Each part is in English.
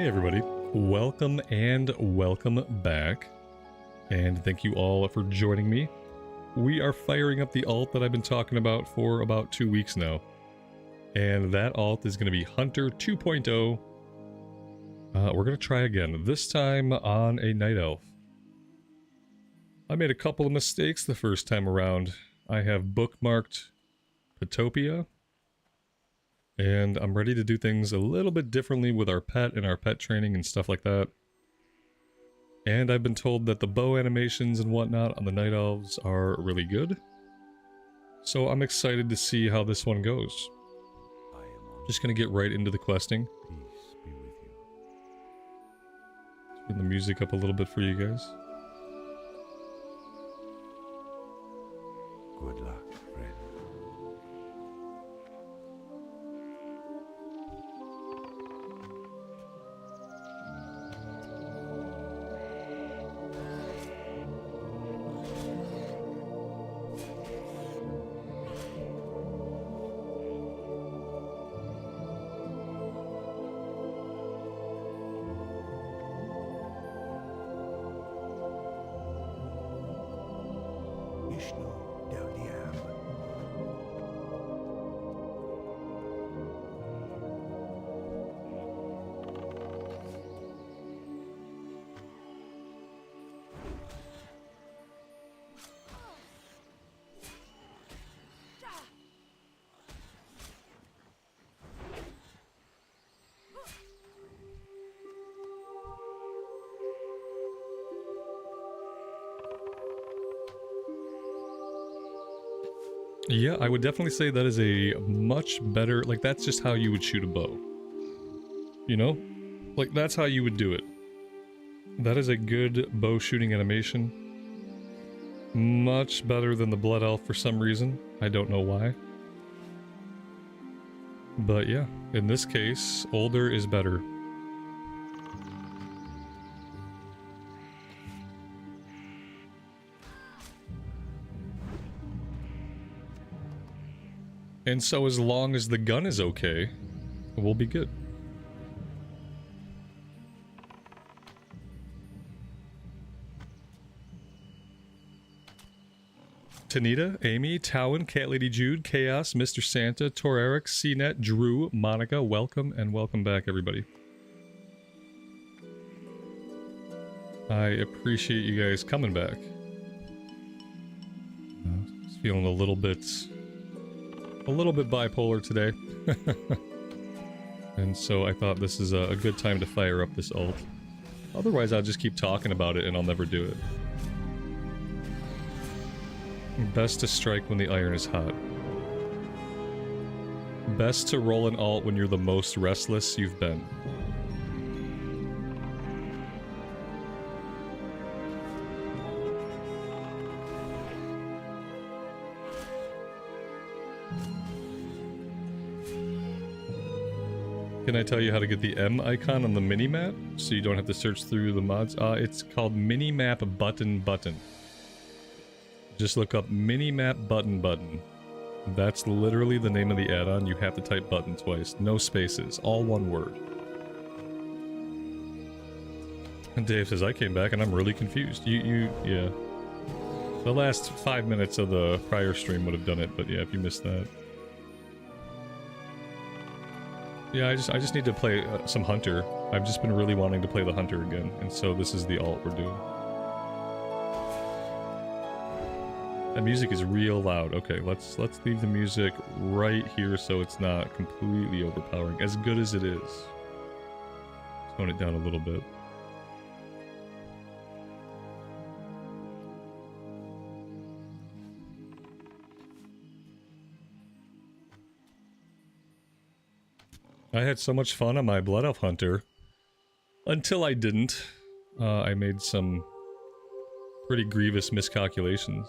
Hey everybody, welcome and welcome back, and thank you all for joining me. We are firing up the alt that I've been talking about for about 2 weeks now, and that alt is going to be Hunter 2.0. We're going to try again, this time on a Night Elf. I made a couple of mistakes the first time around. I have bookmarked Petopia, and I'm ready to do things a little bit differently with our pet and our pet training and stuff like that. And I've been told that the bow animations and whatnot on the Night Elves are really good. So I'm excited to see how this one goes. Just gonna get right into the questing. Peace be with you. Turn the music up a little bit for you guys. Good luck, friend. Yeah, I would definitely say that is a much better, like that's just how you would shoot a bow. You know? Like that's how you would do it. That is a good bow shooting animation. Much better than the Blood Elf for some reason. I don't know why. But yeah, in this case, older is better. And so as long as the gun is okay, we'll be good. Tanita, Amy, Towan, Cat Lady Jude, Chaos, Mr. Santa, Tor Eric, CNET, Drew, Monica, welcome and welcome back everybody. I appreciate you guys coming back. Just feeling a little bit bipolar today. And so I thought this is a good time to fire up this ult. Otherwise I'll just keep talking about it and I'll never do it. Best to strike when the iron is hot. Best to roll an ult when you're the most restless you've been. Can I tell you how to get the M icon on the minimap so you don't have to search through the mods? It's called Minimap Button. Just look up Minimap Button. That's literally the name of the add-on. You have to type button twice. No spaces. All one word. And Dave says, I came back and I'm really confused. Yeah. The last 5 minutes of the prior stream would have done it, but yeah, if you missed that. Yeah, I just need to play some Hunter. I've just been really wanting to play the Hunter again, and so this is the alt we're doing. That music is real loud. Okay, let's leave the music right here so it's not completely overpowering. As good as it is. Tone it down a little bit. I had so much fun on my Blood Elf Hunter. Until I didn't. I made some pretty grievous miscalculations.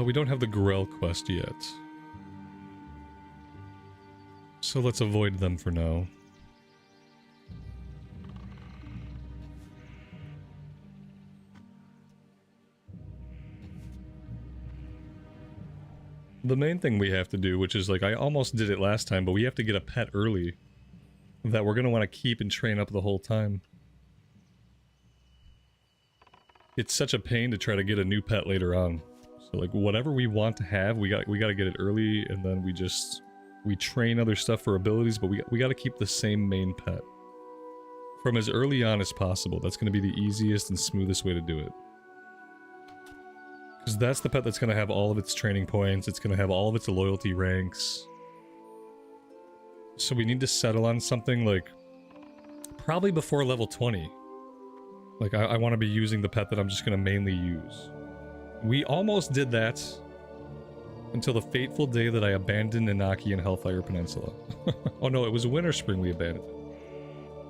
We don't have the Grell quest yet. So let's avoid them for now. The main thing we have to do, which is like, I almost did it last time, but we have to get a pet early that we're going to want to keep and train up the whole time. It's such a pain to try to get a new pet later on. So like whatever we want to have, we got to get it early, and then we train other stuff for abilities, but we got to keep the same main pet from as early on as possible. That's going to be the easiest and smoothest way to do it. Because that's the pet that's going to have all of its training points, it's going to have all of its loyalty ranks. So we need to settle on something like probably before level 20. Like I want to be using the pet that I'm just going to mainly use. We almost did that until the fateful day that I abandoned Inaki and Hellfire Peninsula. Oh no, it was Winter Spring we abandoned.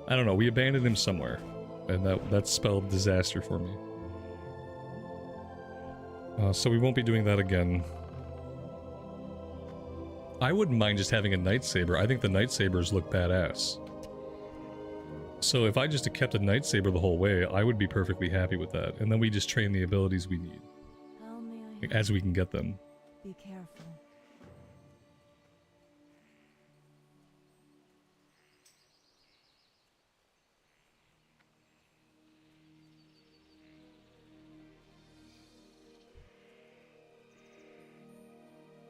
I don't know, we abandoned him somewhere. And that spelled disaster for me. So we won't be doing that again. I wouldn't mind just having a Night Saber. I think the Night Sabers look badass. So if I just kept a Night Saber the whole way, I would be perfectly happy with that. And then we just train the abilities we need. Like, as we can get them. Be careful.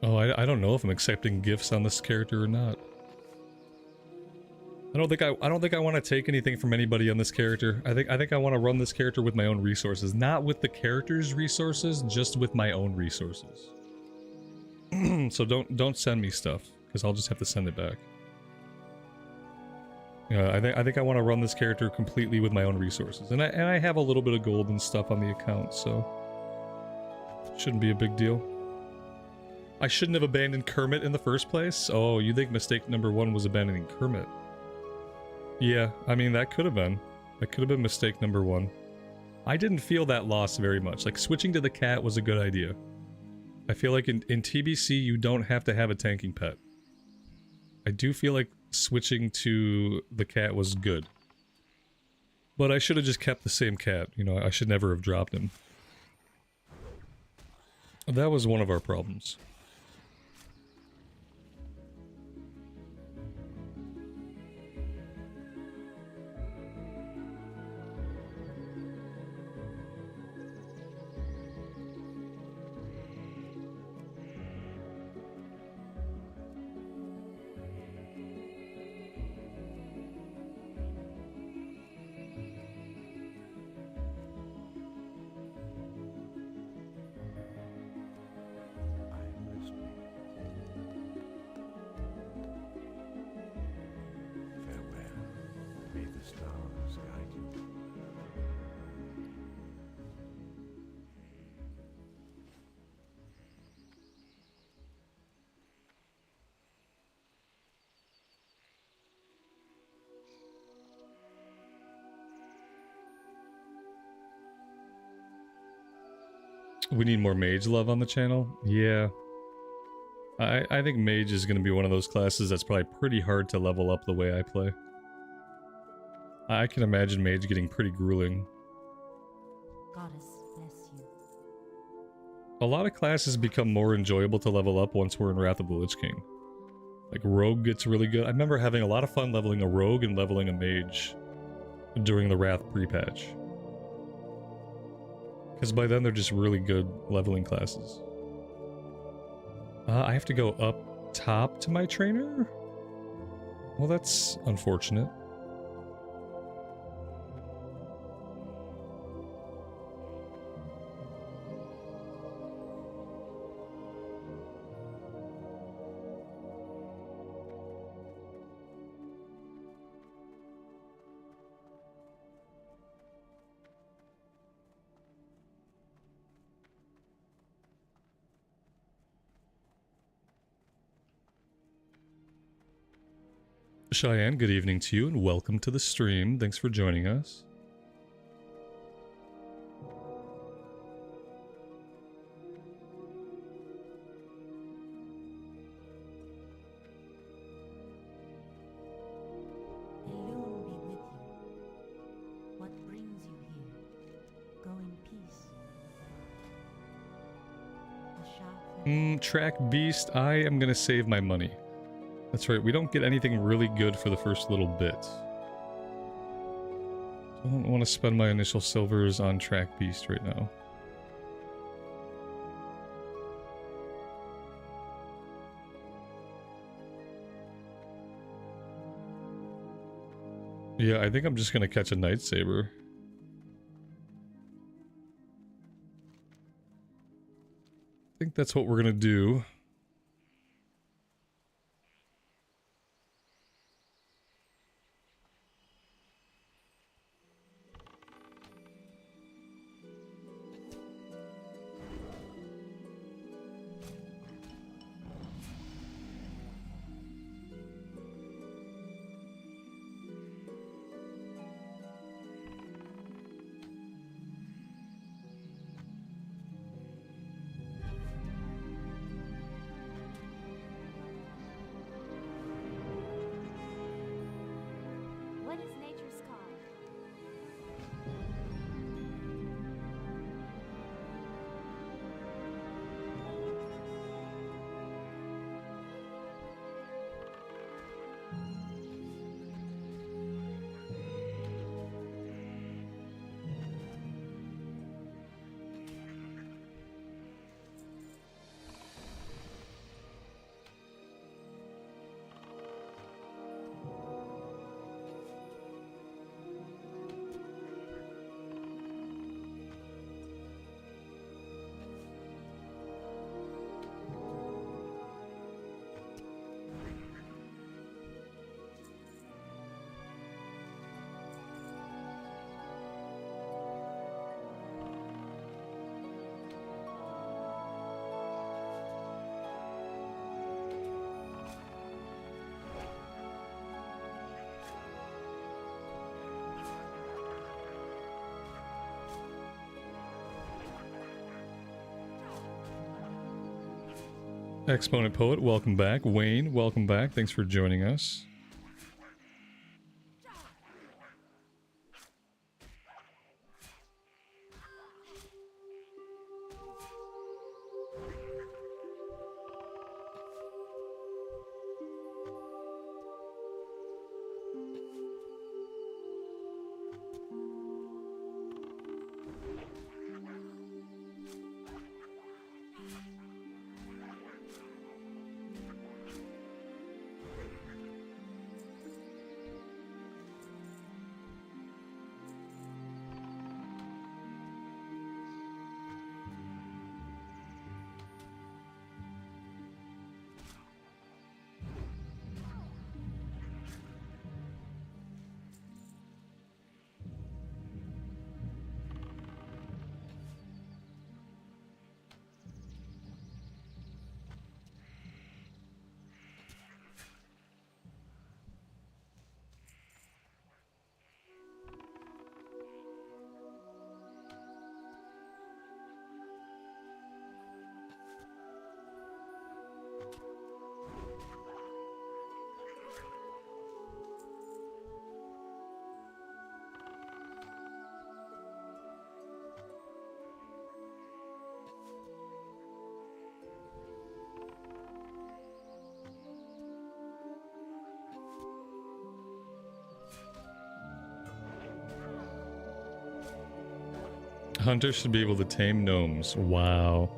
Oh, I don't know if I'm accepting gifts on this character or not. I don't think I want to take anything from anybody on this character. I think I want to run this character with my own resources, not with the character's resources, just with my own resources. So don't send me stuff, because I'll just have to send it back. I think I want to run this character completely with my own resources, and I have a little bit of gold and stuff on the account, so shouldn't be a big deal. I shouldn't have abandoned Kermit in the first place? Oh, you think mistake number 1 was abandoning Kermit? Yeah, I mean, that could have been. That could have been mistake number 1. I didn't feel that loss very much. Like, switching to the cat was a good idea. I feel like in TBC, you don't have to have a tanking pet. I do feel like switching to the cat was good. But I should have just kept the same cat. You know, I should never have dropped him. That was one of our problems. We need more mage love on the channel? Yeah. I think mage is going to be one of those classes that's probably pretty hard to level up the way I play. I can imagine mage getting pretty grueling. Goddess bless you. A lot of classes become more enjoyable to level up once we're in Wrath of the Lich King. Like, rogue gets really good. I remember having a lot of fun leveling a rogue and leveling a mage during the Wrath pre-patch. Because by then they're just really good leveling classes. I have to go up top to my trainer? Well, that's unfortunate. Cheyenne, good evening to you and welcome to the stream. Thanks for joining us. Track beast, I am gonna save my money. That's right, we don't get anything really good for the first little bit. I don't want to spend my initial silvers on track beast right now. Yeah, I think I'm just gonna catch a Nightsaber. I think that's what we're gonna do. What is nature's call? Exponent Poet, welcome back. Wayne, welcome back. Thanks for joining us. Hunters should be able to tame gnomes. Wow.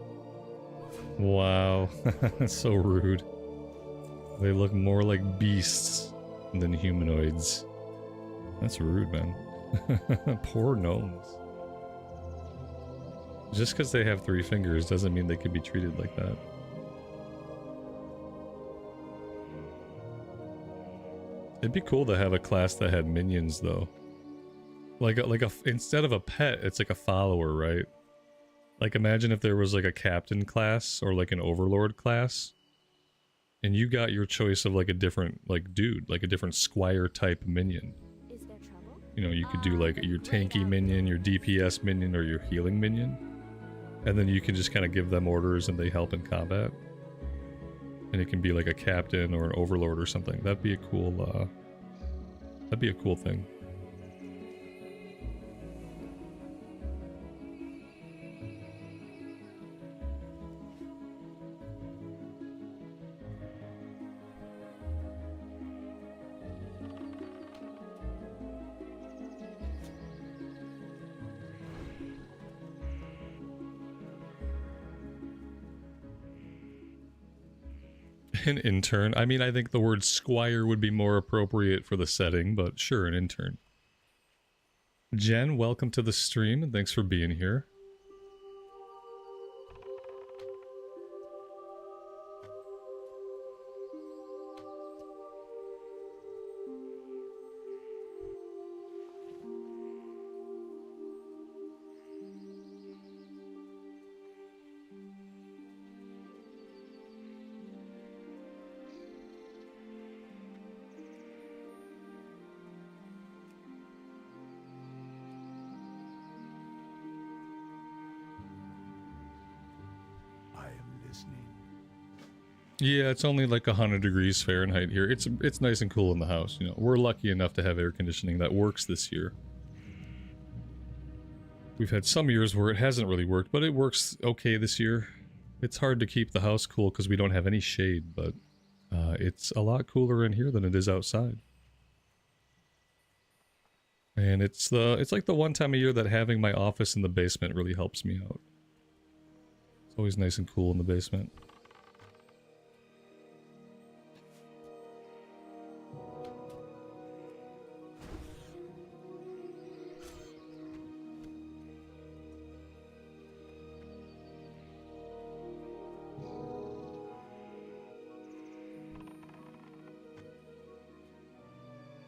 Wow. That's so rude. They look more like beasts than humanoids. That's rude, man. Poor gnomes. Just because they have 3 fingers doesn't mean they can be treated like that. It'd be cool to have a class that had minions, though. Like instead of a pet, it's like a follower, right? Like imagine if there was like a captain class or like an overlord class, and you got your choice of like a different like dude, like a different squire type minion. Is there trouble? You know, you could do like your tanky minion, your DPS minion, or your healing minion, and then you can just kind of give them orders and they help in combat. And it can be like a captain or an overlord or something. That'd be a cool thing. An intern. I mean, I think the word squire would be more appropriate for the setting, but sure, an intern. Jen, welcome to the stream, and thanks for being here. Yeah, it's only like 100 degrees Fahrenheit here. It's nice and cool in the house, you know. We're lucky enough to have air conditioning that works this year. We've had some years where it hasn't really worked, but it works okay this year. It's hard to keep the house cool because we don't have any shade, but it's a lot cooler in here than it is outside. And it's like the one time a year that having my office in the basement really helps me out. It's always nice and cool in the basement.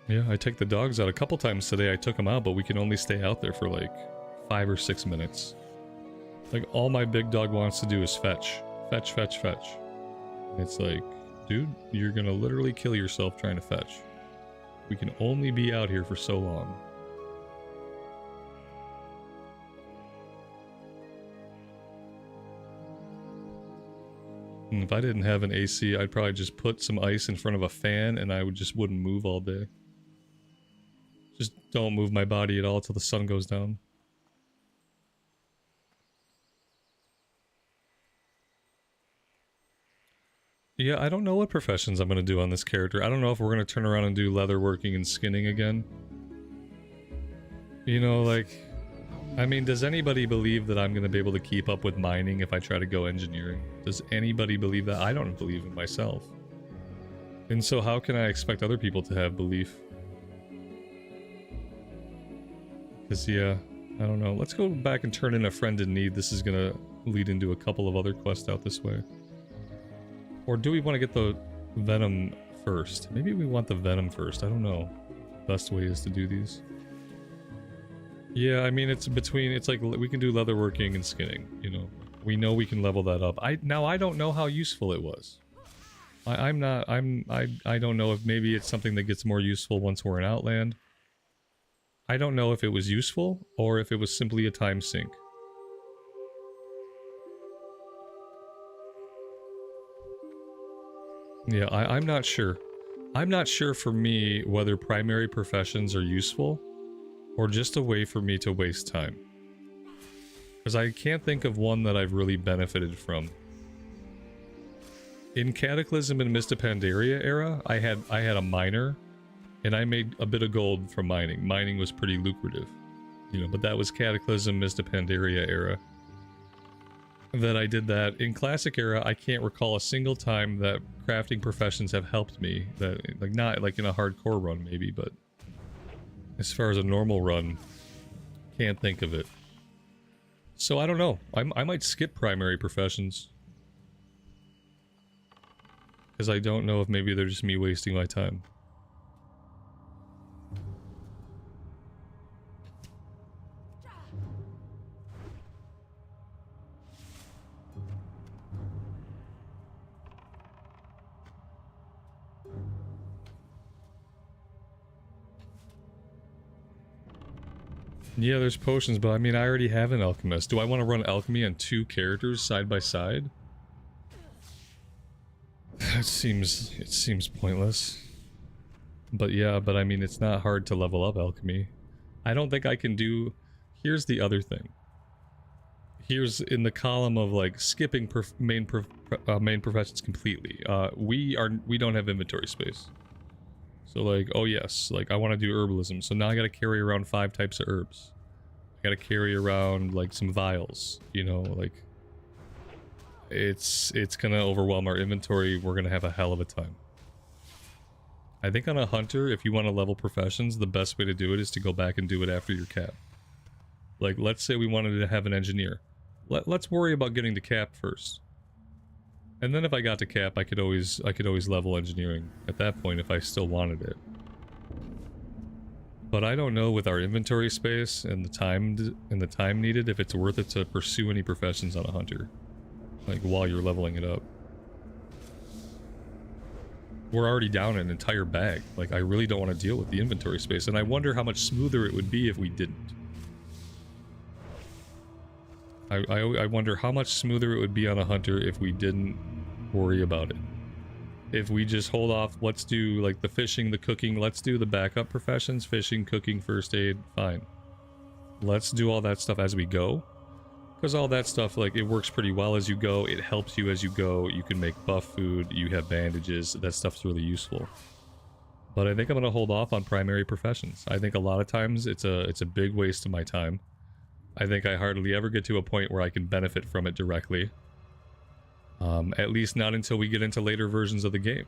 Yeah, I take the dogs out a couple times today. I took them out, but we can only stay out there for like 5 or 6 minutes. Like, all my big dog wants to do is fetch. Fetch, fetch, fetch. It's like, dude, you're gonna literally kill yourself trying to fetch. We can only be out here for so long. And if I didn't have an AC, I'd probably just put some ice in front of a fan and I just wouldn't move all day. Just don't move my body at all till the sun goes down. Yeah, I don't know what professions I'm going to do on this character. I don't know if we're going to turn around and do leatherworking and skinning again. You know, like, I mean, does anybody believe that I'm going to be able to keep up with mining if I try to go engineering? Does anybody believe that? I don't believe in myself. And so how can I expect other people to have belief? Because, yeah, I don't know. Let's go back and turn in a friend in need. This is going to lead into a couple of other quests out this way. Or do we want to get the Venom first? Maybe we want the Venom first. I don't know. Best way is to do these. Yeah, I mean, it's like we can do leatherworking and skinning, you know. We know we can level that up. Now I don't know how useful it was. I don't know if maybe it's something that gets more useful once we're in Outland. I don't know if it was useful or if it was simply a time sink. Yeah, I'm not sure. I'm not sure for me whether primary professions are useful or just a way for me to waste time. Because I can't think of one that I've really benefited from. In Cataclysm and Mist of Pandaria era, I had a miner, and I made a bit of gold from mining. Mining was pretty lucrative, you know, but that was Cataclysm, Mist of Pandaria era. That I did that. In Classic era, I can't recall a single time that crafting professions have helped me. That, like, not like in a hardcore run maybe, but as far as a normal run, can't think of it. So I don't know. I might skip primary professions. Because I don't know if maybe they're just me wasting my time. Yeah, there's potions, but I mean, I already have an alchemist. Do I want to run alchemy on 2 characters side by side? It seems pointless. But yeah, but I mean, it's not hard to level up alchemy. I don't think I can do... Here's the other thing. Here's in the column of like skipping main professions completely. We don't have inventory space. So like, oh yes, like I want to do herbalism. So now I got to carry around 5 types of herbs. I got to carry around like some vials, you know, like it's gonna overwhelm our inventory. We're gonna have a hell of a time. I think on a hunter, if you want to level professions, the best way to do it is to go back and do it after your cap. Like, let's say we wanted to have an engineer. Let's worry about getting to cap first. And then if I got to cap, I could always level engineering at that point if I still wanted it. But I don't know with our inventory space and the time needed if it's worth it to pursue any professions on a hunter, like while you're leveling it up. We're already down an entire bag. Like, I really don't want to deal with the inventory space, and I wonder how much smoother it would be if we didn't. I wonder how much smoother it would be on a hunter if we didn't worry about it. If we just hold off, let's do like the fishing, the cooking, let's do the backup professions, fishing, cooking, first aid, fine. Let's do all that stuff as we go. Because all that stuff, like, it works pretty well as you go, it helps you as you go, you can make buff food, you have bandages, that stuff's really useful. But I think I'm going to hold off on primary professions. I think a lot of times it's a big waste of my time. I think I hardly ever get to a point where I can benefit from it directly. At least not until we get into later versions of the game.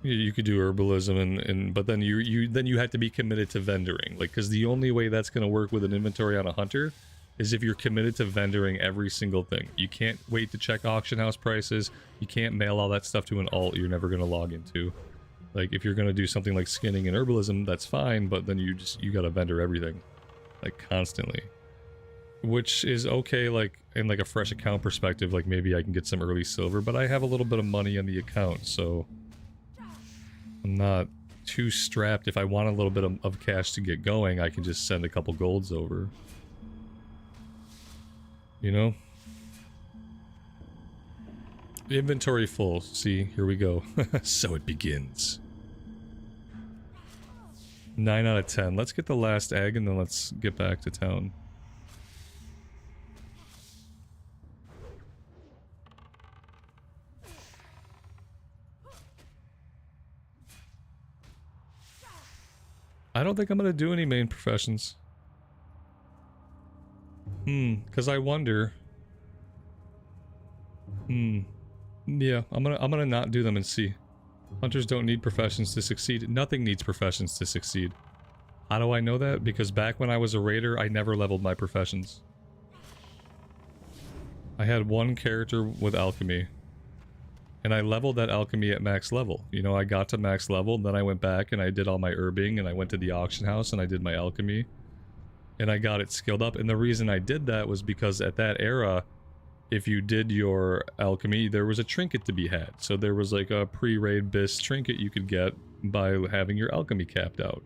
You could do herbalism, but then you have to be committed to vendoring, like, because the only way that's going to work with an inventory on a hunter is if you're committed to vendoring every single thing. You can't wait to check auction house prices. You can't mail all that stuff to an alt you're never going to log into. Like, if you're going to do something like skinning and herbalism, that's fine, but then you got to vendor everything, like, constantly. Which is okay, like, in like a fresh account perspective, like maybe I can get some early silver, but I have a little bit of money in the account, so I'm not too strapped. If I want a little bit of cash to get going, I can just send a couple golds over. You know? Inventory full. See, here we go. So it begins. 9 out of 10. Let's get the last egg and then let's get back to town. I don't think I'm gonna do any main professions. Because I wonder. Yeah, I'm gonna not do them and see. Hunters don't need professions to succeed. Nothing needs professions to succeed. How do I know that? Because back when I was a raider, I never leveled my professions. I had one character with alchemy. And I leveled that alchemy at max level. You know, I got to max level, and then I went back and I did all my herbing, and I went to the auction house and I did my alchemy. And I got it skilled up. And the reason I did that was because at that era, if you did your alchemy, there was a trinket to be had. So there was like a pre-raid bis trinket you could get by having your alchemy capped out.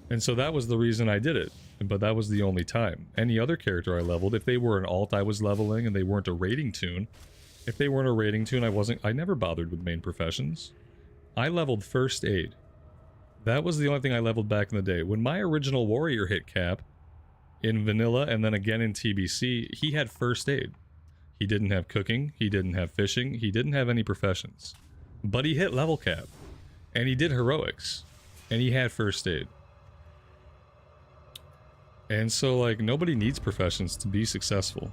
And so that was the reason I did it. But that was the only time. Any other character I leveled, if they were an alt I was leveling and they weren't a raiding toon, if they weren't a raiding toon, I never bothered with main professions. I leveled first aid. That was the only thing I leveled back in the day. When my original warrior hit cap in vanilla and then again in TBC, he had first aid. He didn't have cooking, he didn't have fishing, he didn't have any professions. But he hit level cap. And he did heroics. And he had first aid. And so, like, nobody needs professions to be successful.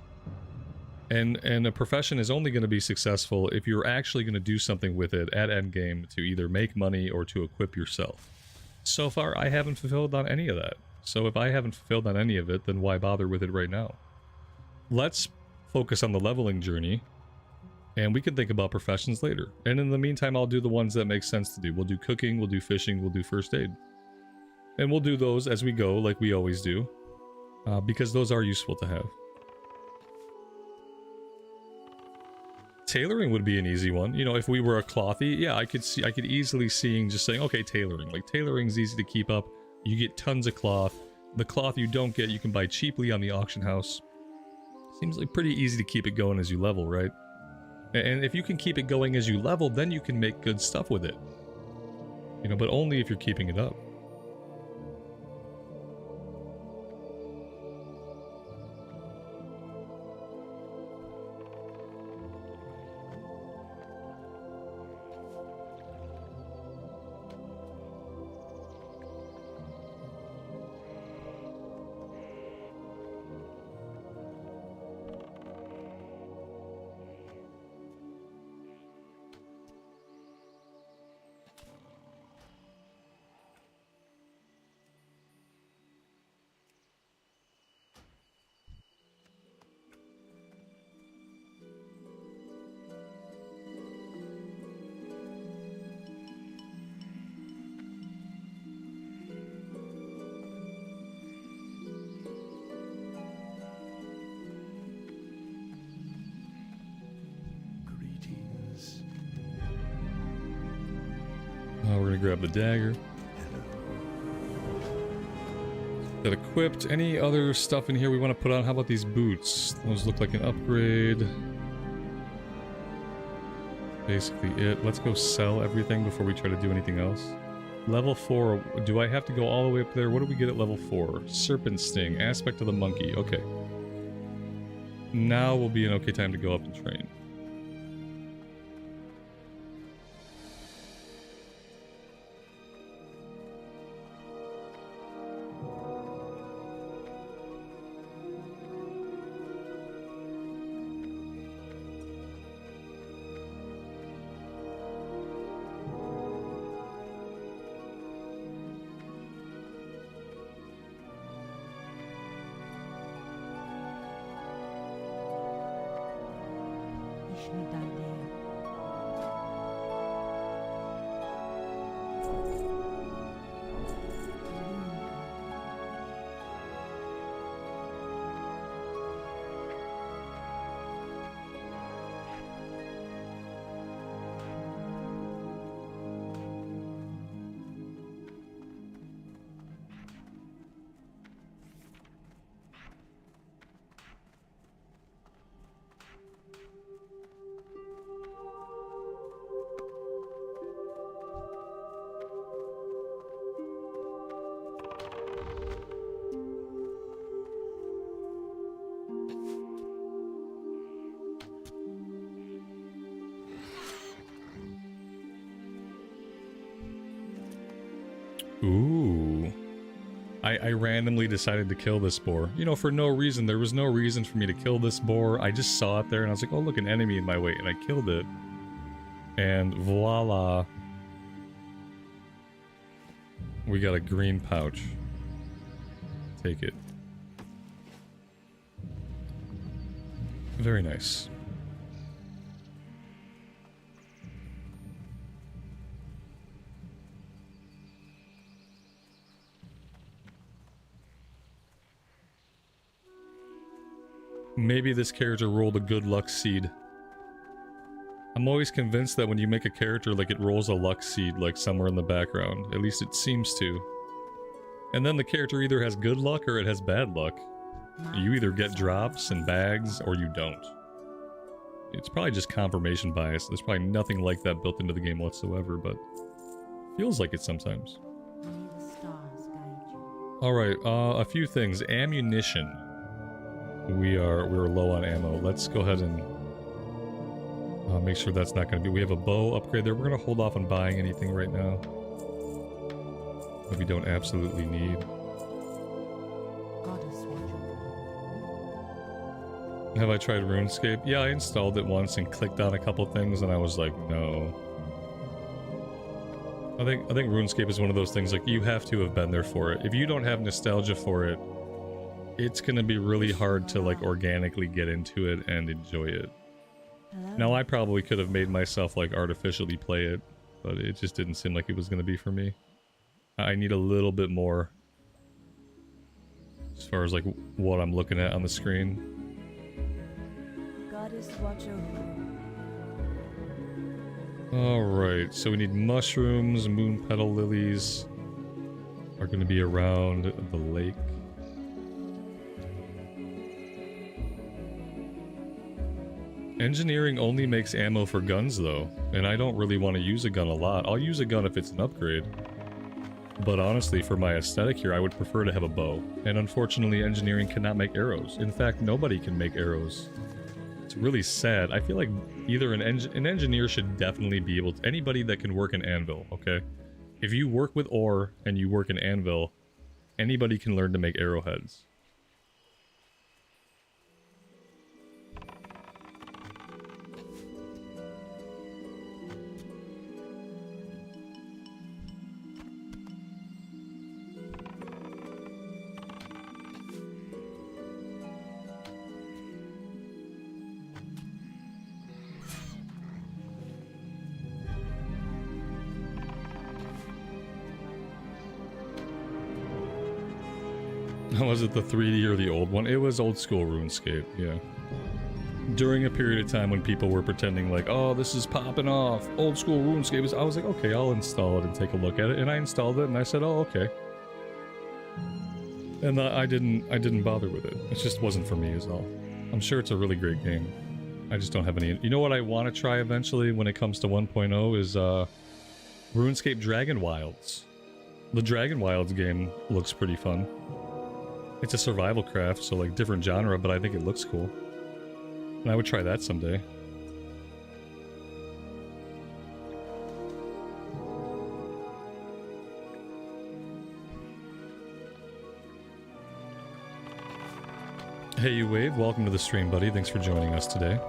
And a profession is only going to be successful if you're actually going to do something with it at endgame to either make money or to equip yourself. So far, I haven't fulfilled on any of that. So if I haven't fulfilled on any of it, then why bother with it right now? Let's focus on the leveling journey, and we can think about professions later. And in the meantime, I'll do the ones that make sense to do. We'll do cooking, we'll do fishing, we'll do first aid. And we'll do those as we go, like we always do, because those are useful to have. Tailoring would be an easy one. You know, if we were a clothy, yeah, I could easily see just saying, okay, tailoring. Like, tailoring's easy to keep up. You get tons of cloth. The cloth you don't get, you can buy cheaply on the auction house. Seems like pretty easy to keep it going as you level, right? And if you can keep it going as you level, then you can make good stuff with it. You know, but only if you're keeping it up. gonna grab the dagger. That equipped. Any other stuff in here we want to put on? How about these boots? Those look like an upgrade. Basically it. Let's go sell everything before we try to do anything else. Level 4. Do I have to go all the way up there? What do we get at level 4? Serpent Sting. Aspect of the monkey. Okay. Now will be an okay time to go up and train. Ooh. I randomly decided to kill this boar. You know, for no reason. There was no reason for me to kill this boar. I just saw it there and I was like, oh, look, an enemy in my way. And I killed it. And voila. We got a green pouch. Take it. Very nice. Maybe this character rolled a good luck seed. I'm always convinced that when you make a character, like, it rolls a luck seed, like, somewhere in the background. At least it seems to. And then the character either has good luck or it has bad luck. You either get drops and bags, or you don't. It's probably just confirmation bias. There's probably nothing like that built into the game whatsoever, but feels like it sometimes. Alright, a few things. Ammunition. We're low on ammo. Let's go ahead and make sure that's not going to be... We have a bow upgrade there. We're going to hold off on buying anything right now that we don't absolutely need. Have I tried RuneScape? Yeah, I installed it once and clicked on a couple things and I was like, no. I think RuneScape is one of those things, like, you have to have been there for it. If you don't have nostalgia for it, it's gonna be really hard to, like, organically get into it and enjoy it. Now, I probably could have made myself, like, artificially play it, but it just didn't seem like it was gonna be for me. I need a little bit more as far as, like, what I'm looking at on the screen. Alright, so we need mushrooms, moon petal lilies are gonna be around the lake. Engineering only makes ammo for guns, though, and I don't really want to use a gun a lot. I'll use a gun if it's an upgrade. But honestly, for my aesthetic here, I would prefer to have a bow. And unfortunately, engineering cannot make arrows. In fact, nobody can make arrows. It's really sad. I feel like either an engineer should definitely be able to... Anybody that can work an anvil, okay? If you work with ore and you work an anvil, anybody can learn to make arrowheads. Was it the 3D or the old one? It was old school RuneScape, yeah. during a period of time when people were pretending like, oh, this is popping off, old school RuneScape is, I was like, okay, I'll install it and take a look at it, and I installed it and I said, oh, okay. And I didn't bother with it. It just wasn't for me is all. I'm sure it's a really great game. I just don't have any. You know what I want to try eventually when it comes to 1.0 is RuneScape Dragon Wilds. The Dragon Wilds game looks pretty fun. It's a survival craft, so like different genre, but I think it looks cool. And I would try that someday. Hey, you Wave, welcome to the stream, buddy. Thanks for joining us today.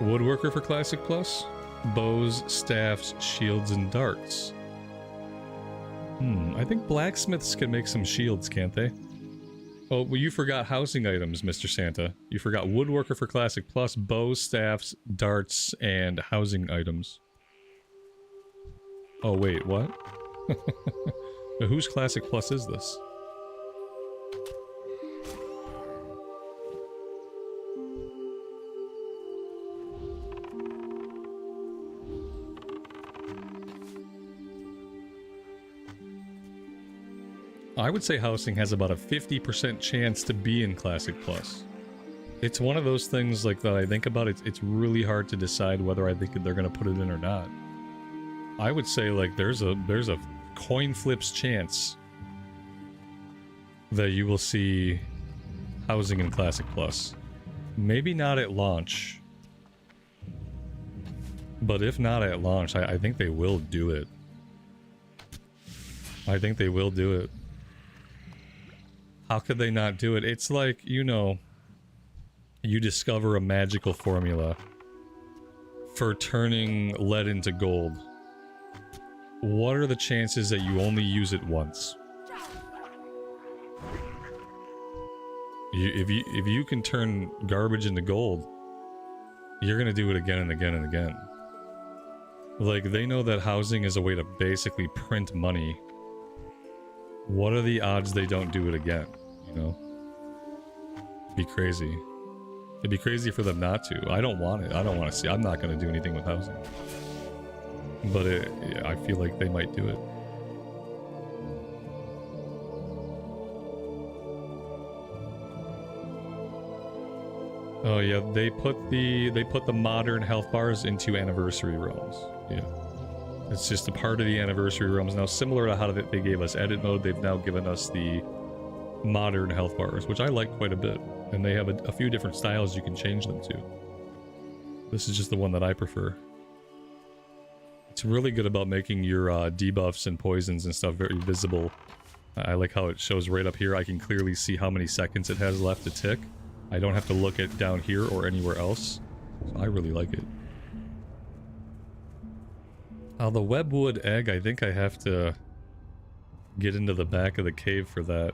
Woodworker for Classic Plus? Bows, staffs, shields, and darts. I think blacksmiths can make some shields, can't they? Oh, well, you forgot housing items, Mr. Santa. You forgot Woodworker for Classic Plus, bows, staffs, darts, and housing items. Oh, wait, what? Whose Classic Plus is this? I would say housing has about a 50% chance to be in Classic Plus. It's one of those things like that I think about. It's really hard to decide whether I think they're going to put it in or not. I would say like there's a coin flips chance that you will see housing in Classic Plus. Maybe not at launch. But if not at launch, I think they will do it. I think they will do it. How could they not do it? It's like, you know, you discover a magical formula for turning lead into gold. What are the chances that you only use it once? If you can turn garbage into gold, you're gonna do it again and again and again. Like, they know that housing is a way to basically print money. What are the odds they don't do it again, you know? It'd be crazy. It'd be crazy for them not to. I don't want it. I don't want to see. I'm not going to do anything with housing. But I feel like they might do it. Oh yeah, they put the modern health bars into anniversary realms. Yeah. It's just a part of the anniversary realms now, similar to how they gave us edit mode. They've now given us the modern health bars, which I like quite a bit, and they have a few different styles you can change them to. This is just the one that I prefer. It's really good about making your debuffs and poisons and stuff very visible. I like how it shows right up here. I can clearly see how many seconds it has left to tick. I don't have to look at down here or anywhere else, so I really like it. The webwood egg, I think I have to get into the back of the cave for that.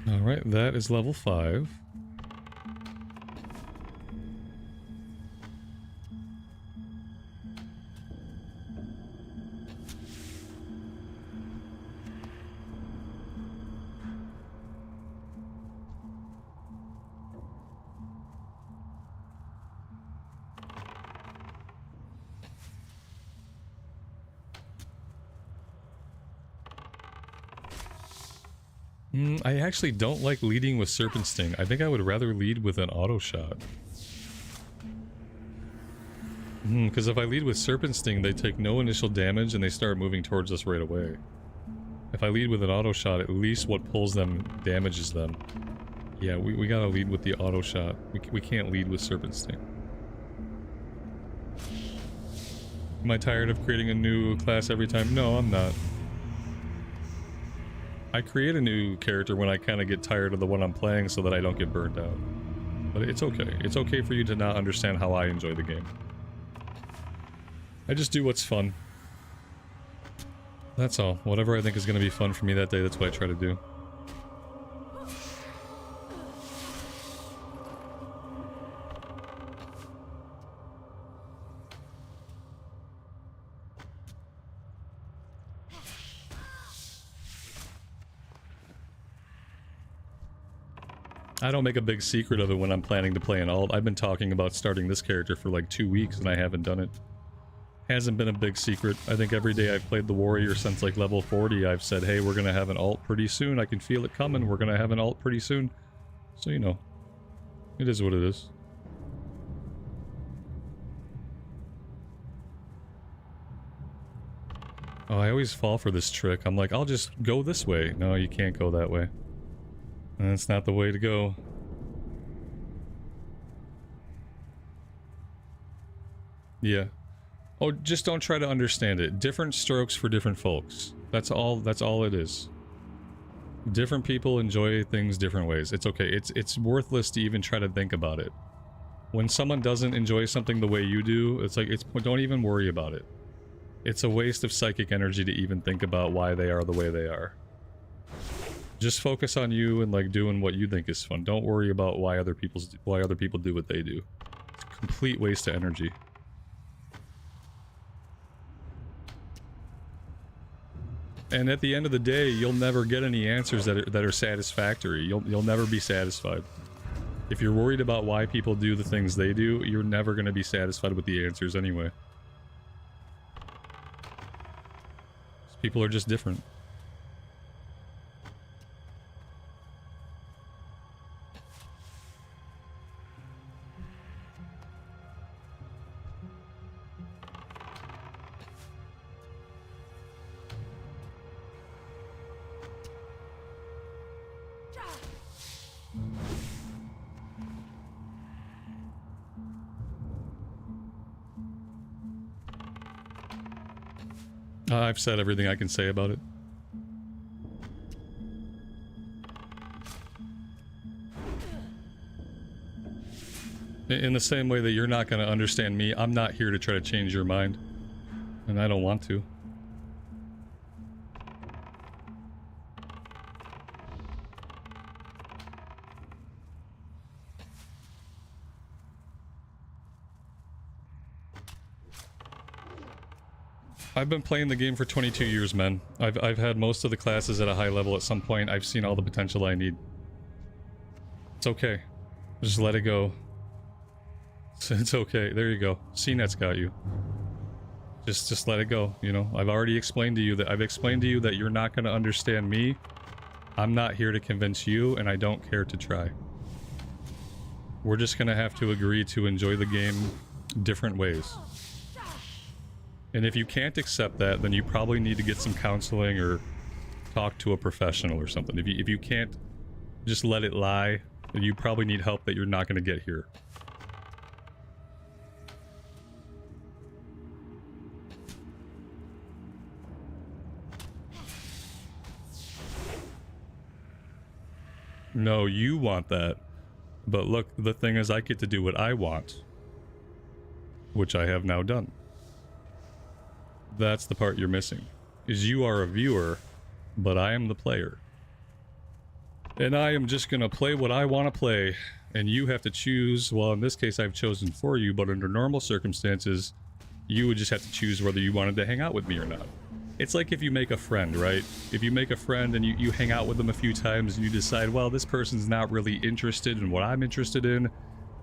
Alright, that is level 5. I actually don't like leading with Serpent Sting. I think I would rather lead with an auto shot. Because if I lead with Serpent Sting, they take no initial damage and they start moving towards us right away. If I lead with an auto shot, at least what pulls them damages them. Yeah, we gotta lead with the auto shot. We can't lead with Serpent Sting. Am I tired of creating a new class every time? No, I'm not. I create a new character when I kind of get tired of the one I'm playing so that I don't get burned out. But it's okay. It's okay for you to not understand how I enjoy the game. I just do what's fun. That's all. Whatever I think is going to be fun for me that day, that's what I try to do. I don't make a big secret of it when I'm planning to play an alt. I've been talking about starting this character for like 2 weeks and I haven't done it. Hasn't been a big secret. I think every day I've played the warrior since like level 40, I've said, hey, we're gonna have an alt pretty soon. I can feel it coming. We're gonna have an alt pretty soon. So, you know, it is what it is. Oh, I always fall for this trick. I'm like, I'll just go this way. No, you can't go that way. That's not the way to go. Yeah. Oh, just don't try to understand it. Different strokes for different folks. That's all it is. Different people enjoy things different ways. It's okay. It's worthless to even try to think about it. When someone doesn't enjoy something the way you do, it's like, don't even worry about it. It's a waste of psychic energy to even think about why they are the way they are. Just focus on you and like doing what you think is fun. Don't worry about why other people do what they do. It's a complete waste of energy. And at the end of the day, you'll never get any answers that are satisfactory. You'll never be satisfied. If you're worried about why people do the things they do, you're never going to be satisfied with the answers anyway. People are just different. I've said everything I can say about it. In the same way that you're not going to understand me, I'm not here to try to change your mind. And I don't want to. I've been playing the game for 22 years, man. I've had most of the classes at a high level at some point. I've seen all the potential I need. It's okay. Just let it go. It's okay. There you go. CNET's got you. Just let it go, you know? I've already explained to you that you're not going to understand me. I'm not here to convince you, and I don't care to try. We're just going to have to agree to enjoy the game different ways. And if you can't accept that, then you probably need to get some counseling or talk to a professional or something. If you can't just let it lie, then you probably need help that you're not going to get here. No, you want that. But look, the thing is, I get to do what I want. Which I have now done. That's the part you're missing. Is you are a viewer, but I am the player. And I am just gonna play what I want to play, and you have to choose. Well, in this case I've chosen for you, but under normal circumstances you would just have to choose whether you wanted to hang out with me or not. It's like if you make a friend, right? If you make a friend and you hang out with them a few times and you decide, well, this person's not really interested in what I'm interested in,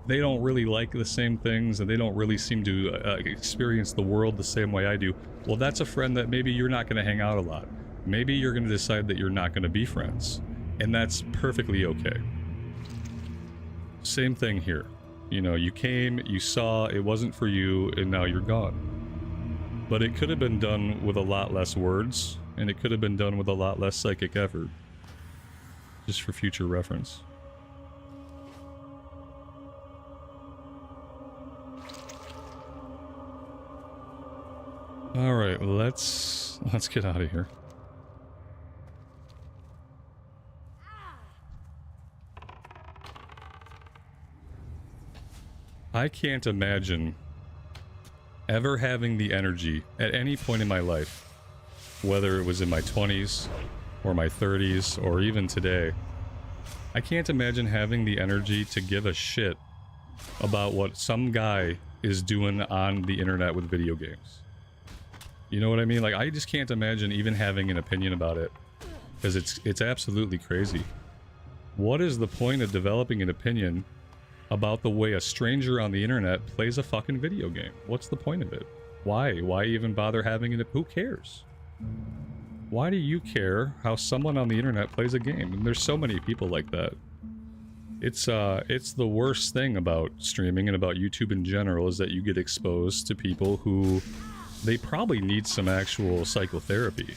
they don't really like the same things, and they don't really seem to experience the world the same way I do. Well, that's a friend that maybe you're not going to hang out a lot. Maybe you're going to decide that you're not going to be friends. And that's perfectly okay. Same thing here. You know, you came, you saw, it wasn't for you, and now you're gone. But it could have been done with a lot less words, and it could have been done with a lot less psychic effort. Just for future reference. All right, let's get out of here. I can't imagine ever having the energy at any point in my life, whether it was in my 20s or my 30s or even today. I can't imagine having the energy to give a shit about what some guy is doing on the internet with video games. You know what I mean? Like, I just can't imagine even having an opinion about it, because it's absolutely crazy. What is the point of developing an opinion about the way a stranger on the internet plays a fucking video game? What's the point of it? Why? Why even bother having it? Who cares? Why do you care how someone on the internet plays a game? And there's so many people like that. It's the worst thing about streaming and about YouTube in general, is that you get exposed to people who they probably need some actual psychotherapy,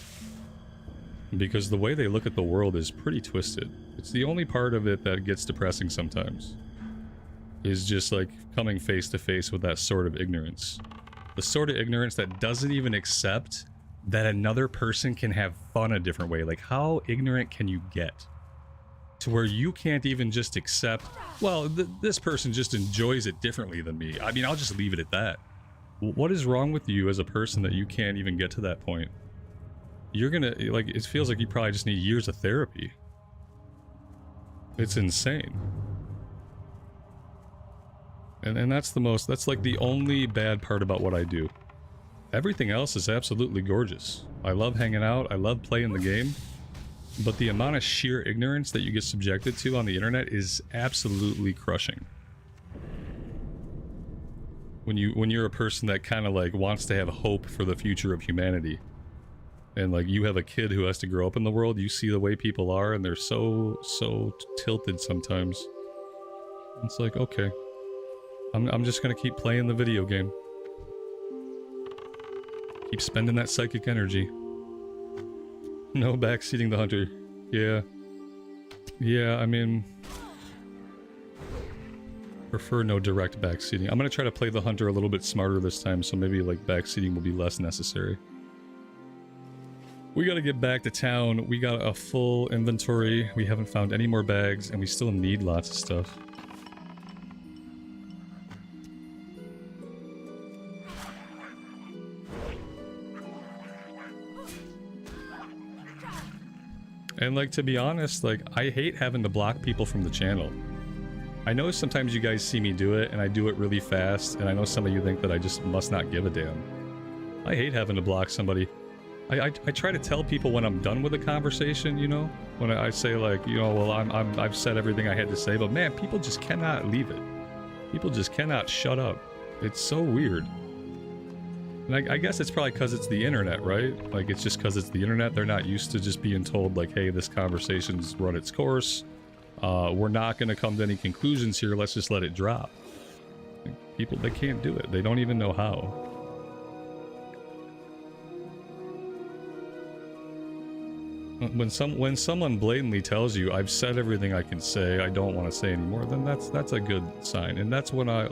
because the way they look at the world is pretty twisted. It's the only part of it that gets depressing sometimes, is just like coming face to face with that sort of ignorance. The sort of ignorance that doesn't even accept that another person can have fun a different way. Like, how ignorant can you get to where you can't even just accept, well, this person just enjoys it differently than me. I mean, I'll just leave it at that. What is wrong with you as a person that you can't even get to that point? You're gonna, like, it feels like you probably just need years of therapy. It's insane. And that's like the only bad part about what I do. Everything else is absolutely gorgeous. I love hanging out, I love playing the game, but the amount of sheer ignorance that you get subjected to on the internet is absolutely crushing. When you're a person that kind of like wants to have hope for the future of humanity, and like you have a kid who has to grow up in the world, you see the way people are and they're so tilted sometimes. It's like, okay, I'm just gonna keep playing the video game. Keep spending that psychic energy. No backseating the hunter. Yeah, I mean, prefer no direct backseating. I'm gonna try to play the hunter a little bit smarter this time, so maybe like backseating will be less necessary. We gotta get back to town. We got a full inventory. We haven't found any more bags, and we still need lots of stuff. And like, to be honest, like, I hate having to block people from the channel. I know sometimes you guys see me do it, and I do it really fast, and I know some of you think that I just must not give a damn. I hate having to block somebody. I try to tell people when I'm done with a conversation, you know? When I say like, you know, well, I've said everything I had to say, but man, people just cannot leave it. People just cannot shut up. It's so weird. And I guess it's probably because it's the internet, right? Like, it's just because it's the internet. They're not used to just being told, like, hey, this conversation's run its course. We're not going to come to any conclusions here. Let's just let it drop. People, they can't do it. They don't even know how. When someone blatantly tells you, I've said everything I can say, I don't want to say anymore, then that's a good sign. And that's when I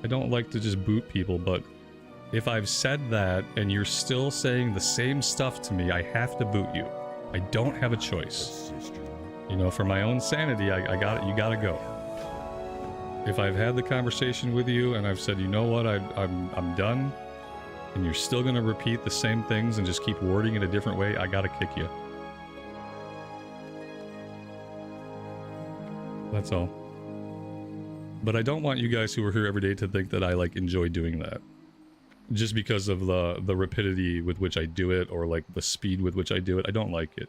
don't like to just boot people, but if I've said that and you're still saying the same stuff to me, I have to boot you. I don't have a choice. You know, for my own sanity, you gotta go. If I've had the conversation with you and I've said, you know what, I'm done, and you're still gonna repeat the same things and just keep wording it a different way, I gotta kick you. That's all. But I don't want you guys who are here every day to think that I like enjoy doing that. Just because of the rapidity with which I do it, or like the speed with which I do it. I don't like it.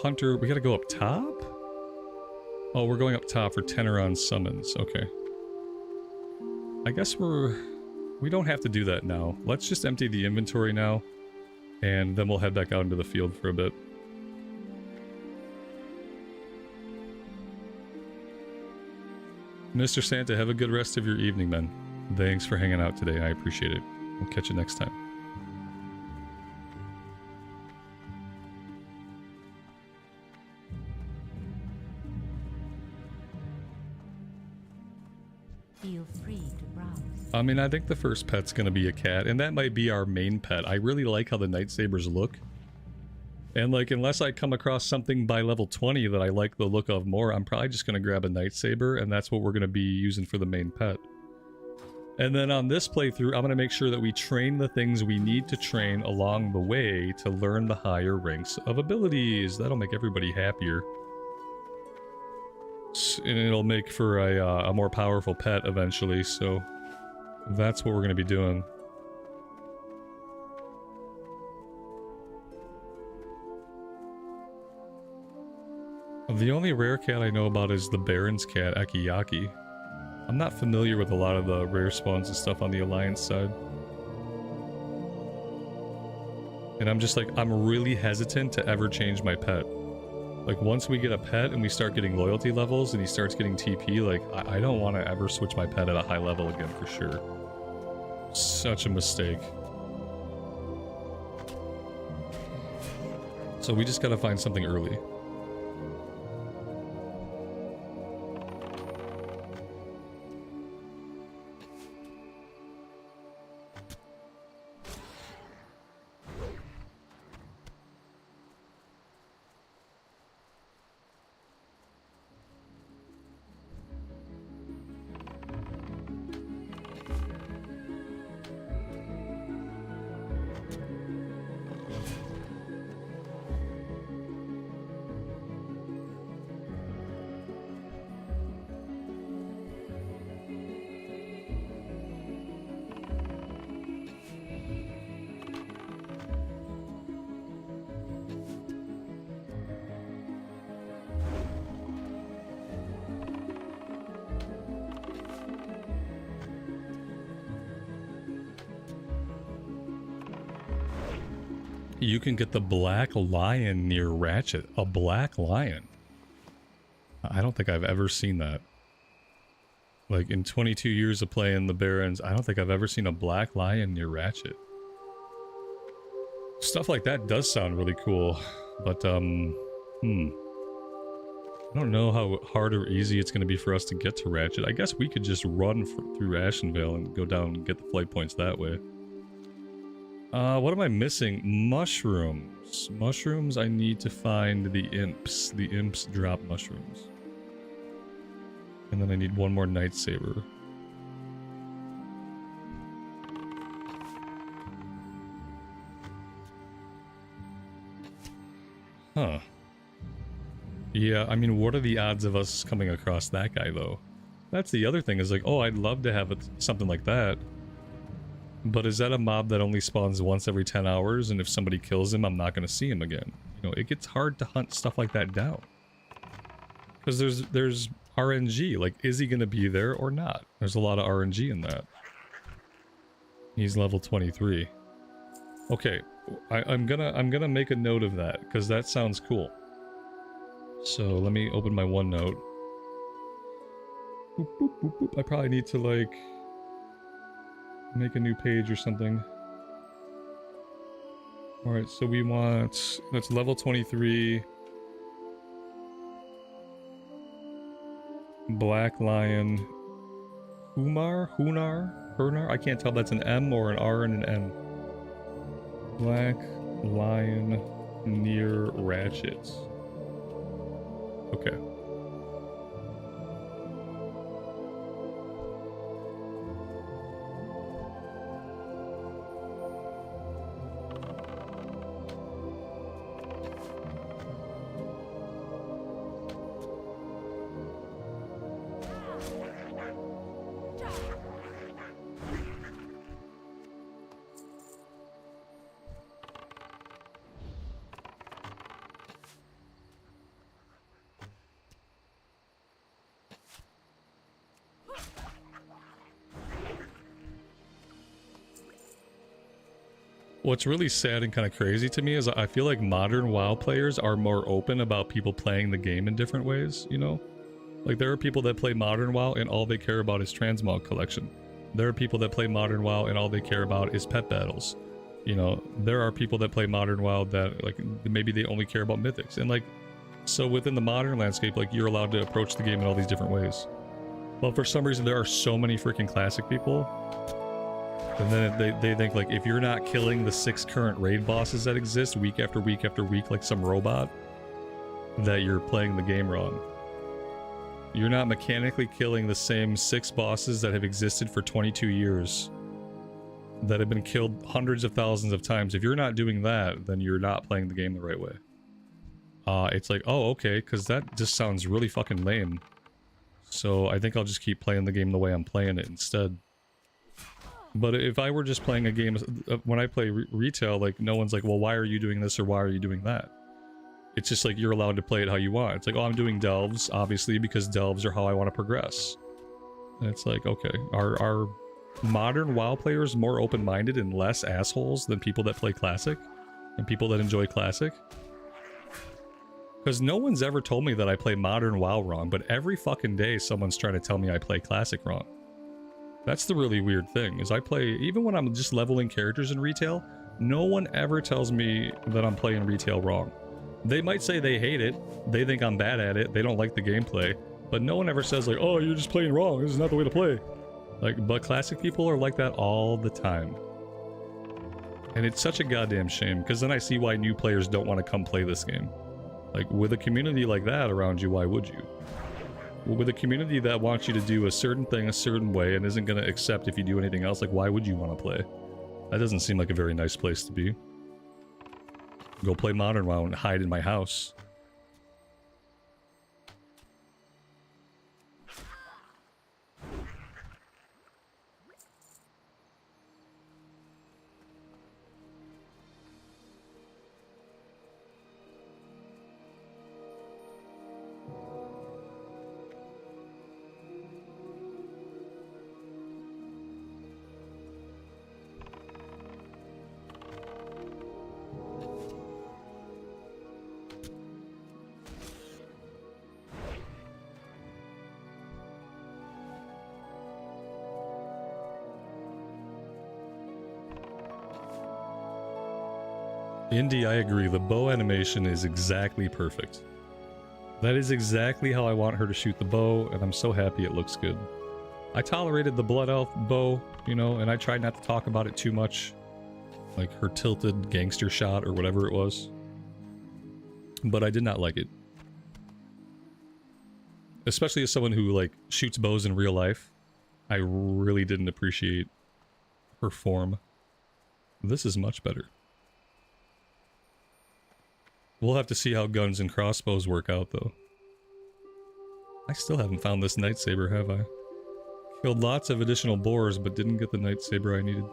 Hunter, we gotta go up top? Oh, we're going up top for Teneron summons. Okay. I guess we don't have to do that now. Let's just empty the inventory now, and then we'll head back out into the field for a bit. Mr. Santa, have a good rest of your evening, man. Thanks for hanging out today. I appreciate it. We'll catch you next time. Feel free to browse. I mean, I think the first pet's gonna be a cat, and that might be our main pet. I really like how the Nightsabers look. And like, unless I come across something by level 20 that I like the look of more, I'm probably just gonna grab a Nightsaber, and that's what we're gonna be using for the main pet. And then on this playthrough, I'm gonna make sure that we train the things we need to train along the way to learn the higher ranks of abilities. That'll make everybody happier. And it'll make for a more powerful pet eventually, so that's what we're going to be doing. The only rare cat I know about is the Baron's cat, Akiyaki. I'm not familiar with a lot of the rare spawns and stuff on the Alliance side. And I'm just like, I'm really hesitant to ever change my pet. Like, once we get a pet and we start getting loyalty levels and he starts getting TP, like, I don't want to ever switch my pet at a high level again for sure. Such a mistake. So we just gotta find something early. You can get the Black Lion near Ratchet. A Black Lion? I don't think I've ever seen that. Like, in 22 years of playing the Barons, I don't think I've ever seen a Black Lion near Ratchet. Stuff like that does sound really cool, but, I don't know how hard or easy it's going to be for us to get to Ratchet. I guess we could just run through Ashenvale and go down and get the flight points that way. What am I missing? Mushrooms. Mushrooms, I need to find the imps. The imps drop mushrooms. And then I need one more Nightsaber. Huh. Yeah, I mean, what are the odds of us coming across that guy, though? That's the other thing, is like, oh, I'd love to have something like that. But is that a mob that only spawns once every 10 hours, and if somebody kills him, I'm not going to see him again? You know, it gets hard to hunt stuff like that down. Because there's RNG, like, is he going to be there or not? There's a lot of RNG in that. He's level 23. Okay, I'm gonna make a note of that, because that sounds cool. So let me open my OneNote. Boop, boop, boop, boop. I probably need to, like, make a new page or something. Alright, so we want... that's level 23. Black Lion. Hunar? I can't tell if that's an M or an R and an N. Black Lion near Ratchet. Okay. What's really sad and kind of crazy to me is I feel like modern WoW players are more open about people playing the game in different ways, you know? Like, there are people that play modern WoW and all they care about is transmog collection. There are people that play Modern WoW and all they care about is pet battles. You know, there are people that play Modern WoW that, like, maybe they only care about mythics. And, like, so within the modern landscape, like, you're allowed to approach the game in all these different ways. But for some reason, there are so many freaking classic people. And then they think, like, if you're not killing the 6 current raid bosses that exist week after week after week like some robot, that you're playing the game wrong. You're not mechanically killing the same 6 bosses that have existed for 22 years. That have been killed hundreds of thousands of times. If you're not doing that, then you're not playing the game the right way. It's like, oh, okay, because that just sounds really fucking lame. So I think I'll just keep playing the game the way I'm playing it instead. But if I were just playing a game, when I play retail, like, no one's like, well, why are you doing this or why are you doing that? It's just like, you're allowed to play it how you want. It's like, oh, I'm doing delves, obviously, because delves are how I want to progress. And it's like, okay, are modern WoW players more open-minded and less assholes than people that play Classic? And people that enjoy Classic? Because no one's ever told me that I play Modern WoW wrong, but every fucking day someone's trying to tell me I play Classic wrong. That's the really weird thing, is I play, even when I'm just leveling characters in retail, no one ever tells me that I'm playing retail wrong. They might say they hate it, they think I'm bad at it, they don't like the gameplay, but no one ever says like, oh, you're just playing wrong, this is not the way to play. Like, but Classic people are like that all the time. And it's such a goddamn shame, because then I see why new players don't want to come play this game. Like, with a community like that around you, why would you? Well, with a community that wants you to do a certain thing a certain way and isn't going to accept if you do anything else, like, why would you want to play? That doesn't seem like a very nice place to be. Go play Modern WoW and hide in my house. Indy, I agree. The bow animation is exactly perfect. That is exactly how I want her to shoot the bow, and I'm so happy it looks good. I tolerated the Blood Elf bow, you know, and I tried not to talk about it too much. Like her tilted gangster shot or whatever it was. But I did not like it. Especially as someone who, like, shoots bows in real life. I really didn't appreciate her form. This is much better. We'll have to see how guns and crossbows work out, though. I still haven't found this lightsaber, have I? Killed lots of additional boars, but didn't get the lightsaber I needed.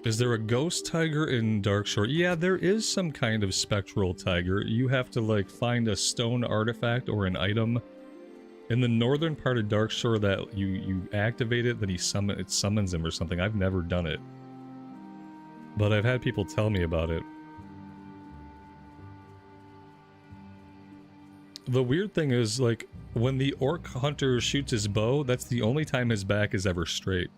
Is there a ghost tiger in Darkshore? Yeah, there is some kind of spectral tiger. You have to, like, find a stone artifact or an item in the northern part of Darkshore that you activate it, then it summons him or something. I've never done it. But I've had people tell me about it. The weird thing is, like, when the orc hunter shoots his bow, that's the only time his back is ever straight.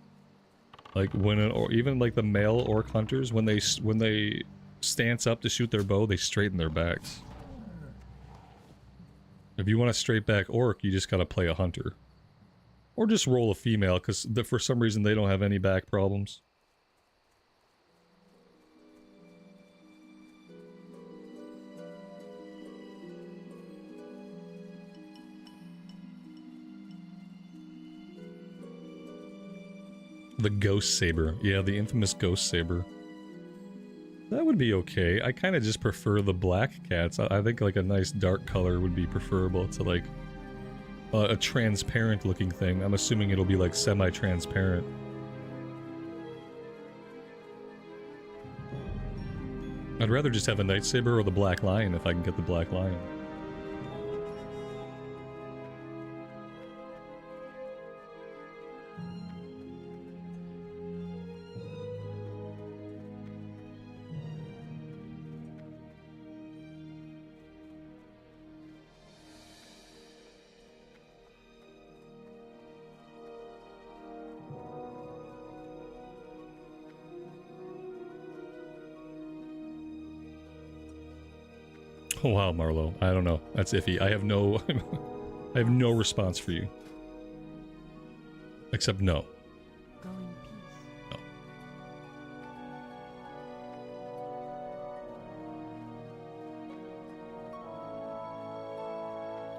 Like, when even like the male orc hunters, when they stance up to shoot their bow, they straighten their backs. If you want a straight back orc, you just gotta play a hunter. Or just roll a female, because for some reason they don't have any back problems. The ghost saber. Yeah, the infamous ghost saber. That would be okay. I kind of just prefer the black cats. I think like a nice dark color would be preferable to like a transparent looking thing. I'm assuming it'll be like semi-transparent. I'd rather just have a lightsaber or the black lion if I can get the black lion. Oh, wow, Marlo. I don't know. That's iffy. I have no... I have no response for you. Except no. Go in peace.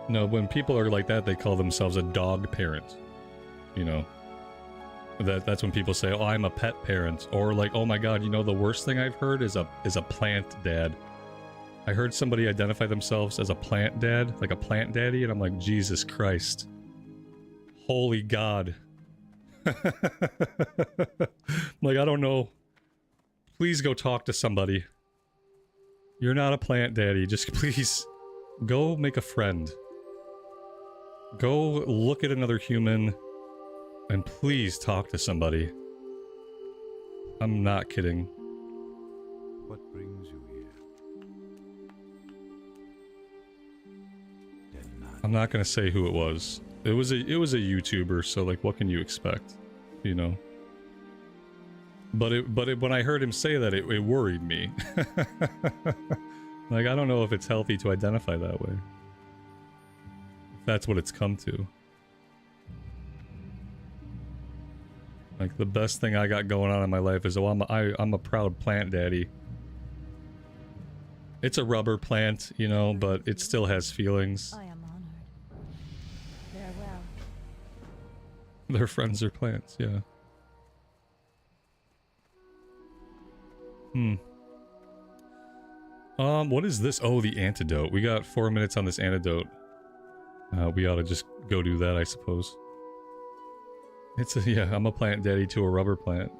No. No, when people are like that, they call themselves a dog parent. You know? That's when people say, oh, I'm a pet parent. Or like, oh my god, you know, the worst thing I've heard is a plant dad. I heard somebody identify themselves as a plant dad, like a plant daddy, and I'm like, Jesus Christ. Holy God. Like, I don't know. Please go talk to somebody. You're not a plant daddy. Just please go make a friend. Go look at another human and please talk to somebody. I'm not kidding. What brings you here? Dead man. I'm not gonna say who it was. It was a YouTuber, so like, what can you expect? You know? But when I heard him say that, it worried me. Like, I don't know if it's healthy to identify that way. If that's what it's come to. Like, the best thing I got going on in my life is, oh, I'm a proud plant daddy. It's a rubber plant, you know, but it still has feelings. I am honored. Farewell. Their friends are plants, yeah. What is this? Oh, the antidote. We got 4 minutes on this antidote. We ought to just go do that, I suppose. It's a, yeah, I'm a plant daddy to a rubber plant.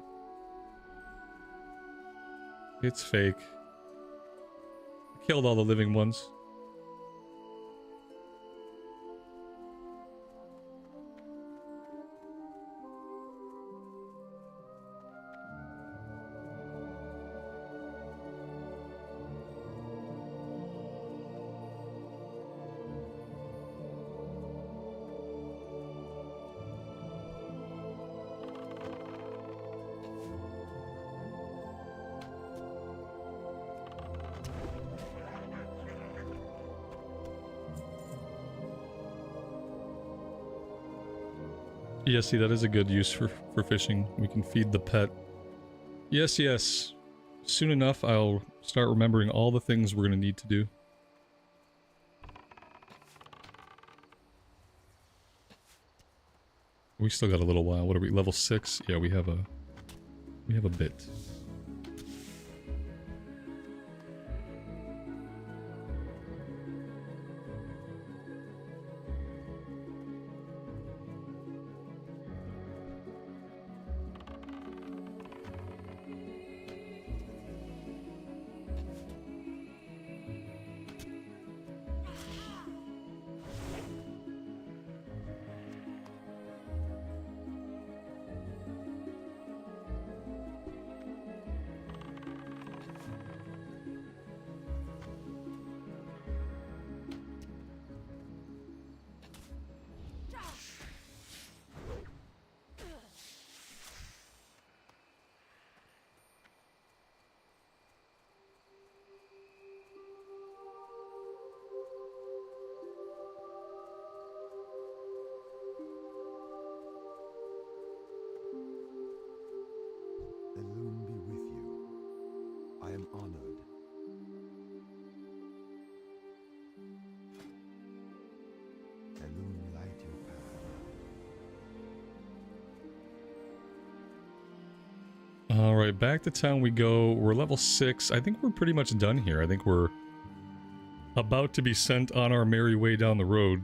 It's fake. Killed all the living ones. Yeah, see, that is a good use for fishing. We can feed the pet. Yes, yes. Soon enough, I'll start remembering all the things we're going to need to do. We still got a little while. What are we, level 6? Yeah, we have a bit. Elune be with you. I am honored. Elune light your path. Alright, back to town we go. We're level 6. I think we're pretty much done here. I think we're about to be sent on our merry way down the road.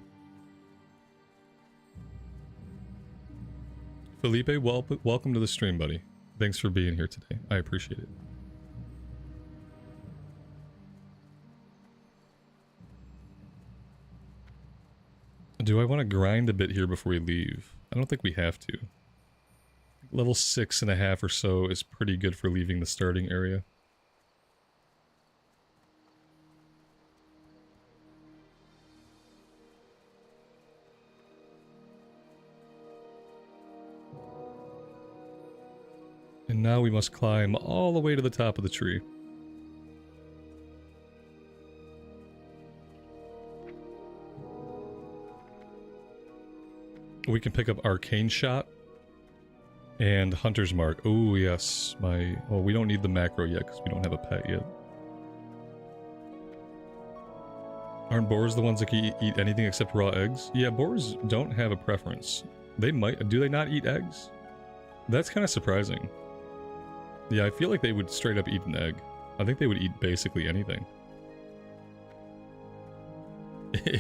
Felipe, welcome to the stream, buddy. Thanks for being here today. I appreciate it. Do I want to grind a bit here before we leave? I don't think we have to. Level 6.5 or so is pretty good for leaving the starting area. And now we must climb all the way to the top of the tree. We can pick up Arcane Shot and Hunter's Mark. Oh, yes. Well, we don't need the macro yet because we don't have a pet yet. Aren't boars the ones that can eat anything except raw eggs? Yeah, boars don't have a preference. They might. Do they not eat eggs? That's kind of surprising. Yeah, I feel like they would straight up eat an egg. I think they would eat basically anything.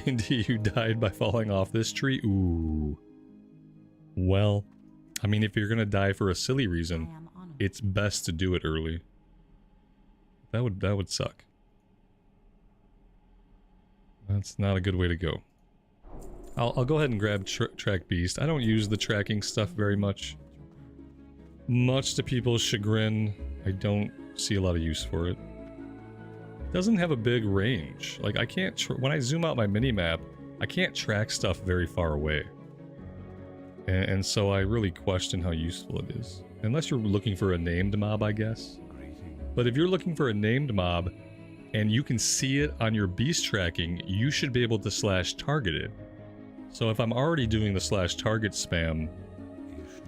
Indy, you died by falling off this tree? Ooh. Well, I mean, if you're gonna die for a silly reason, it's best to do it early. That would suck. That's not a good way to go. I'll go ahead and grab Track Beast. I don't use the tracking stuff very much. Much to people's chagrin, I don't see a lot of use for it. It doesn't have a big range. Like, I can't... when I zoom out my minimap, I can't track stuff very far away. And so I really question how useful it is. Unless you're looking for a named mob, I guess. But if you're looking for a named mob, and you can see it on your beast tracking, you should be able to /target it. So if I'm already doing the /target spam,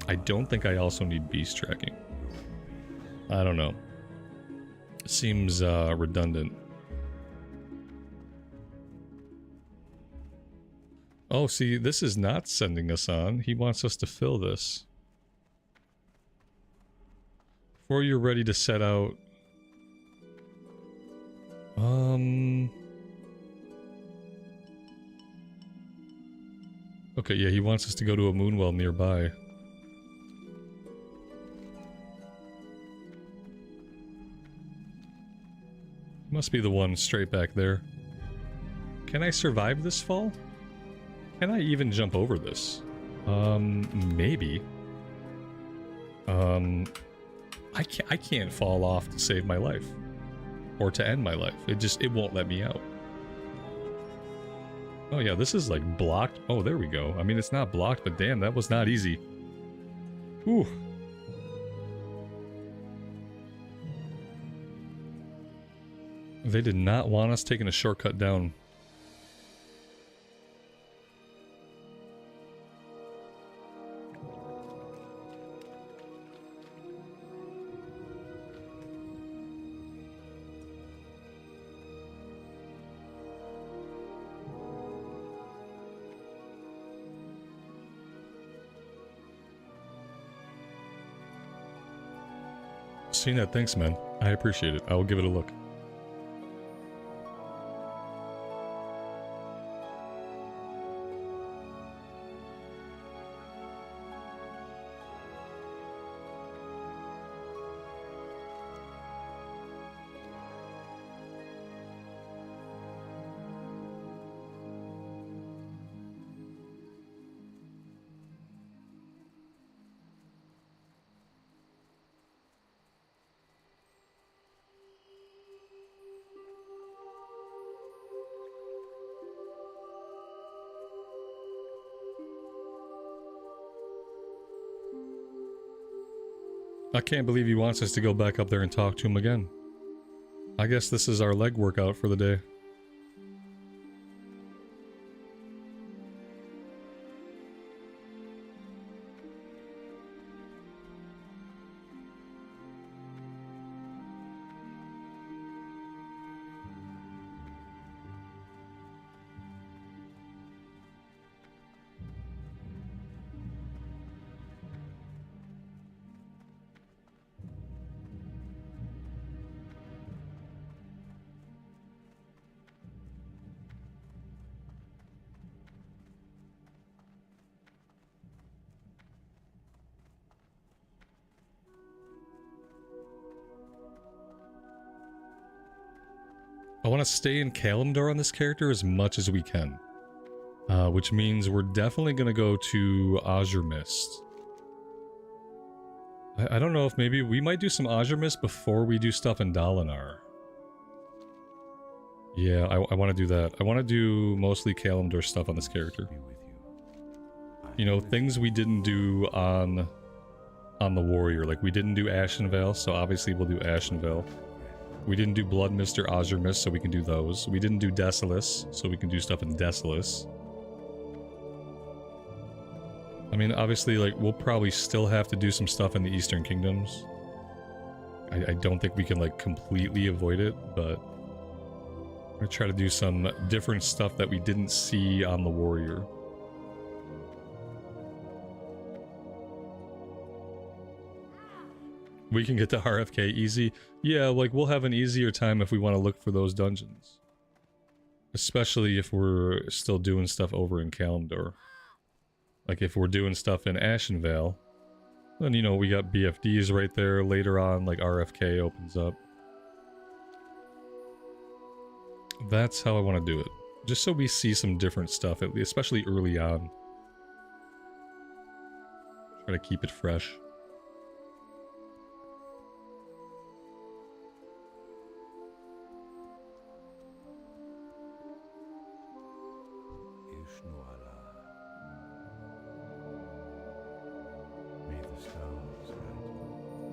I don't think I also need beast tracking. I don't know. It seems redundant. Oh, see, this is not sending us on. He wants us to fill this. Before you're ready to set out... Okay, yeah, he wants us to go to a moonwell nearby. Must be the one straight back there. Can I survive this fall? Can I even jump over this? Maybe. I can't fall off to save my life. Or to end my life. It won't let me out. Oh yeah, this is like blocked. Oh, there we go. I mean, it's not blocked, but damn, that was not easy. Whew. They did not want us taking a shortcut down. CNET, thanks, man. I appreciate it. I will give it a look. I can't believe he wants us to go back up there and talk to him again. I guess this is our leg workout for the day. I want to stay in Kalimdor on this character as much as we can. Which means we're definitely going to go to Azure Mist. I don't know if maybe we might do some Azure Mist before we do stuff in Dalinar. Yeah, I want to do that. I want to do mostly Kalimdor stuff on this character. You know, things we didn't do on the warrior. Like, we didn't do Ashenvale, so obviously we'll do Ashenvale. We didn't do Blood Mist or Azure Mist, so we can do those. We didn't do Desolus, so we can do stuff in Desolus. I mean, obviously, like, we'll probably still have to do some stuff in the Eastern Kingdoms. I don't think we can, like, completely avoid it, but I'm gonna try to do some different stuff that we didn't see on the Warrior. We can get to RFK easy. Yeah, like, we'll have an easier time if we want to look for those dungeons. Especially if we're still doing stuff over in Kalimdor. Like, if we're doing stuff in Ashenvale, then, you know, we got BFDs right there. Later on, like, RFK opens up. That's how I want to do it. Just so we see some different stuff, especially early on. Try to keep it fresh. May the stars guide you.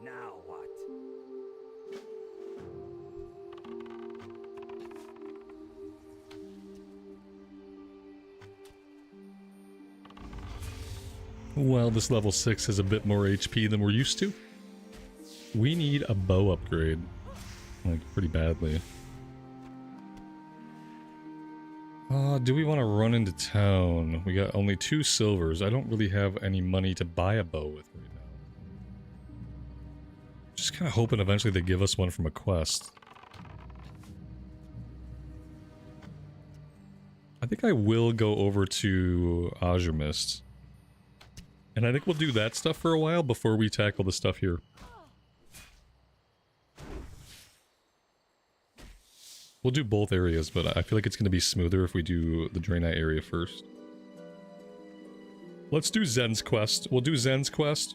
Now what? Well, this level 6 has a bit more HP than we're used to. We need a bow upgrade. Like, pretty badly. Do we want to run into town? We got only 2 silvers. I don't really have any money to buy a bow with right now. Just kind of hoping eventually they give us one from a quest. I think I will go over to Azure Mist. And I think we'll do that stuff for a while before we tackle the stuff here. We'll do both areas, but I feel like it's going to be smoother if we do the Draenei area first. Let's do Zen's quest. We'll do Zen's quest.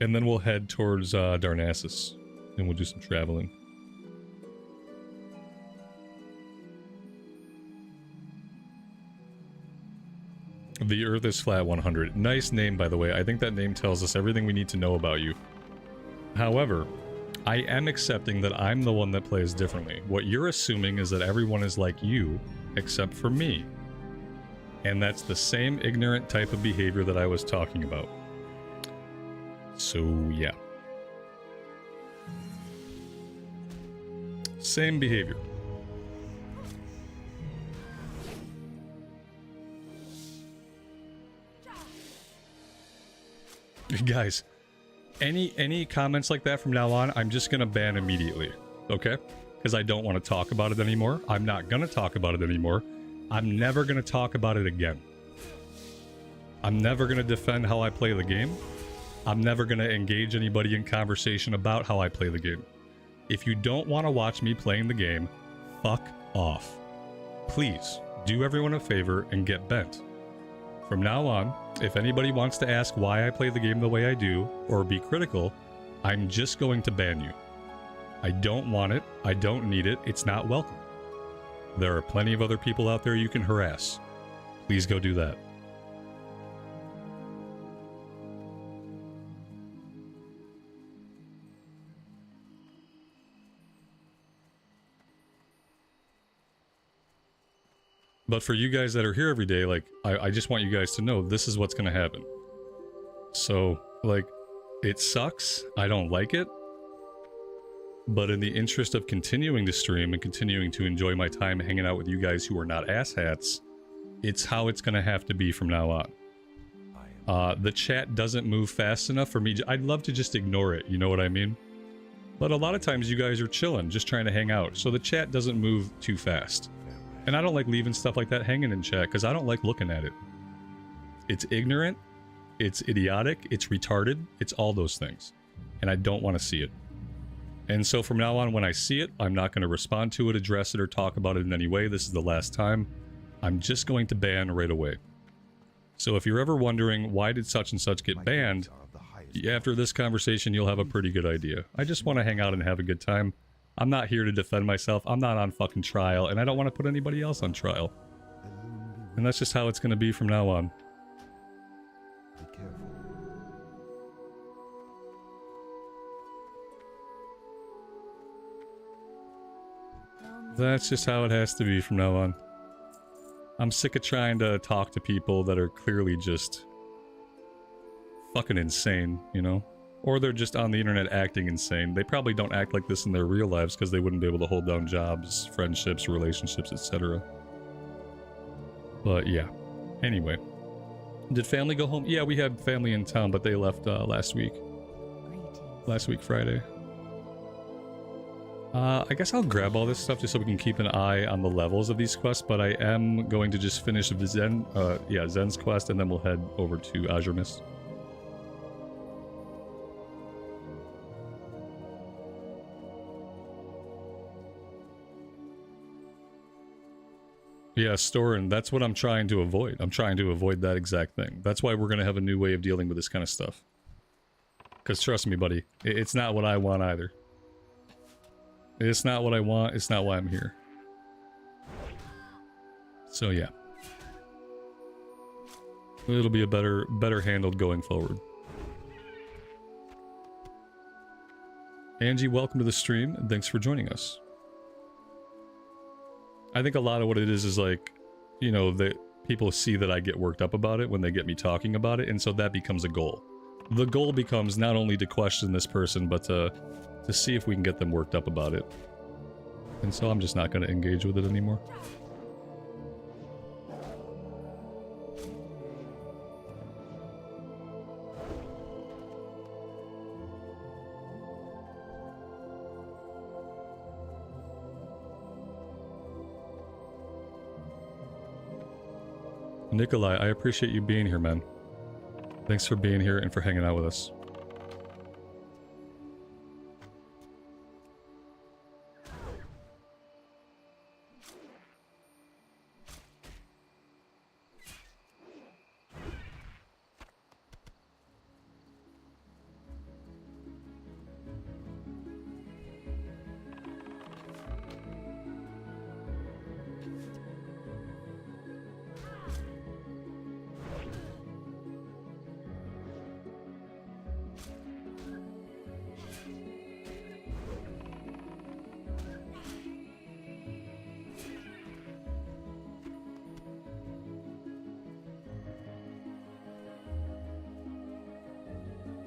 And then we'll head towards Darnassus. And we'll do some traveling. The Earth is Flat 100. Nice name, by the way. I think that name tells us everything we need to know about you. However, I am accepting that I'm the one that plays differently. What you're assuming is that everyone is like you, except for me. And that's the same ignorant type of behavior that I was talking about. So, yeah. Same behavior. Guys, any comments like that from now on, I'm just gonna ban immediately, okay? Because I don't want to talk about it anymore. I'm not gonna talk about it anymore. I'm never gonna talk about it again. I'm never gonna defend how I play the game. I'm never gonna engage anybody in conversation about how I play the game. If you don't want to watch me playing the game, fuck off. Please, do everyone a favor and get bent. From now on, if anybody wants to ask why I play the game the way I do, or be critical, I'm just going to ban you. I don't want it, I don't need it, it's not welcome. There are plenty of other people out there you can harass. Please go do that. But for you guys that are here every day, like, I just want you guys to know this is what's going to happen. So, like, it sucks. I don't like it. But in the interest of continuing to stream and continuing to enjoy my time hanging out with you guys who are not asshats, it's how it's going to have to be from now on. The chat doesn't move fast enough for me. I'd love to just ignore it, you know what I mean? But a lot of times you guys are chilling, just trying to hang out. So the chat doesn't move too fast. And I don't like leaving stuff like that hanging in chat because I don't like looking at it. It's ignorant, it's idiotic, it's retarded, it's all those things. And I don't want to see it. And so from now on, when I see it, I'm not going to respond to it, address it, or talk about it in any way. This is the last time. I'm just going to ban right away. So if you're ever wondering why did such and such get banned, after this conversation, you'll have a pretty good idea. I just want to hang out and have a good time. I'm not here to defend myself. I'm not on fucking trial, and I don't want to put anybody else on trial. And that's just how it's going to be from now on. Be careful. That's just how it has to be from now on. I'm sick of trying to talk to people that are clearly just fucking insane, you know? Or they're just on the internet acting insane. They probably don't act like this in their real lives because they wouldn't be able to hold down jobs, friendships, relationships, etc. But yeah. Anyway. Did family go home? Yeah, we had family in town, but they left last week. Last week, Friday. I guess I'll grab all this stuff just so we can keep an eye on the levels of these quests, but I am going to just finish the Zen's quest, and then we'll head over to Azure Mist. Yeah, Storin, that's what I'm trying to avoid. I'm trying to avoid that exact thing. That's why we're going to have a new way of dealing with this kind of stuff. Because trust me, buddy, it's not what I want either. It's not what I want, it's not why I'm here. So yeah. It'll be a better handled going forward. Angie, welcome to the stream, and thanks for joining us. I think a lot of what it is like, you know, that people see that I get worked up about it when they get me talking about it, and so that becomes a goal. The goal becomes not only to question this person, but to see if we can get them worked up about it. And so I'm just not going to engage with it anymore. Nikolai, I appreciate you being here, man. Thanks for being here and for hanging out with us.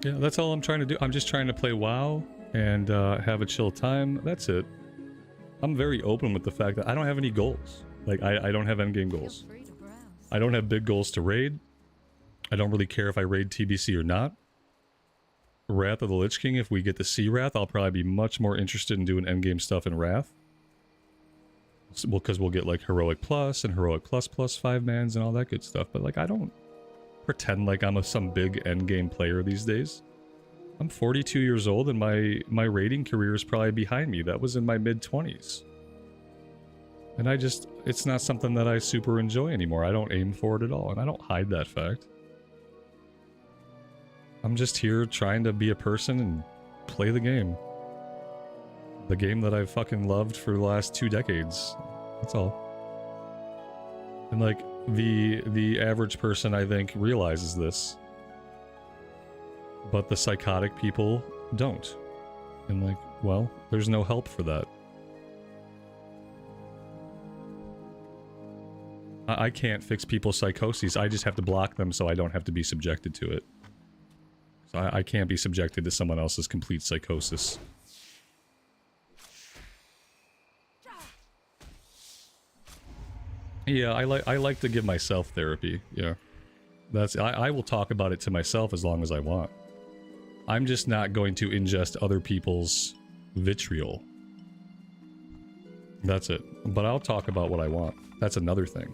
Yeah, that's all I'm trying to do. I'm just trying to play WoW and have a chill time. That's it. I'm very open with the fact that I don't have any goals. Like, I don't have endgame goals. I don't have big goals to raid. I don't really care if I raid TBC or not. Wrath of the Lich King, if we get to see Wrath, I'll probably be much more interested in doing endgame stuff in Wrath. Well, because we'll get like Heroic Plus and Heroic Plus 5-mans and all that good stuff. But like, I don't pretend like I'm some big endgame player these days. I'm 42 years old and my raiding career is probably behind me. That was in my mid-20s. And it's not something that I super enjoy anymore. I don't aim for it at all, and I don't hide that fact. I'm just here trying to be a person and play the game. The game that I've fucking loved for the last 2 decades. That's all. And like, the average person, I think, realizes this. But the psychotic people don't. And like, well, there's no help for that. I can't fix people's psychoses. I just have to block them so I don't have to be subjected to it. So I can't be subjected to someone else's complete psychosis. Yeah, I like to give myself therapy. Yeah, I will talk about it to myself as long as I want. I'm just not going to ingest other people's vitriol. That's it. But I'll talk about what I want. That's another thing.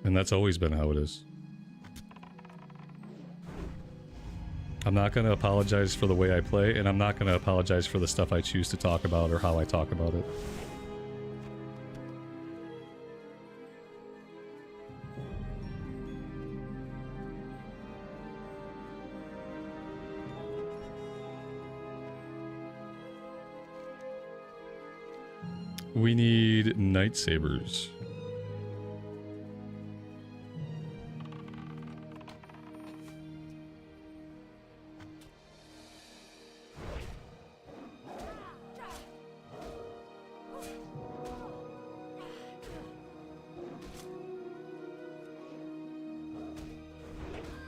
And that's always been how it is. I'm not going to apologize for the way I play, and I'm not going to apologize for the stuff I choose to talk about or how I talk about it. We need night sabers.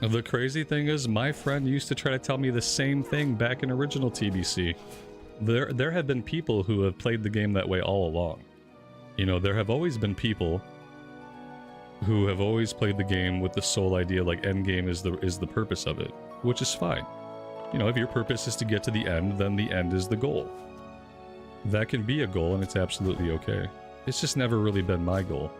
The crazy thing is, my friend used to try to tell me the same thing back in original TBC. There have been people who have played the game that way all along. You know, there have always been people who have always played the game with the sole idea like endgame is the purpose of it, which is fine. You know, if your purpose is to get to the end, then the end is the goal. That can be a goal and it's absolutely okay. It's just never really been my goal.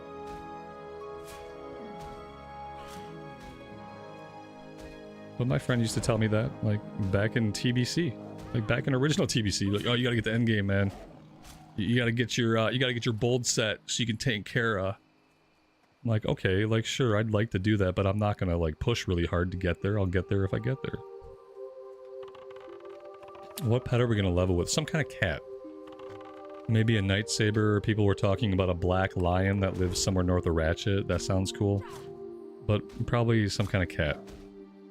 But my friend used to tell me that, like, back in TBC. Like, back in original TBC, like, oh, you gotta get the end game, man. You gotta get your bold set so you can take Kara. I'm like, okay, like, sure, I'd like to do that, but I'm not gonna, like, push really hard to get there. I'll get there if I get there. What pet are we gonna level with? Some kind of cat. Maybe a night saber. People were talking about a black lion that lives somewhere north of Ratchet. That sounds cool. But probably some kind of cat.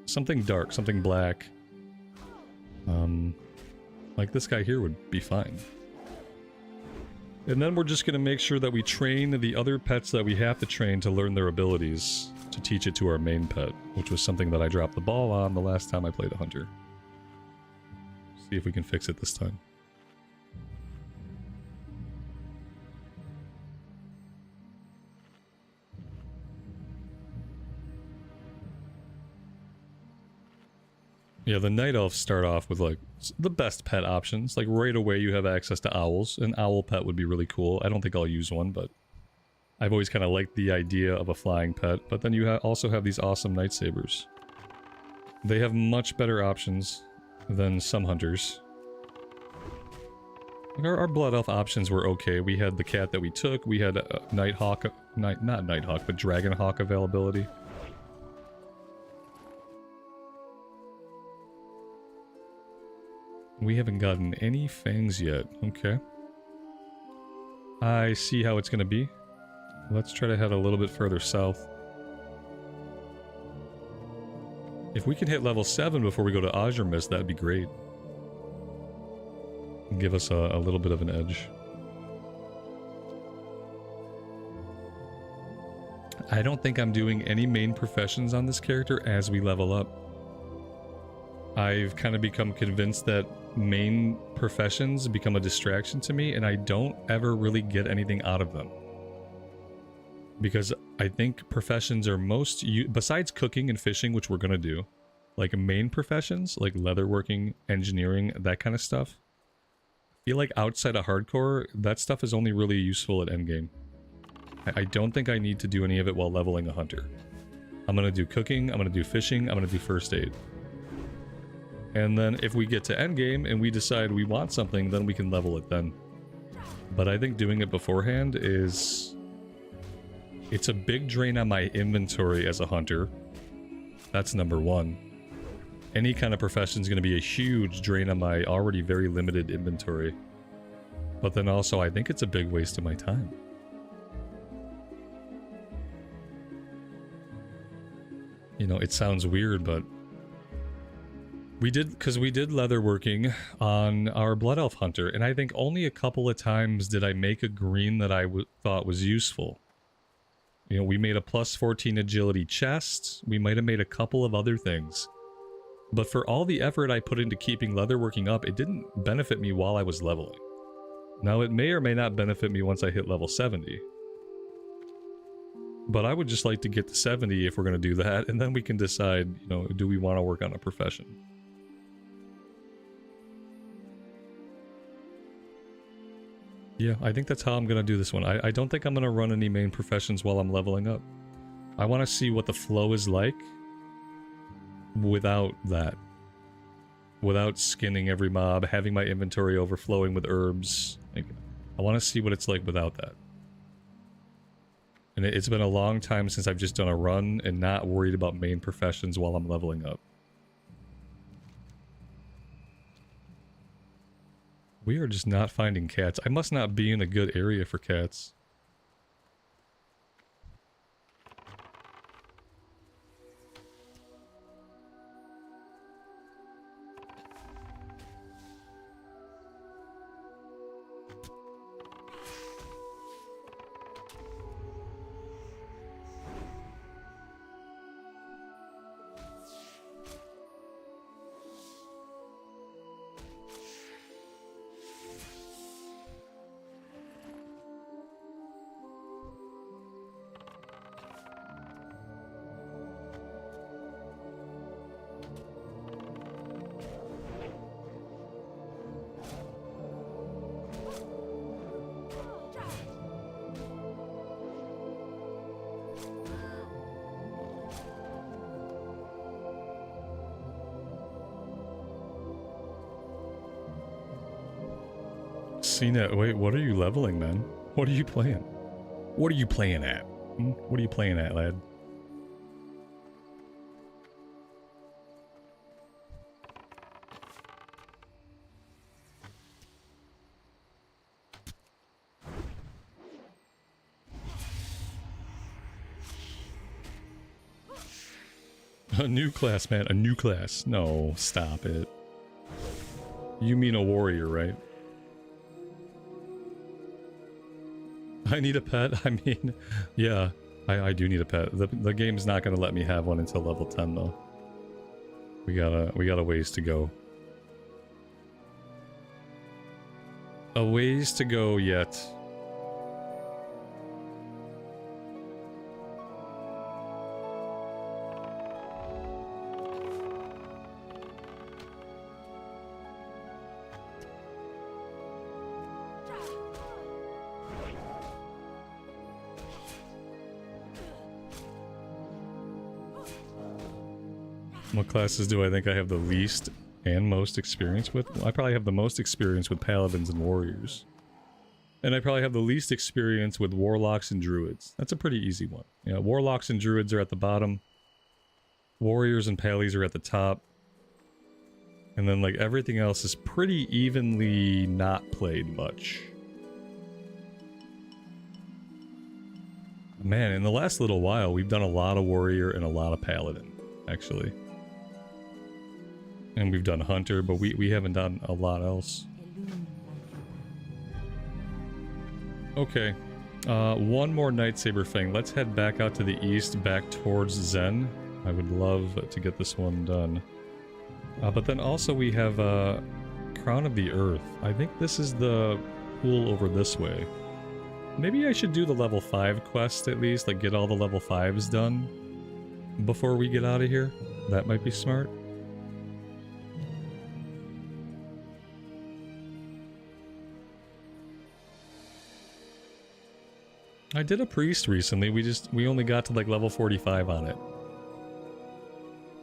Something dark, something black. Like this guy here would be fine. And then we're just gonna make sure that we train the other pets that we have to train to learn their abilities, to teach it to our main pet, which was something that I dropped the ball on the last time I played a hunter. See if we can fix it this time. Yeah, the night elves start off with like the best pet options. Like right away you have access to owls. An owl pet would be really cool. I don't think I'll use one, but I've always kind of liked the idea of a flying pet. But then you also have these awesome night sabers. They have much better options than some hunters. Like our blood elf options were okay. We had the cat that we took. We had Nighthawk, not Nighthawk, but Dragonhawk availability. We haven't gotten any fangs yet. Okay. I see how it's going to be. Let's try to head a little bit further south. If we can hit level 7 before we go to Azure Mist, that'd be great. Give us a little bit of an edge. I don't think I'm doing any main professions on this character as we level up. I've kind of become convinced that main professions become a distraction to me, and I don't ever really get anything out of them. Because I think professions are most, besides cooking and fishing, which we're going to do, like main professions, like leatherworking, engineering, that kind of stuff, I feel like outside of hardcore, that stuff is only really useful at endgame. I don't think I need to do any of it while leveling a hunter. I'm going to do cooking, I'm going to do fishing, I'm going to do first aid. And then if we get to endgame and we decide we want something, then we can level it then. But I think doing it beforehand is... it's a big drain on my inventory as a hunter. That's number one. Any kind of profession is going to be a huge drain on my already very limited inventory. But then also, I think it's a big waste of my time. You know, it sounds weird, but... we did leatherworking on our Blood Elf Hunter, and I think only a couple of times did I make a green that I thought was useful. You know, we made a plus 14 agility chest, we might have made a couple of other things. But for all the effort I put into keeping leatherworking up, it didn't benefit me while I was leveling. Now it may or may not benefit me once I hit level 70. But I would just like to get to 70 if we're going to do that, and then we can decide, you know, do we want to work on a profession? Yeah, I think that's how I'm gonna do this one. I don't think I'm gonna run any main professions while I'm leveling up. I want to see what the flow is like without that. Without skinning every mob, having my inventory overflowing with herbs. Like, I want to see what it's like without that. And it's been a long time since I've just done a run and not worried about main professions while I'm leveling up. We are just not finding cats. I must not be in a good area for cats. CNET, wait, what are you leveling, man? What are you playing? What are you playing at? Hmm? What are you playing at, lad? A new class, man. A new class. No, stop it. You mean a warrior, right? I need a pet? I mean, yeah, I do need a pet. The game's not going to let me have one until level 10, though. We got a ways to go. A ways to go yet. What classes do I think I have the least and most experience with? Well, I probably have the most experience with paladins and warriors. And I probably have the least experience with warlocks and druids. That's a pretty easy one. Yeah, warlocks and druids are at the bottom. Warriors and pallies are at the top. And then like everything else is pretty evenly not played much. Man, in the last little while, we've done a lot of warrior and a lot of paladin, actually. And we've done hunter, but we haven't done a lot else. Okay. One more Nightsaber thing. Let's head back out to the east, back towards Zen. I would love to get this one done. But then also we have Crown of the Earth. I think this is the pool over this way. Maybe I should do the level 5 quest at least, like get all the level 5s done before we get out of here. That might be smart. I did a priest recently. We only got to like level 45 on it.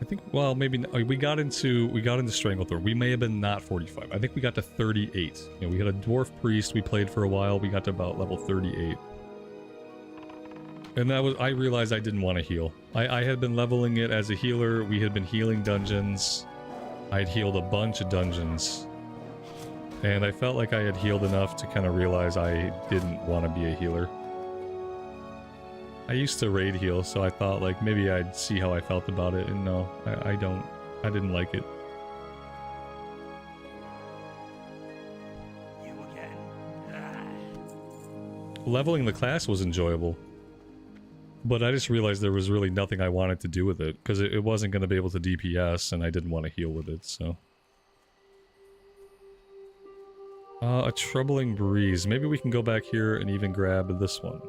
I think, well, maybe we got into Stranglethorn. We may have been not 45. I think we got to 38. You know, we had a dwarf priest we played for a while. We got to about level 38. And that was, I realized I didn't want to heal. I had been leveling it as a healer. We had been healing dungeons. I'd healed a bunch of dungeons. And I felt like I had healed enough to kind of realize I didn't want to be a healer. I used to raid heal, so I thought like maybe I'd see how I felt about it, and no, I didn't like it. You again. Leveling the class was enjoyable, but I just realized there was really nothing I wanted to do with it, because it wasn't going to be able to DPS, and I didn't want to heal with it, so. A Troubling Breeze. Maybe we can go back here and even grab this one.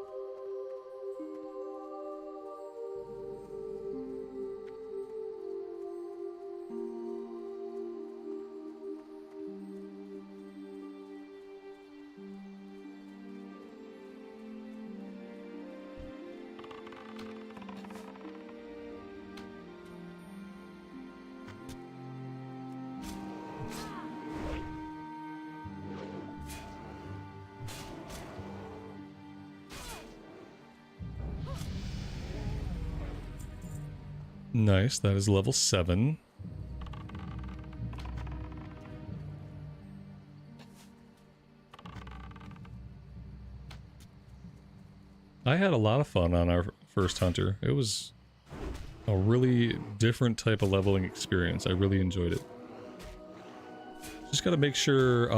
Nice, that is level 7. I had a lot of fun on our first hunter. It was a really different type of leveling experience. I really enjoyed it. Just gotta make sure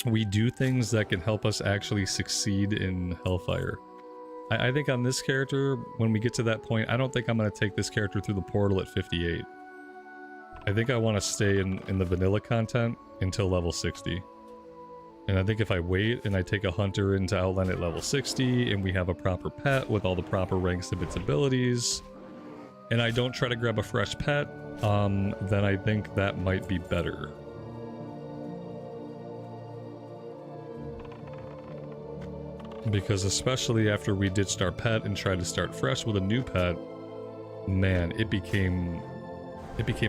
we do things that can help us actually succeed in Hellfire. I think on this character, when we get to that point, I don't think I'm going to take this character through the portal at 58. I think I want to stay in the vanilla content until level 60. And I think if I wait and I take a hunter into Outland at level 60, and we have a proper pet with all the proper ranks of its abilities, and I don't try to grab a fresh pet, then I think that might be better. Because especially after we ditched our pet and tried to start fresh with a new pet, man, it became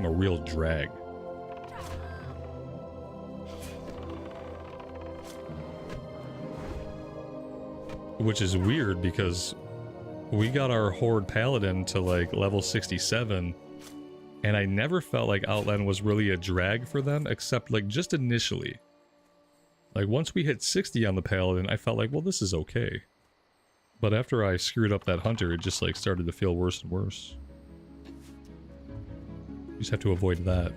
a real drag. Which is weird because we got our Horde Paladin to like level 67, and I never felt like Outland was really a drag for them, except like just initially. Like, once we hit 60 on the Paladin, I felt like, well, this is okay. But after I screwed up that Hunter, it just, like, started to feel worse and worse. You just have to avoid that.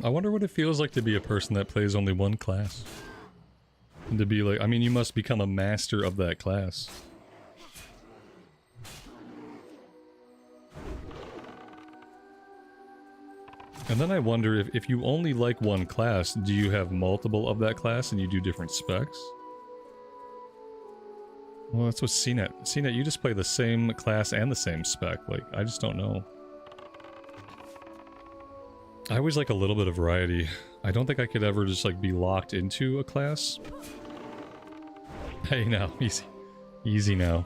I wonder what it feels like to be a person that plays only one class. And to be like, I mean, you must become a master of that class. And then I wonder if you only like one class, do you have multiple of that class and you do different specs? Well, that's what CNET. CNET, you just play the same class and the same spec. Like, I just don't know. I always like a little bit of variety. I don't think I could ever just like be locked into a class. Hey now, easy. Easy now.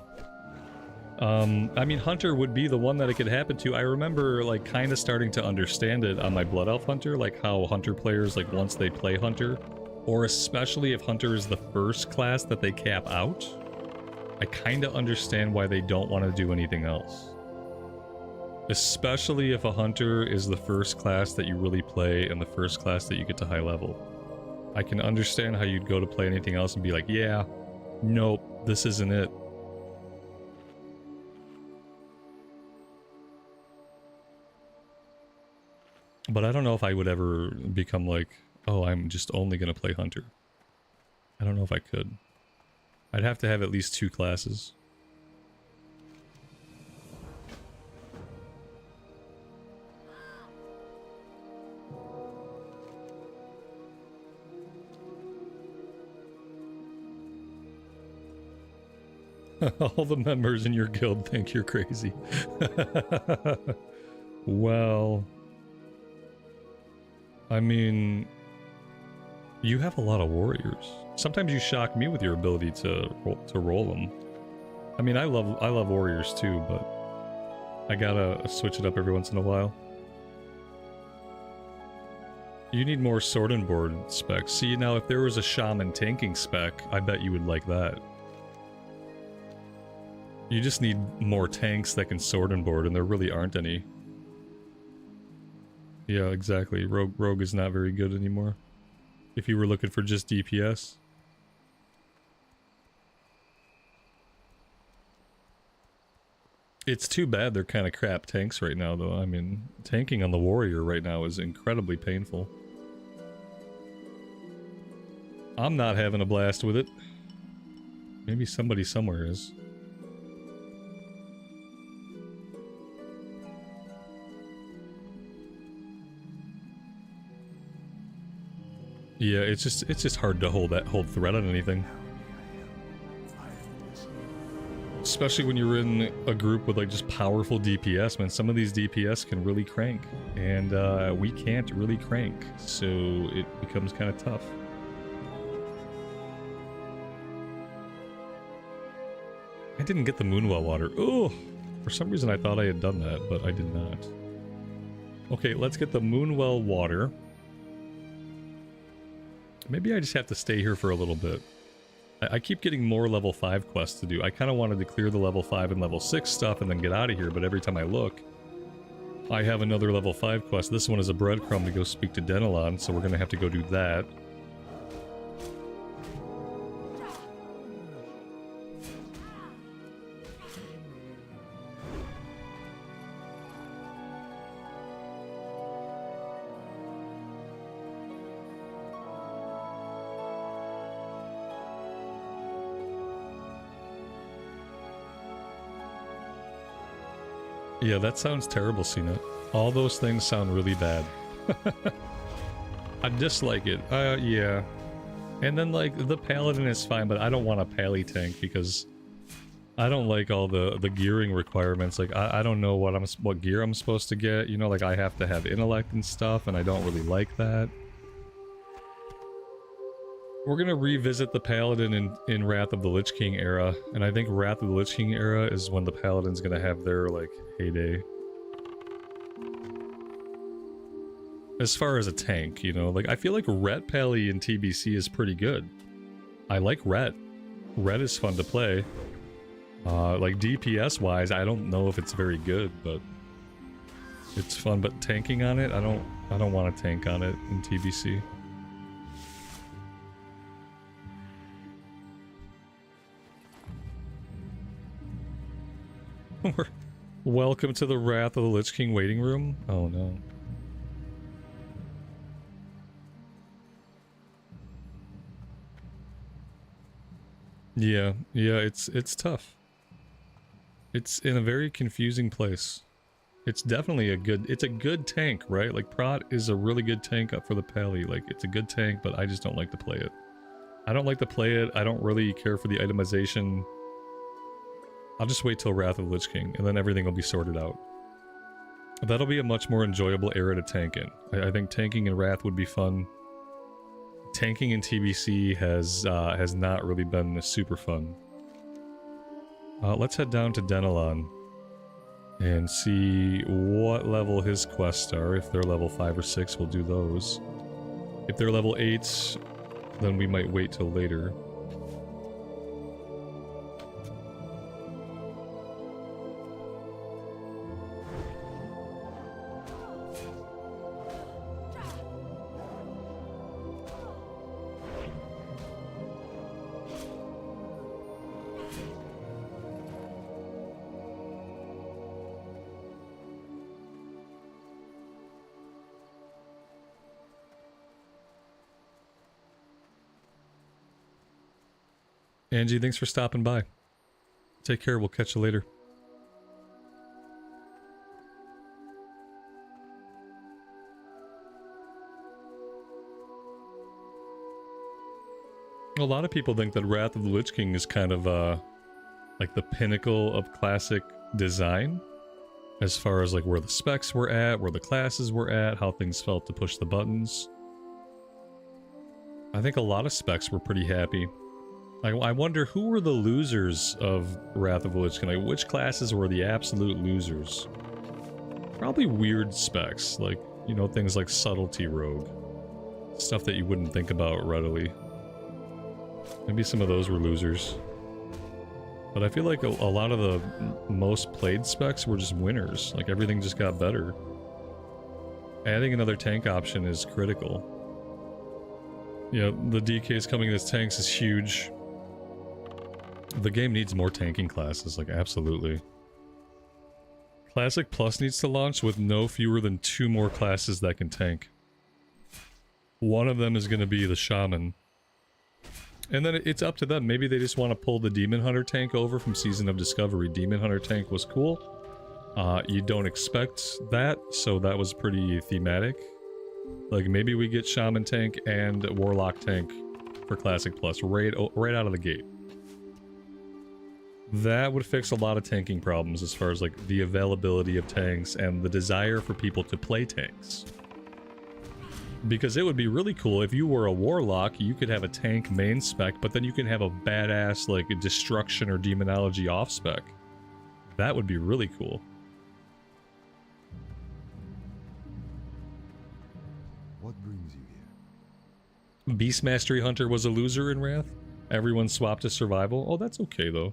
I mean, Hunter would be the one that it could happen to. I remember like kind of starting to understand it on my Blood Elf Hunter, like how Hunter players, like once they play Hunter, or especially if Hunter is the first class that they cap out, I kind of understand why they don't want to do anything else. Especially if a Hunter is the first class that you really play and the first class that you get to high level. I can understand how you'd go to play anything else and be like, yeah, nope, this isn't it. But I don't know if I would ever become like, oh, I'm just only going to play Hunter. I don't know if I could. I'd have to have at least 2 classes. All the members in your guild think you're crazy. Well, I mean, You have a lot of warriors. Sometimes you shock me with your ability to roll them. I mean, I love warriors too, but I gotta switch it up every once in a while. You need more sword and board specs. See, now if there was a shaman tanking spec, I bet you would like that. You just need more tanks that can sword and board, and there really aren't any. Yeah, exactly. Rogue is not very good anymore. If you were looking for just DPS. It's too bad they're kind of crap tanks right now, though. I mean, tanking on the warrior right now is incredibly painful. I'm not having a blast with it. Maybe somebody somewhere is. Yeah, it's just hard to hold thread on anything. Especially when you're in a group with like just powerful DPS, man. Some of these DPS can really crank, and we can't really crank, so it becomes kind of tough. I didn't get the Moonwell water. Oh, for some reason I thought I had done that, but I did not. Okay, let's get the Moonwell water. Maybe I just have to stay here for a little bit. I keep getting more level 5 quests to do. I kind of wanted to clear the level 5 and level 6 stuff and then get out of here, but every time I look, I have another level 5 quest. This one is a breadcrumb to go speak to Denelon, so we're going to have to go do that. Yeah, that sounds terrible, CNET. All those things sound really bad. I dislike it. Yeah. And then, like, the Paladin is fine, but I don't want a Pally tank because I don't like all the gearing requirements. Like, I don't know what gear I'm supposed to get. You know, like, I have to have intellect and stuff, and I don't really like that. We're gonna revisit the Paladin in Wrath of the Lich King era, and I think Wrath of the Lich King era is when the Paladin's gonna have their, like, heyday. As far as a tank, you know, like, I feel like Ret Pally in TBC is pretty good. I like Ret. Ret is fun to play. Like, DPS-wise, I don't know if it's very good, but it's fun. But tanking on it, I don't want to tank on it in TBC. Welcome to the Wrath of the Lich King waiting room. Oh no. Yeah, it's tough. It's in a very confusing place. It's definitely a good tank, right? Like, Prot is a really good tank up for the Pally. Like, it's a good tank, but I just don't like to play it. I don't like to play it. I don't really care for the itemization. I'll just wait till Wrath of the Lich King, and then everything will be sorted out. That'll be a much more enjoyable era to tank in. I think tanking in Wrath would be fun. Tanking in TBC has not really been super fun. Let's head down to Denelon and see what level his quests are. If they're level 5 or 6, we'll do those. If they're level 8, then we might wait till later. Angie, thanks for stopping by. Take care, we'll catch you later. A lot of people think that Wrath of the Lich King is kind of like the pinnacle of classic design, as far as like where the specs were at, where the classes were at, how things felt to push the buttons. I think a lot of specs were pretty happy. I wonder who were the losers of Wrath of the Lich King? Like, which classes were the absolute losers? Probably weird specs, like, you know, things like Subtlety Rogue. Stuff that you wouldn't think about readily. Maybe some of those were losers. But I feel like a lot of the most played specs were just winners. Like, everything just got better. Adding another tank option is critical. Yeah, the DKs coming as tanks is huge. The game needs more tanking classes, like, absolutely. Classic Plus needs to launch with no fewer than 2 more classes that can tank. One of them is going to be the Shaman. And then it's up to them. Maybe they just want to pull the Demon Hunter tank over from Season of Discovery. Demon Hunter tank was cool. You don't expect that, so that was pretty thematic. Like, maybe we get Shaman tank and Warlock tank for Classic Plus right out of the gate. That would fix a lot of tanking problems as far as, like, the availability of tanks and the desire for people to play tanks. Because it would be really cool if you were a Warlock, you could have a tank main spec, but then you can have a badass, like, Destruction or Demonology off spec. That would be really cool. What brings you here? Beast Mastery Hunter was a loser in Wrath. Everyone swapped to Survival. Oh, that's okay, though.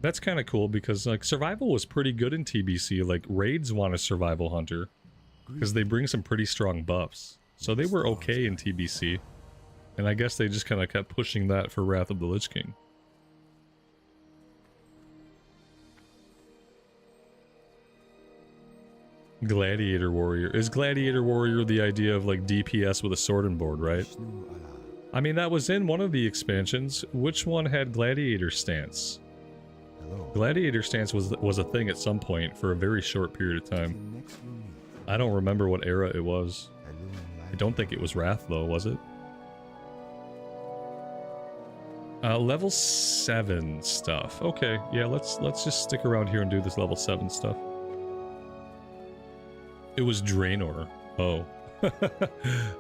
That's kind of cool because, like, Survival was pretty good in TBC. Like, raids want a Survival Hunter because they bring some pretty strong buffs. So they were okay in TBC. And I guess they just kind of kept pushing that for Wrath of the Lich King. Gladiator Warrior. Is Gladiator Warrior the idea of, like, DPS with a sword and board, right? I mean, that was in one of the expansions. Which one had Gladiator Stance? Gladiator Stance was a thing at some point for a very short period of time. I don't remember what era it was. I don't think it was Wrath, though, was it? Level 7 stuff. Okay, yeah, let's just stick around here and do this level 7 stuff. It was Draenor. Oh.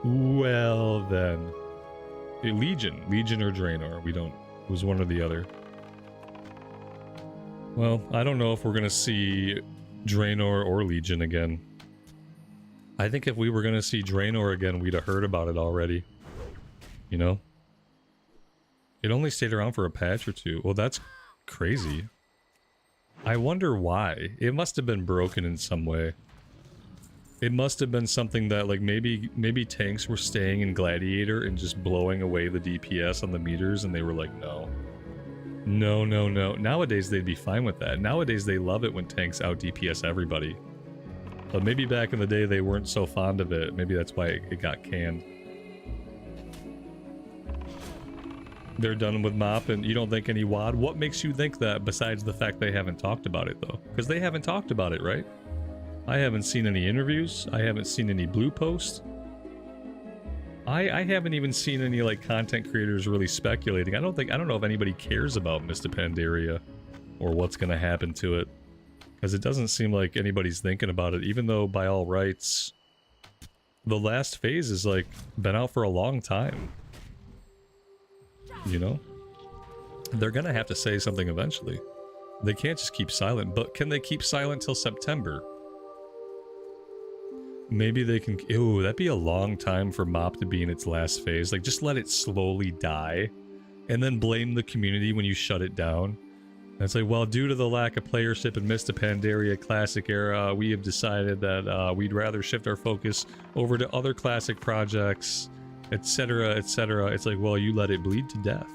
Well, then. Legion or Draenor. We don't... It was one or the other. Well, I don't know if we're going to see Draenor or Legion again. I think if we were going to see Draenor again, we'd have heard about it already. You know? It only stayed around for a patch or two. Well, that's crazy. I wonder why. It must have been broken in some way. It must have been something that, like, maybe tanks were staying in Gladiator and just blowing away the DPS on the meters, and they were like, no. No, no, no. Nowadays, they'd be fine with that. Nowadays, they love it when tanks out DPS everybody. But maybe back in the day, they weren't so fond of it. Maybe that's why it got canned. They're done with MOP, and you don't think any WAD? What makes you think that, besides the fact they haven't talked about it, though? Because they haven't talked about it, right? I haven't seen any interviews. I haven't seen any blue posts. I haven't even seen any, like, content creators really speculating. I don't know if anybody cares about Mist of Pandaria or what's going to happen to it, because it doesn't seem like anybody's thinking about it, even though by all rights the last phase has, like, been out for a long time. You know? They're going to have to say something eventually. They can't just keep silent, but can they keep silent till September? Maybe they can... Ew, that'd be a long time for MOP to be in its last phase. Like, just let it slowly die, and then blame the community when you shut it down. And it's like, well, due to the lack of playership in Mist of Pandaria Classic era, we have decided that we'd rather shift our focus over to other classic projects, etc., etc. It's like, well, you let it bleed to death.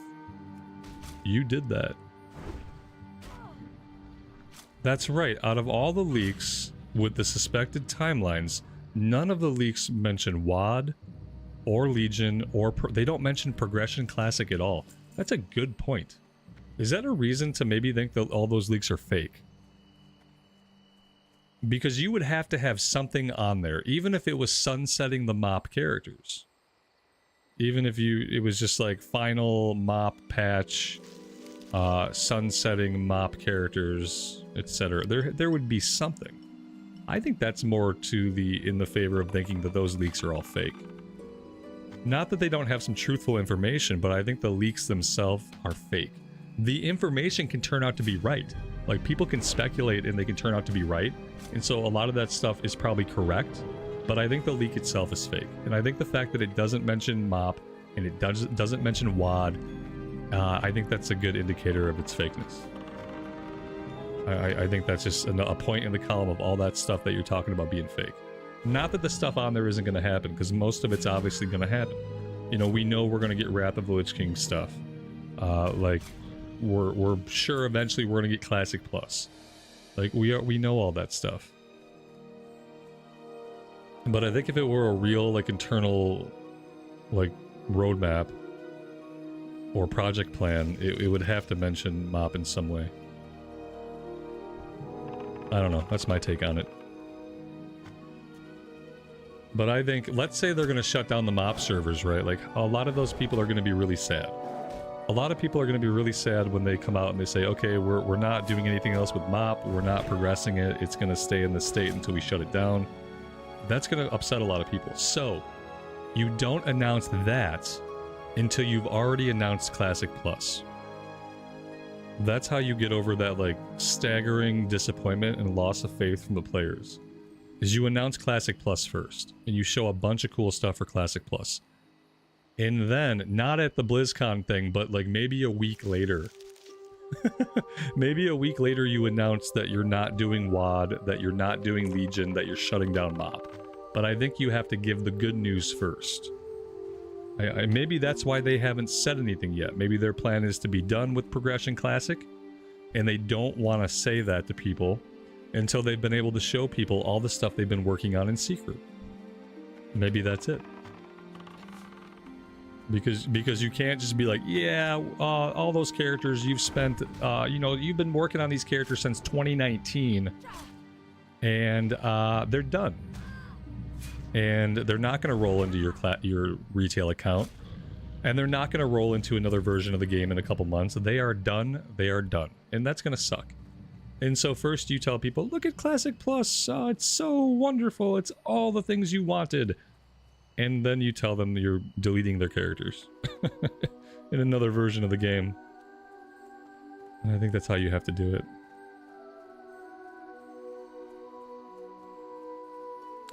You did that. That's right. Out of all the leaks with the suspected timelines, none of the leaks mention WAD or Legion or they don't mention Progression Classic at all. That's a good point. Is that a reason to maybe think that all those leaks are fake? Because you would have to have something on there, even if it was sunsetting the MOP characters. Even if it was just like final MOP patch, sunsetting MOP characters, etc. There would be something. I think that's more in the favor of thinking that those leaks are all fake. Not that they don't have some truthful information, but I think the leaks themselves are fake. The information can turn out to be right. Like, people can speculate and they can turn out to be right. And so a lot of that stuff is probably correct, but I think the leak itself is fake. And I think the fact that it doesn't mention MOP and it doesn't mention WAD, I think that's a good indicator of its fakeness. I think that's just a point in the column of all that stuff that you're talking about being fake. Not that the stuff on there isn't going to happen, because most of it's obviously going to happen. You know, we know we're going to get Wrath of the Lich King stuff. Like, we're sure eventually we're going to get Classic Plus. Like, we know all that stuff. But I think if it were a real, like, internal, like, roadmap or project plan, it would have to mention MOP in some way. I don't know. That's my take on it. But I think, let's say they're going to shut down the MOP servers, right? Like, a lot of those people are going to be really sad. A lot of people are going to be really sad when they come out and they say, okay, we're not doing anything else with MOP, we're not progressing it, it's going to stay in this state until we shut it down. That's going to upset a lot of people. So, you don't announce that until you've already announced Classic Plus. That's how you get over that, like, staggering disappointment and loss of faith from the players. Is you announce Classic Plus first, and you show a bunch of cool stuff for Classic Plus. And then, not at the BlizzCon thing, but like maybe a week later. Maybe a week later you announce that you're not doing WAD, that you're not doing Legion, that you're shutting down MOP. But I think you have to give the good news first. Maybe that's why they haven't said anything yet. Maybe their plan is to be done with Progression Classic, and they don't want to say that to people until they've been able to show people all the stuff they've been working on in secret. Maybe that's it. Because you can't just be like, yeah, all those characters you've spent, you know, you've been working on these characters since 2019, and they're done. And they're not going to roll into your retail account, and they're not going to roll into another version of the game in a couple months. They are done. They are done. And that's going to suck. And so first you tell people, look at Classic Plus. It's so wonderful. It's all the things you wanted. And then you tell them you're deleting their characters in another version of the game. And I think that's how you have to do it.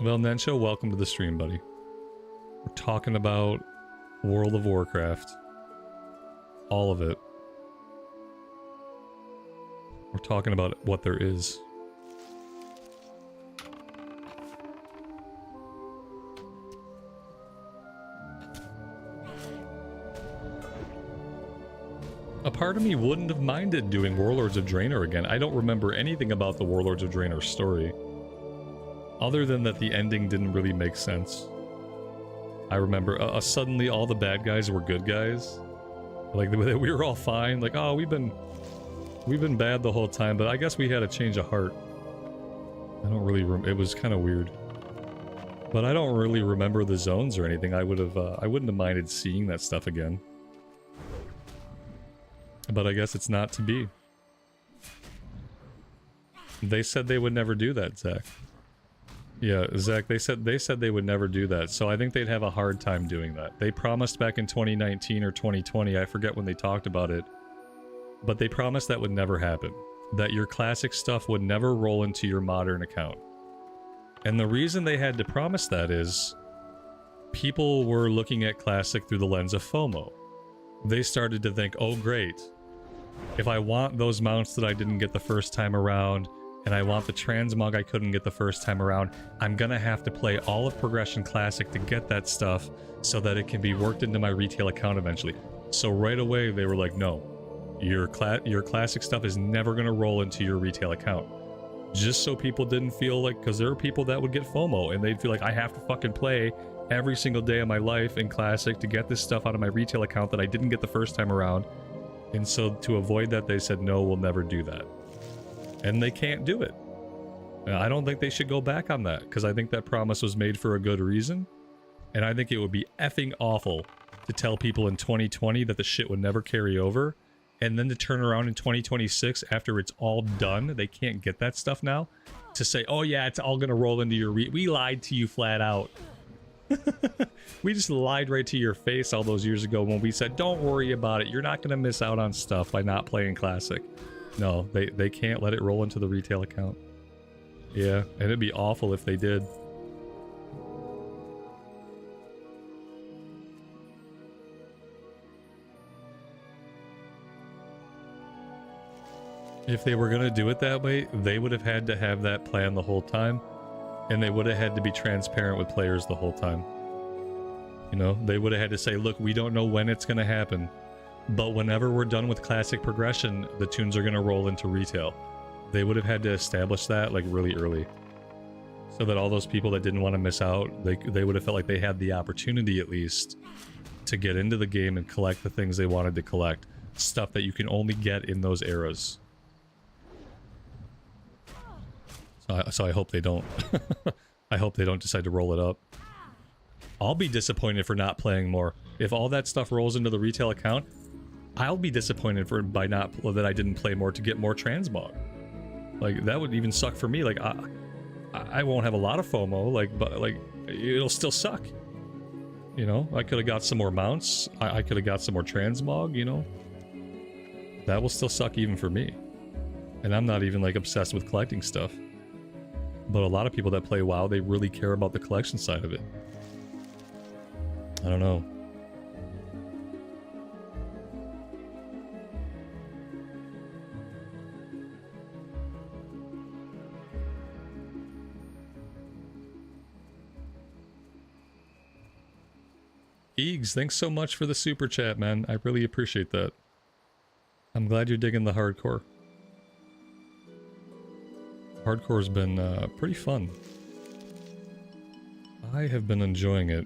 Well, Nensho, welcome to the stream, buddy. We're talking about World of Warcraft. All of it. We're talking about what there is. A part of me wouldn't have minded doing Warlords of Draenor again. I don't remember anything about the Warlords of Draenor story. Other than that the ending didn't really make sense. I remember suddenly all the bad guys were good guys. Like, we were all fine. Like, oh, we've been bad the whole time, but I guess we had a change of heart. I don't really it was kind of weird. But I don't really remember the zones or anything. I wouldn't have minded seeing that stuff again. But I guess it's not to be. They said they would never do that, Zach. Yeah, Zach, they said they would never do that, so I think they'd have a hard time doing that. They promised back in 2019 or 2020, I forget when they talked about it, but they promised that would never happen. That your classic stuff would never roll into your modern account. And the reason they had to promise that is people were looking at classic through the lens of FOMO. They started to think, oh great, if I want those mounts that I didn't get the first time around, and I want the transmog I couldn't get the first time around, I'm gonna have to play all of Progression Classic to get that stuff so that it can be worked into my retail account eventually. So right away they were like, no, your classic stuff is never gonna roll into your retail account. Just so people didn't feel like, because there are people that would get FOMO and they'd feel like, I have to fucking play every single day of my life in Classic to get this stuff out of my retail account that I didn't get the first time around. And so to avoid that, they said, no, we'll never do that. And they can't do it. I don't think they should go back on that, because I think that promise was made for a good reason. And I think it would be effing awful to tell people in 2020 that the shit would never carry over, and then to turn around in 2026 after it's all done, they can't get that stuff now, to say, oh yeah, it's all gonna roll into your we lied to you flat out. We just lied right to your face all those years ago when we said, don't worry about it. You're not going to miss out on stuff by not playing Classic. No, they can't let it roll into the retail account. Yeah, and it'd be awful if they did. If they were going to do it that way, they would have had to have that plan the whole time, and they would have had to be transparent with players the whole time. You know, they would have had to say, look, we don't know when it's going to happen, but whenever we're done with Classic progression, the tunes are going to roll into retail. They would have had to establish that like really early, so that all those people that didn't want to miss out, they would have felt like they had the opportunity at least to get into the game and collect the things they wanted to collect. Stuff that you can only get in those eras. So I hope they don't. I hope they don't decide to roll it up. I'll be disappointed for not playing more. If all that stuff rolls into the retail account, I'll be disappointed by not that I didn't play more to get more transmog. Like, that would even suck for me. Like, I won't have a lot of FOMO, like, but like, it'll still suck. You know, I could have got some more mounts. I could have got some more transmog, you know. That will still suck even for me. And I'm not even like obsessed with collecting stuff. But a lot of people that play WoW, they really care about the collection side of it. I don't know. Eags, thanks so much for the super chat, man. I really appreciate that. I'm glad you're digging the hardcore. Hardcore's been pretty fun. I have been enjoying it.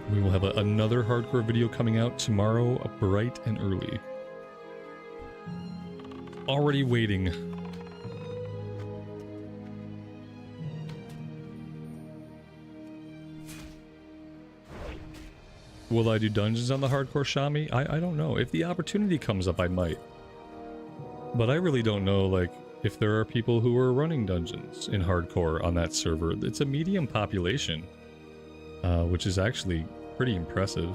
We will have another hardcore video coming out tomorrow, bright and early. Already waiting. Will I do dungeons on the hardcore Shami? I don't know. If the opportunity comes up, I might. But I really don't know, like, if there are people who are running dungeons in hardcore on that server. It's a medium population, which is actually pretty impressive.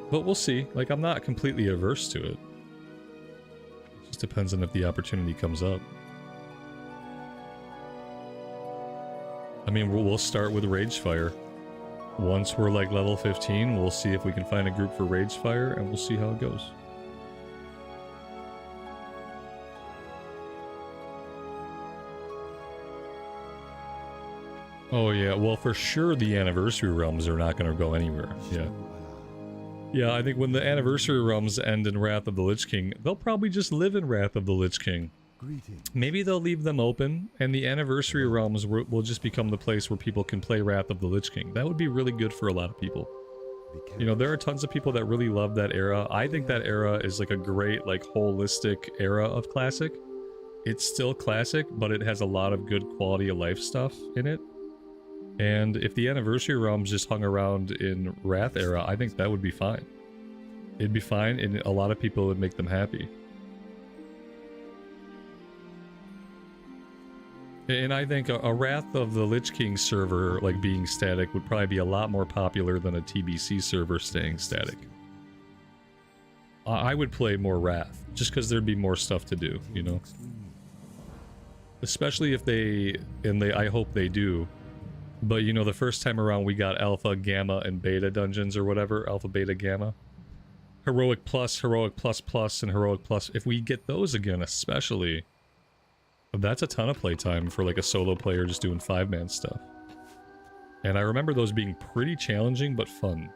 But we'll see. Like, I'm not completely averse to it. It just depends on if the opportunity comes up. I mean, we'll start with Ragefire. Once we're like level 15, we'll see if we can find a group for Ragefire, and we'll see how it goes. Oh yeah, well for sure the Anniversary Realms are not going to go anywhere, yeah. Yeah, I think when the Anniversary Realms end in Wrath of the Lich King, they'll probably just live in Wrath of the Lich King. Maybe they'll leave them open, and the Anniversary Realms will just become the place where people can play Wrath of the Lich King. That would be really good for a lot of people. You know, there are tons of people that really love that era. I think that era is like a great, like, holistic era of Classic. It's still Classic, but it has a lot of good quality of life stuff in it. And if the Anniversary Realms just hung around in Wrath era, I think that would be fine. It'd be fine, and a lot of people would make them happy. And I think a Wrath of the Lich King server, like, being static, would probably be a lot more popular than a TBC server staying static. I would play more Wrath, just because there'd be more stuff to do, you know? Especially if I hope they do. But, you know, the first time around we got Alpha, Gamma, and Beta dungeons or whatever. Alpha, Beta, Gamma. Heroic Plus, Heroic Plus Plus, and Heroic Plus. If we get those again, especially, that's a ton of playtime for, like, a solo player just doing 5-man stuff. And I remember those being pretty challenging, but fun.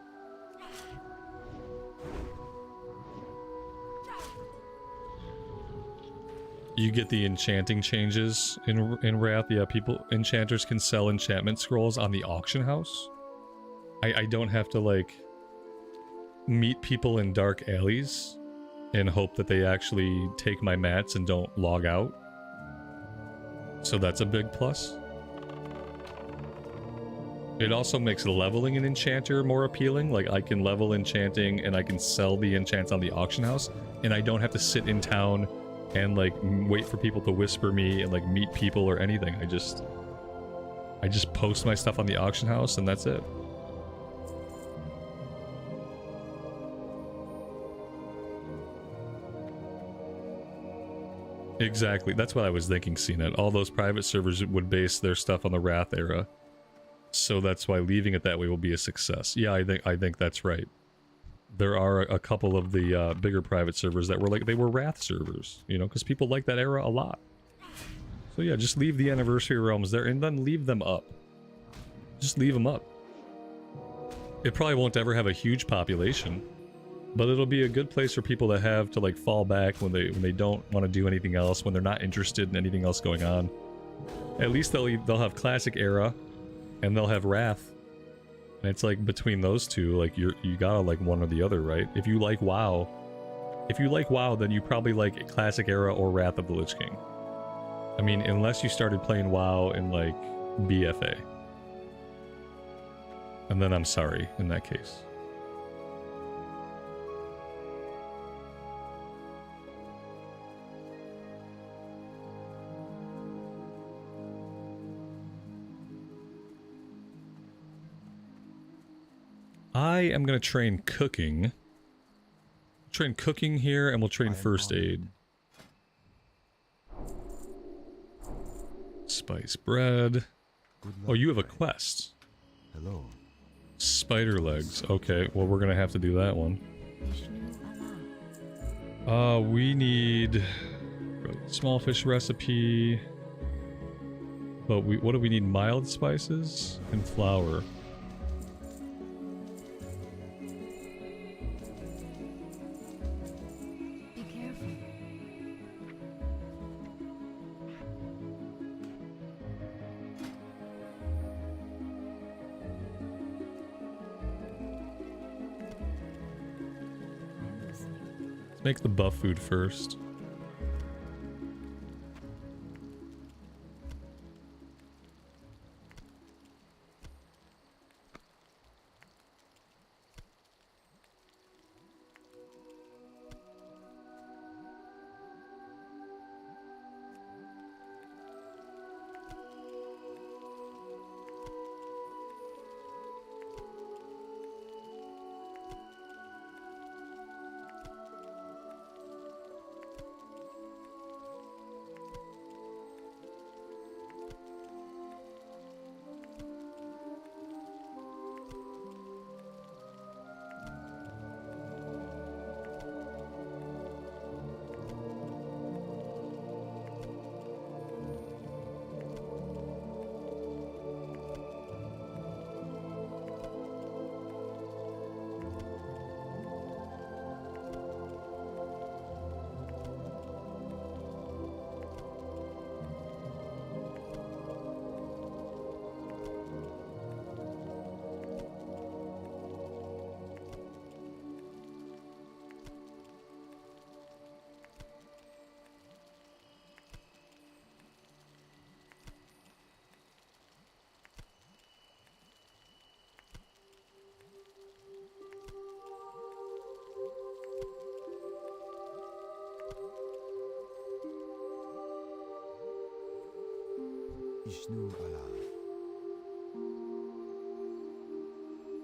You get the enchanting changes in Wrath. Yeah, enchanters can sell enchantment scrolls on the auction house. I don't have to, like, meet people in dark alleys and hope that they actually take my mats and don't log out. So that's a big plus. It also makes leveling an enchanter more appealing. Like, I can level enchanting and I can sell the enchants on the auction house, and I don't have to sit in town and like wait for people to whisper me and like meet people or anything. I just post my stuff on the auction house and that's it. Exactly. That's what I was thinking, CNET. All those private servers would base their stuff on the Wrath era. So that's why leaving it that way will be a success. Yeah, I think that's right. There are a couple of the bigger private servers that were like, they were Wrath servers, you know, because people like that era a lot. So yeah, just leave the Anniversary Realms there and then leave them up. Just leave them up. It probably won't ever have a huge population, but it'll be a good place for people to have to like fall back when they don't want to do anything else, when they're not interested in anything else going on. At least they'll have Classic Era, and they'll have Wrath. And it's like between those two, like you gotta like one or the other, right? If you like WoW, then you probably like Classic Era or Wrath of the Lich King. I mean, unless you started playing WoW in like BFA. And then I'm sorry in that case. I am going to train cooking. Train cooking here, and we'll train first aid. Spice bread. Oh, you have a quest. Hello. Spider legs. Okay, well, we're going to have to do that one. We need small fish recipe. But what do we need? Mild spices and flour. Make the buff food first.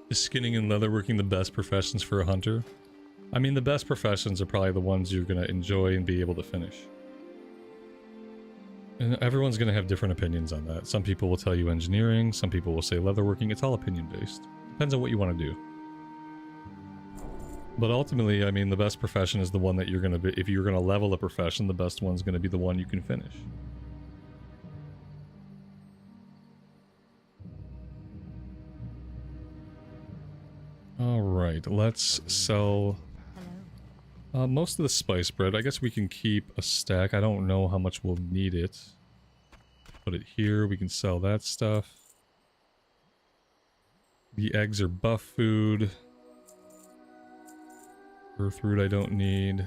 Is skinning and leatherworking the best professions for a hunter? I mean, the best professions are probably the ones you're going to enjoy and be able to finish. And everyone's going to have different opinions on that. Some people will tell you engineering, some people will say leatherworking. It's all opinion based. Depends on what you want to do. But ultimately, I mean, the best profession is the one that you're going to be. If you're going to level a profession, the best one's going to be the one you can finish. Alright, let's sell most of the spice bread. I guess we can keep a stack. I don't know how much we'll need it. Put it here. We can sell that stuff. The eggs are buff food. Earthroot I don't need.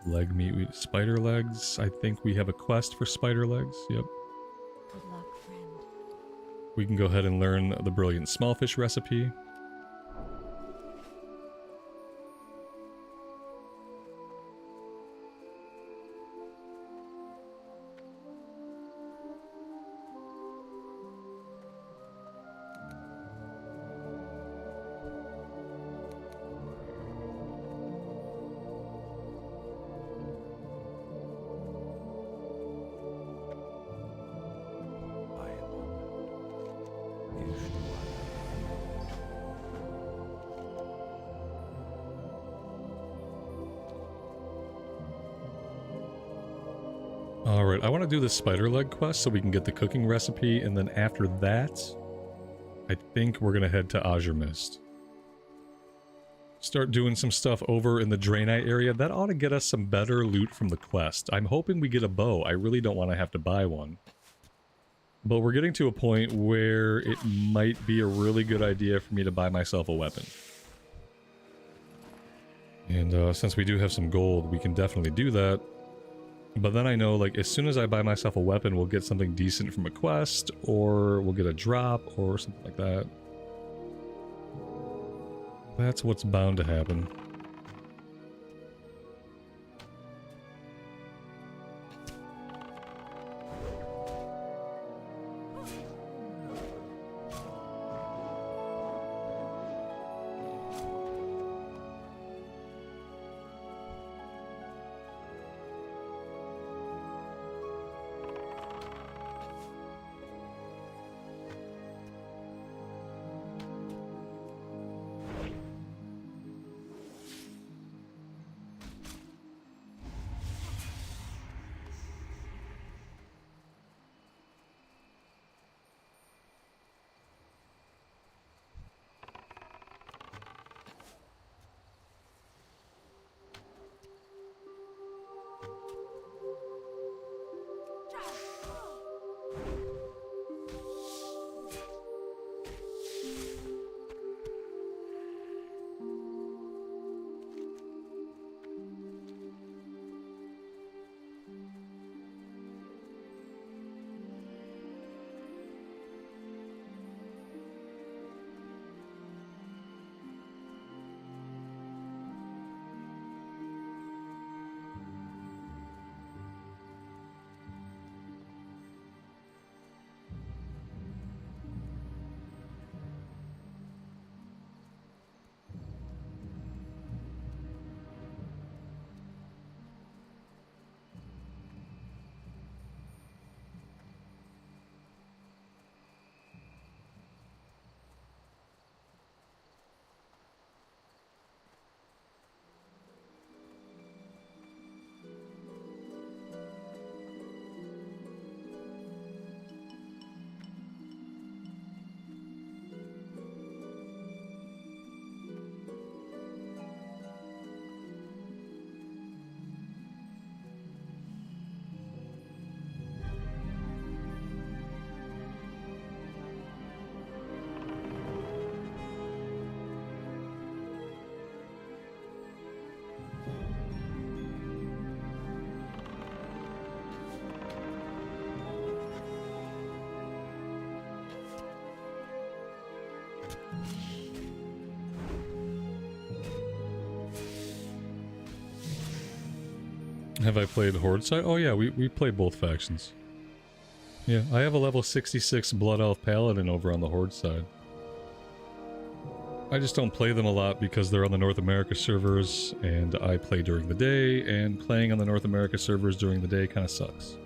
Leg meat, spider legs. I think we have a quest for spider legs. Yep. Good luck, friend. We can go ahead and learn the brilliant smallfish recipe. Alright, I want to do the spider leg quest so we can get the cooking recipe, and then after that, I think we're going to head to Azure Mist. Start doing some stuff over in the Draenei area. That ought to get us some better loot from the quest. I'm hoping we get a bow. I really don't want to have to buy one. But we're getting to a point where it might be a really good idea for me to buy myself a weapon. And since we do have some gold, we can definitely do that. But then I know, like, as soon as I buy myself a weapon, we'll get something decent from a quest, or we'll get a drop, or something like that. That's what's bound to happen. Have I played Horde side? Oh yeah, we play both factions. Yeah, I have a level 66 Blood Elf Paladin over on the Horde side. I just don't play them a lot because they're on the North America servers, and I play during the day, and playing on the North America servers during the day kind of sucks.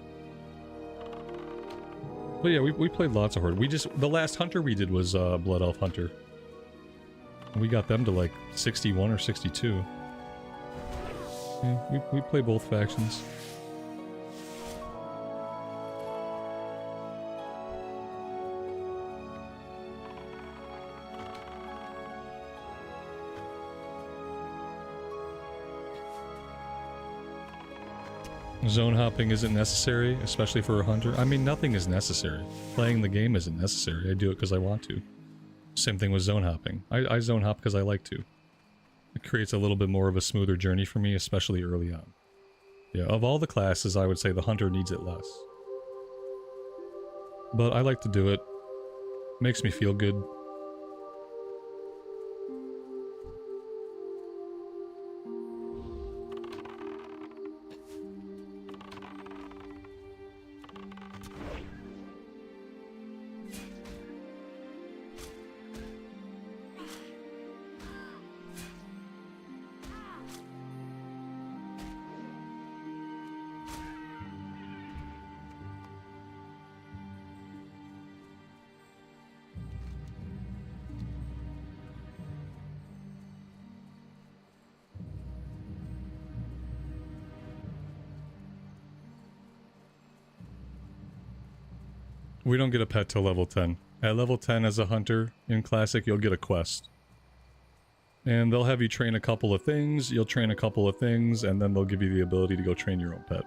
But yeah, we played lots of Horde. The last Hunter we did was Blood Elf Hunter. We got them to like 61 or 62. Yeah, we play both factions. Zone hopping isn't necessary, especially for a hunter. I mean, nothing is necessary. Playing the game isn't necessary. I do it because I want to. Same thing with zone hopping. I zone hop because I like to. It creates a little bit more of a smoother journey for me, especially early on. Yeah, of all the classes, I would say the hunter needs it less. But I like to do it. Makes me feel good. We don't get a pet till level 10. At level 10 as a hunter in Classic, you'll get a quest. And they'll have you train a couple of things, you'll train a couple of things, and then they'll give you the ability to go train your own pet.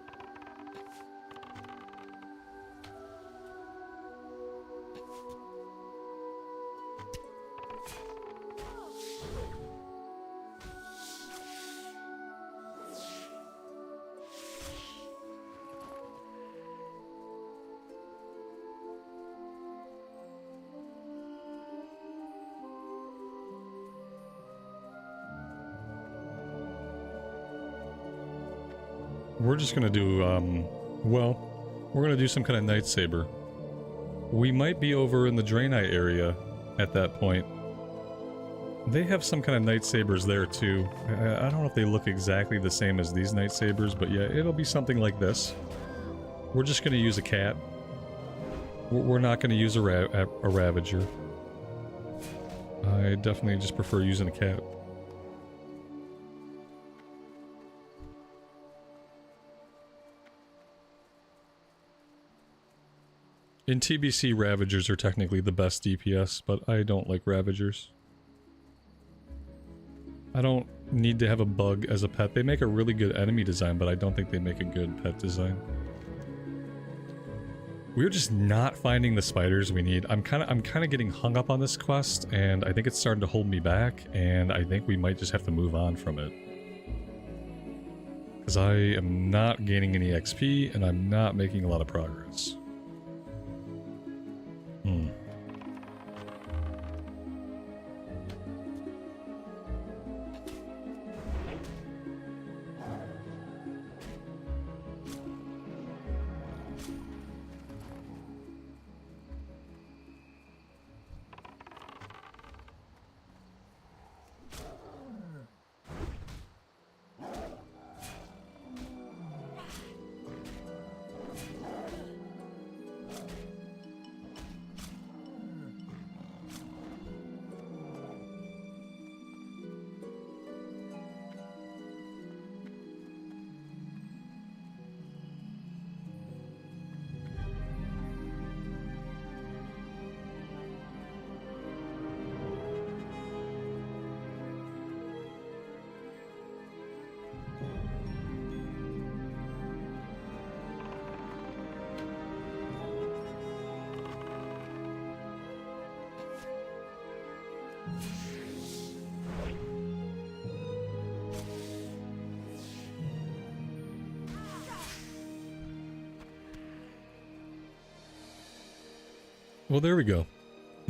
We're just gonna do, well, we're gonna do some kind of Night Saber. We might be over in the Draenei area at that point. They have some kind of Night Sabers there too. I don't know if they look exactly the same as these Night Sabers, but yeah, it'll be something like this. We're just gonna use a cat. We're not gonna use a Ravager. I definitely just prefer using a cat. In TBC, Ravagers are technically the best DPS, but I don't like Ravagers. I don't need to have a bug as a pet. They make a really good enemy design, but I don't think they make a good pet design. We're just not finding the spiders we need. I'm kind of getting hung up on this quest, and I think it's starting to hold me back, and I think we might just have to move on from it. Because I am not gaining any XP, and I'm not making a lot of progress. Well, there we go.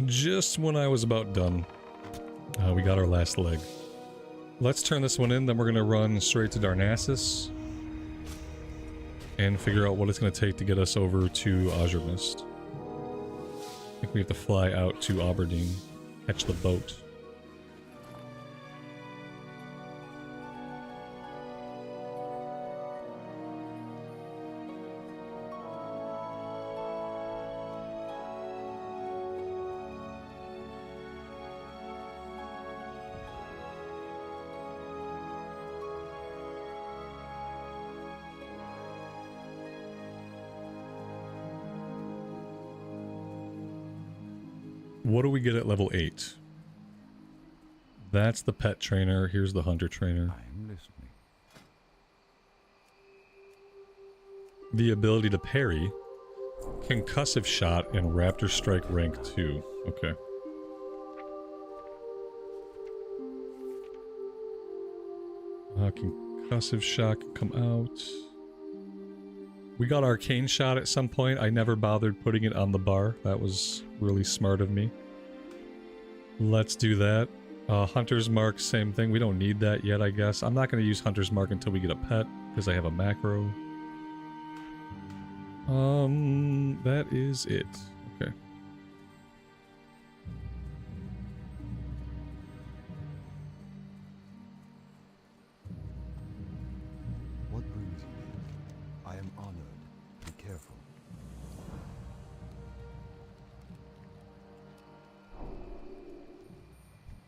Just when I was about done, we got our last leg. Let's turn this one in, then we're going to run straight to Narcissus and figure out what it's going to take to get us over to Azure Mist. I think we have to fly out to Aberdeen, catch the boat. What do we get at level 8? That's the pet trainer. Here's the hunter trainer. I'm listening. The ability to parry, concussive shot, and raptor strike rank 2. Okay. Concussive Shock can come out. We got Arcane Shot at some point. I never bothered putting it on the bar. That was really smart of me. Let's do that. Hunter's Mark, same thing. We don't need that yet, I guess. I'm not going to use Hunter's Mark until we get a pet, because I have a macro. That is it. Okay. What brings you here? I am honored. Be careful.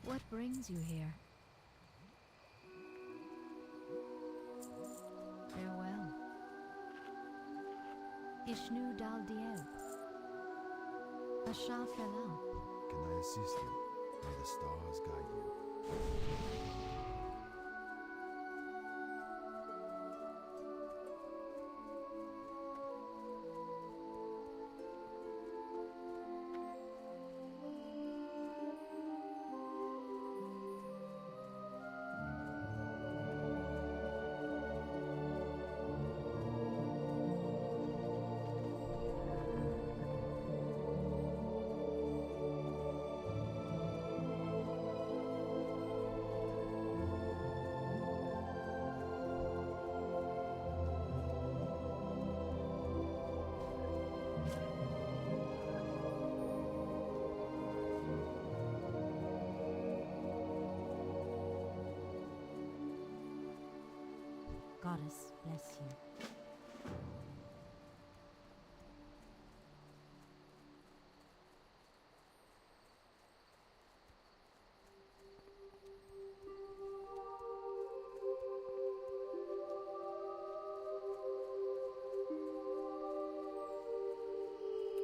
What brings you here? Farewell. Ishnu dal diel. Asha felam. Can I assist you? May the stars guide you. Goddess bless you.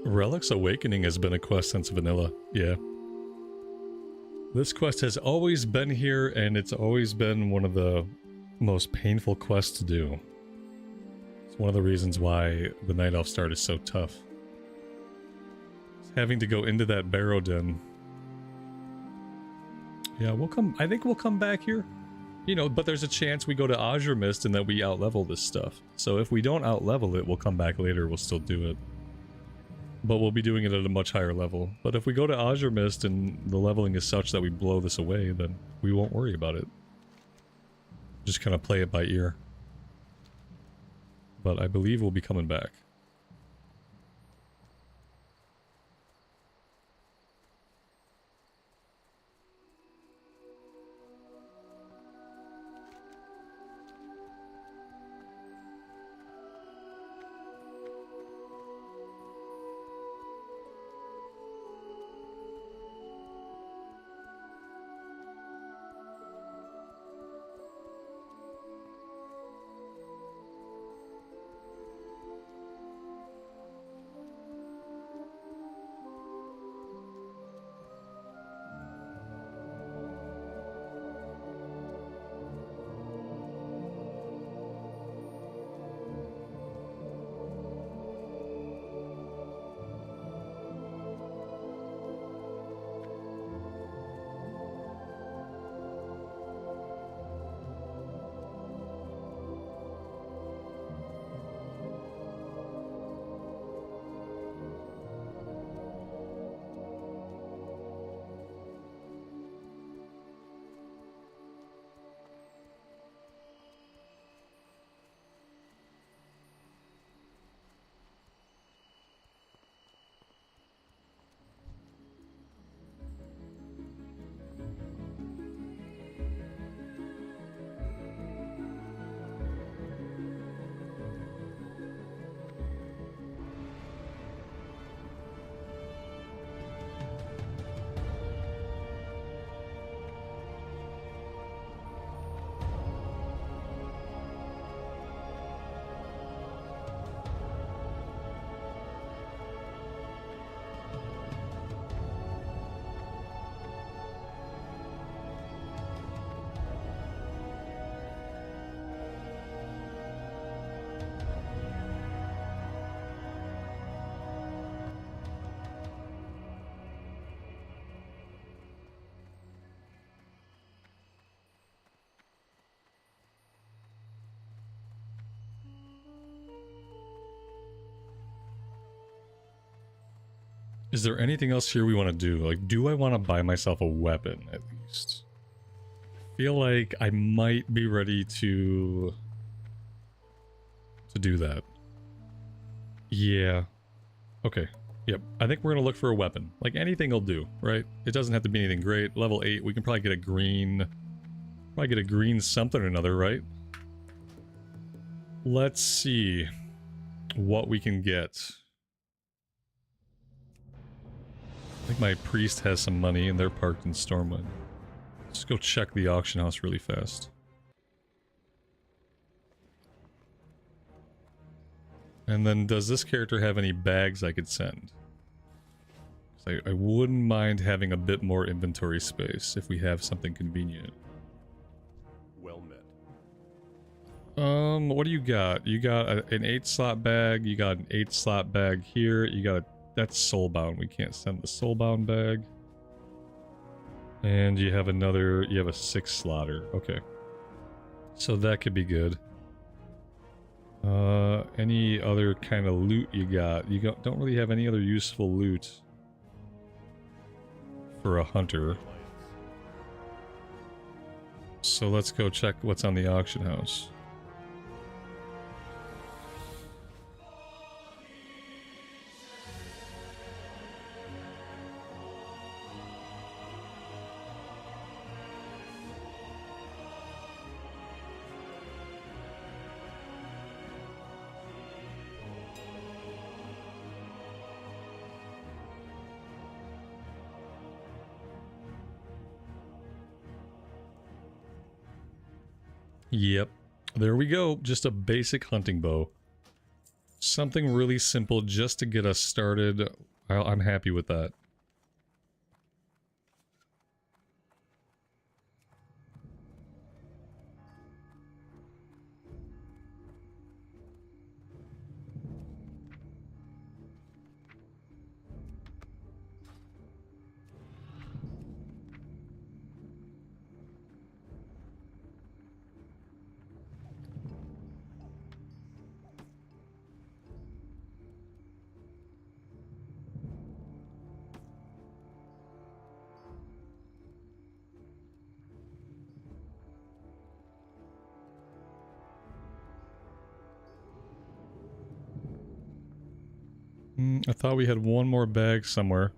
Relic's Awakening has been a quest since vanilla. Yeah. This quest has always been here, and it's always been one of the most painful quests to do. It's one of the reasons why the Night Elf start is so tough. Having to go into that barrow den. Yeah, I think we'll come back here. You know, but there's a chance we go to Azure Mist and that we outlevel this stuff. So if we don't outlevel it, we'll come back later, we'll still do it. But we'll be doing it at a much higher level. But if we go to Azure Mist and the leveling is such that we blow this away, then we won't worry about it. Just kind of play it by ear. But I believe we'll be coming back. Is there anything else here we want to do? Like, do I want to buy myself a weapon, at least? I feel like I might be ready to do that. Yeah. Okay. Yep. I think we're going to look for a weapon. Like, anything will do, right? It doesn't have to be anything great. Level 8, we can probably get a green... Probably get a green something or another, right? Let's see what we can get. I think my priest has some money and they're parked in Stormwind. Let's go check the auction house really fast. And then does this character have any bags I could send? I wouldn't mind having a bit more inventory space if we have something convenient. Well met. What do you got? You got an 8-slot bag, you got an 8-slot bag here, you got a... That's soulbound, we can't send the soulbound bag. And you have another... You have a 6-slotter, okay. So that could be good. Any other kind of loot you got? You don't really have any other useful loot for a hunter. So let's go check what's on the auction house. Yep, there we go. Just a basic hunting bow. Something really simple just to get us started. I'm happy with that. I thought we had one more bag somewhere.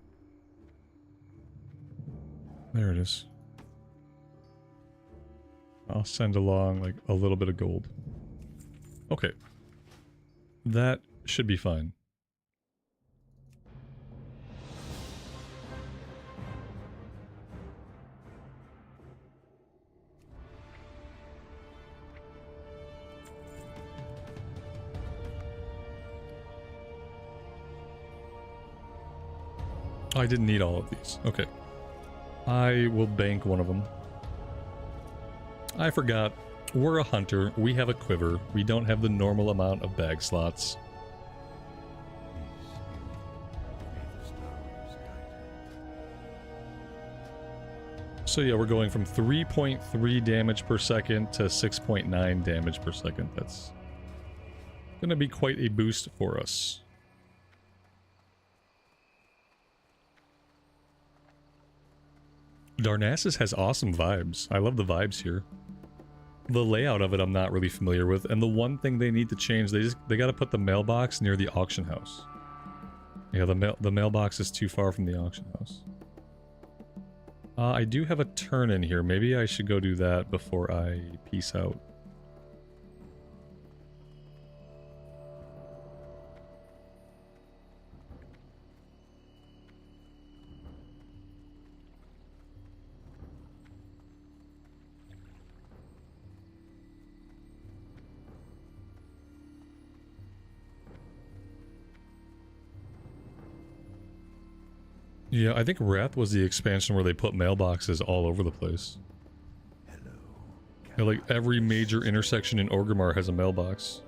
There it is. I'll send along like a little bit of gold. Okay. That should be fine. I didn't need all of these. Okay. I will bank one of them. I forgot. We're a hunter. We have a quiver. We don't have the normal amount of bag slots. So yeah, we're going from 3.3 damage per second to 6.9 damage per second. That's gonna be quite a boost for us. Narcissus has awesome vibes. I love the vibes here. The layout of it I'm not really familiar with, and the one thing they need to change, they got to put the mailbox near the auction house. Yeah, the mailbox is too far from the auction house. I do have a turn in here. Maybe I should go do that before I peace out. Yeah, I think Wrath was the expansion where they put mailboxes all over the place. Hello. Yeah, like every major intersection in Orgrimmar has a mailbox.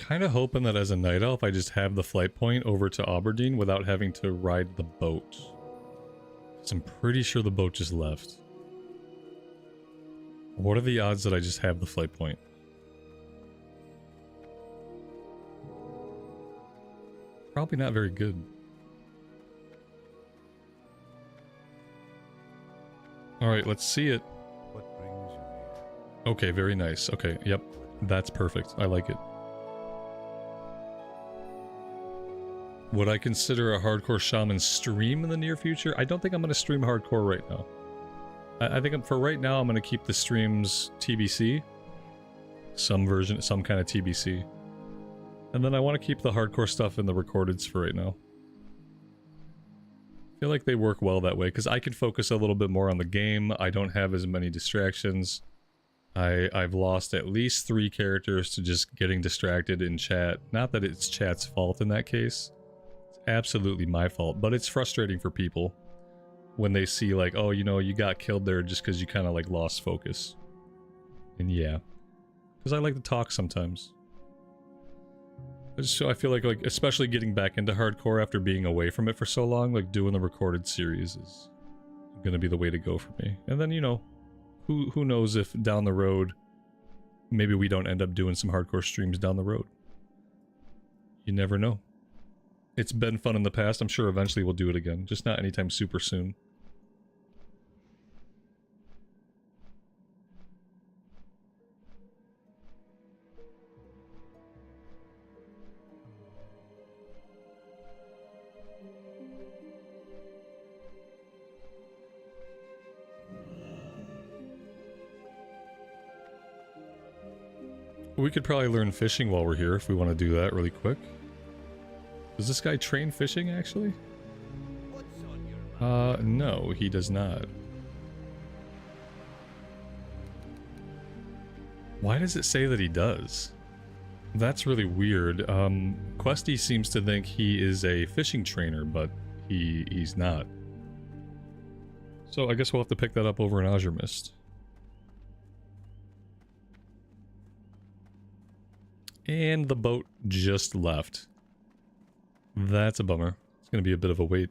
kind of hoping that as a night elf, I just have the flight point over to Aberdeen without having to ride the boat. 'Cause I'm pretty sure the boat just left. What are the odds that I just have the flight point? Probably not very good. Alright, let's see it. What brings you here? Okay, very nice. Okay, yep. That's perfect. I like it. Would I consider a hardcore shaman stream in the near future? I don't think I'm going to stream hardcore right now. I think for right now I'm going to keep the streams TBC. Some version, some kind of TBC. And then I want to keep the hardcore stuff in the recordeds for right now. I feel like they work well that way, because I can focus a little bit more on the game. I don't have as many distractions. I've lost at least 3 characters to just getting distracted in chat. Not that it's chat's fault in that case. It's absolutely my fault, but it's frustrating for people when they see like, oh, you know, you got killed there just because you kind of like lost focus. And yeah, because I like to talk sometimes. So I feel like especially getting back into hardcore after being away from it for so long, like doing the recorded series is gonna be the way to go for me. And then, you know, who knows if down the road, maybe we don't end up doing some hardcore streams down the road. You never know. It's been fun in the past. I'm sure eventually we'll do it again, just not anytime super soon. We could probably learn fishing while we're here if we want to do that really quick. Does this guy train fishing, actually? No, he does not. Why does it say that he does? That's really weird. Questy seems to think he is a fishing trainer, but he's not. So I guess we'll have to pick that up over in Azure Mist. And the boat just left. That's a bummer. It's going to be a bit of a wait.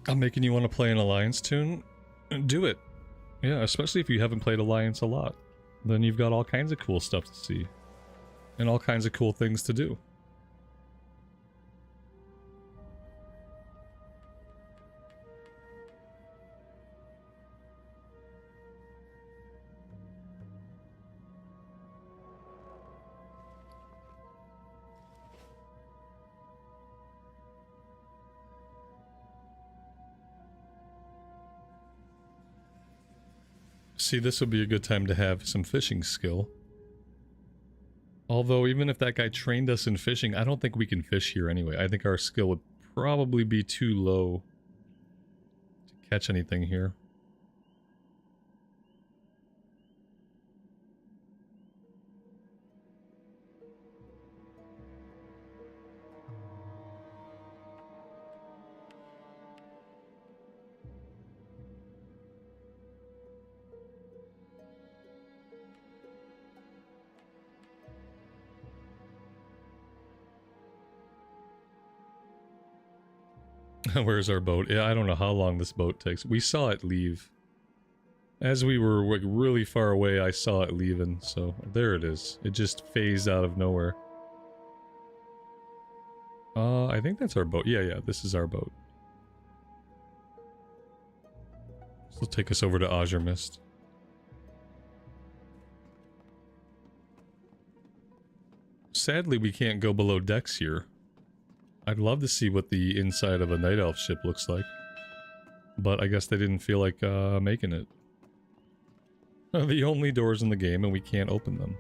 I'm making you want to play an Alliance tune? Do it. Yeah, especially if you haven't played Alliance a lot. Then you've got all kinds of cool stuff to see. And all kinds of cool things to do. See, this would be a good time to have some fishing skill. Although, even if that guy trained us in fishing, I don't think we can fish here anyway. I think our skill would probably be too low to catch anything here. Where's our boat? Yeah, I don't know how long this boat takes. We saw it leave. As we were like really far away, I saw it leaving, so there it is. It just phased out of nowhere. I think that's our boat. Yeah, this is our boat. This will take us over to Azure Mist. Sadly, we can't go below decks here. I'd love to see what the inside of a Night Elf ship looks like. But I guess they didn't feel like making it. The only doors in the game and we can't open them.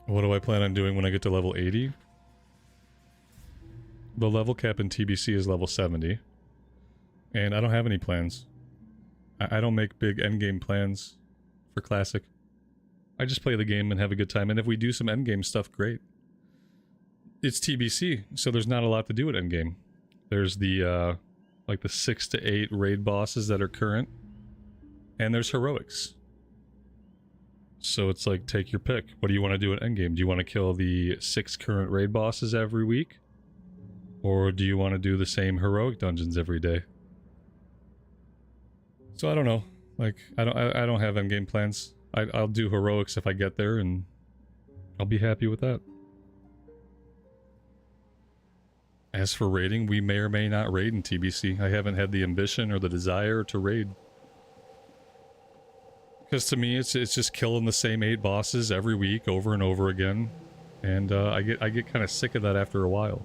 What do I plan on doing when I get to level 80? The level cap in TBC is level 70. And I don't have any plans. I don't make big endgame plans for Classic. I just play the game and have a good time, and if we do some endgame stuff, great. It's TBC, so there's not a lot to do at endgame. There's the, like the 6 to 8 raid bosses that are current, and there's heroics. So it's like, take your pick. What do you want to do at endgame? Do you want to kill the 6 current raid bosses every week? Or do you want to do the same heroic dungeons every day? So I don't know. Like, I don't have endgame plans. I'll do heroics if I get there, and I'll be happy with that. As for raiding, we may or may not raid in TBC. I haven't had the ambition or the desire to raid. Because to me, it's just killing the same 8 bosses every week over and over again, and I get kind of sick of that after a while.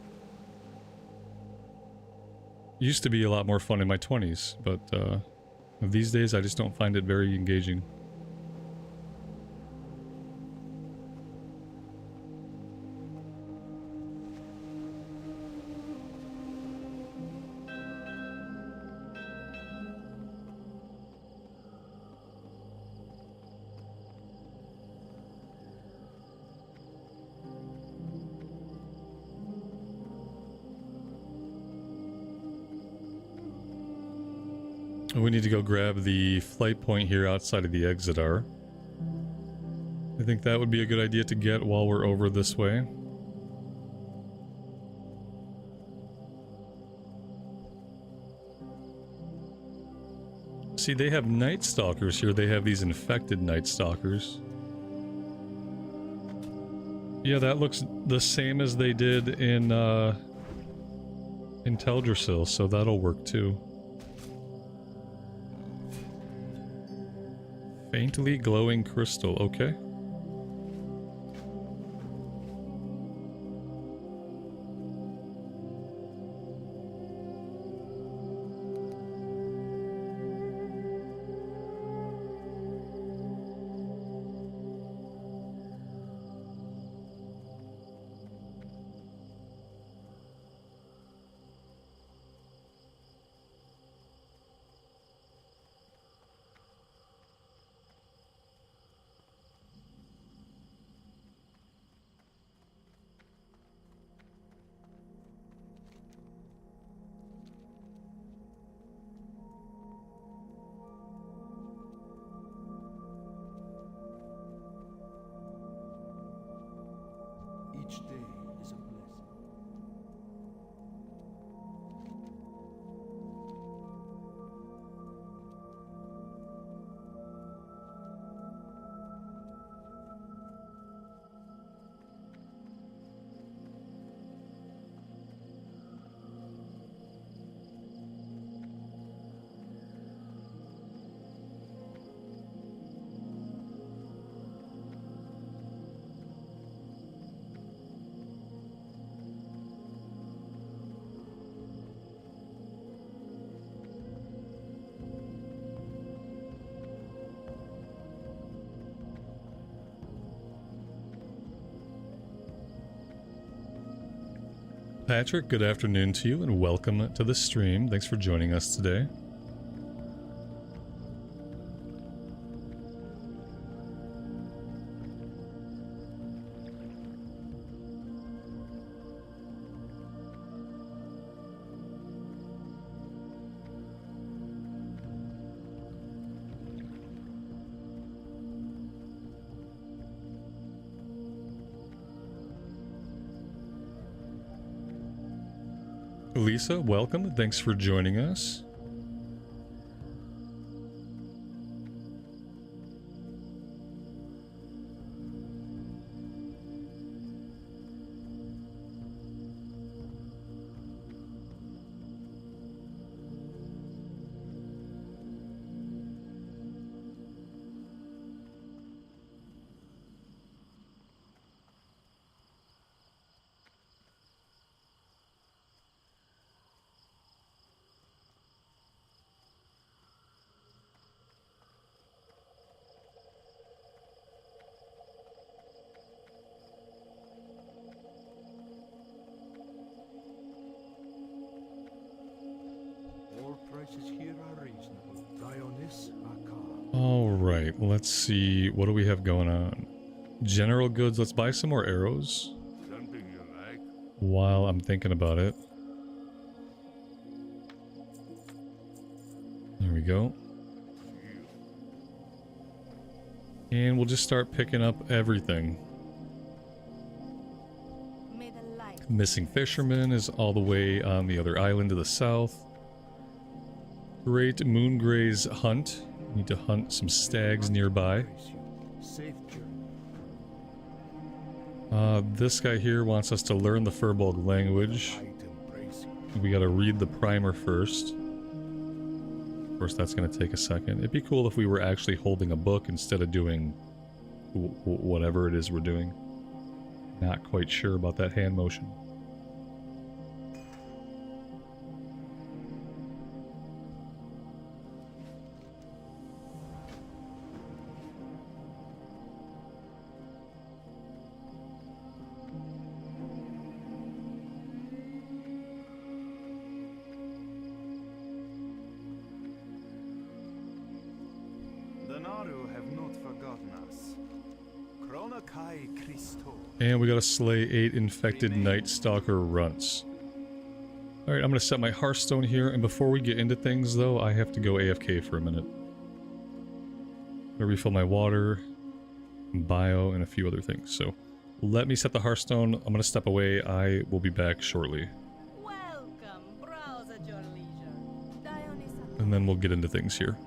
Used to be a lot more fun in my 20s, but these days I just don't find it very engaging. We need to go grab the flight point here outside of the Exodar. I think that would be a good idea to get while we're over this way. See, they have Night Stalkers here. They have these infected Night Stalkers. Yeah, that looks the same as they did in Teldrassil, so that'll work too. Faintly glowing crystal, okay. Each day is a blessing. Patrick, good afternoon to you and welcome to the stream. Thanks for joining us today. Lisa, welcome. Thanks for joining us. All prices here are reasonable. Dionys Akar. Alright, let's see. What do we have going on? General goods. Let's buy some more arrows. Something you like? While I'm thinking about it. There we go. And we'll just start picking up everything. May the light Missing Fisherman is all the way on the other island to the south. Great Moongray's Hunt. Need to hunt some stags nearby. Safe journey. This guy here wants us to learn the Furbolg language. Light embrace you. We gotta read the primer first. Of course, that's gonna take a second. It'd be cool if we were actually holding a book instead of doing whatever it is we're doing. Not quite sure about that hand motion. And we gotta slay 8 infected Night Stalker runts. Alright, I'm gonna set my Hearthstone here, and before we get into things though, I have to go AFK for a minute. I'm gonna refill my water, bio, and a few other things. So, let me set the Hearthstone. I'm gonna step away. I will be back shortly. welcome. Browse at your leisure. Dionys Akar. And then we'll get into things here.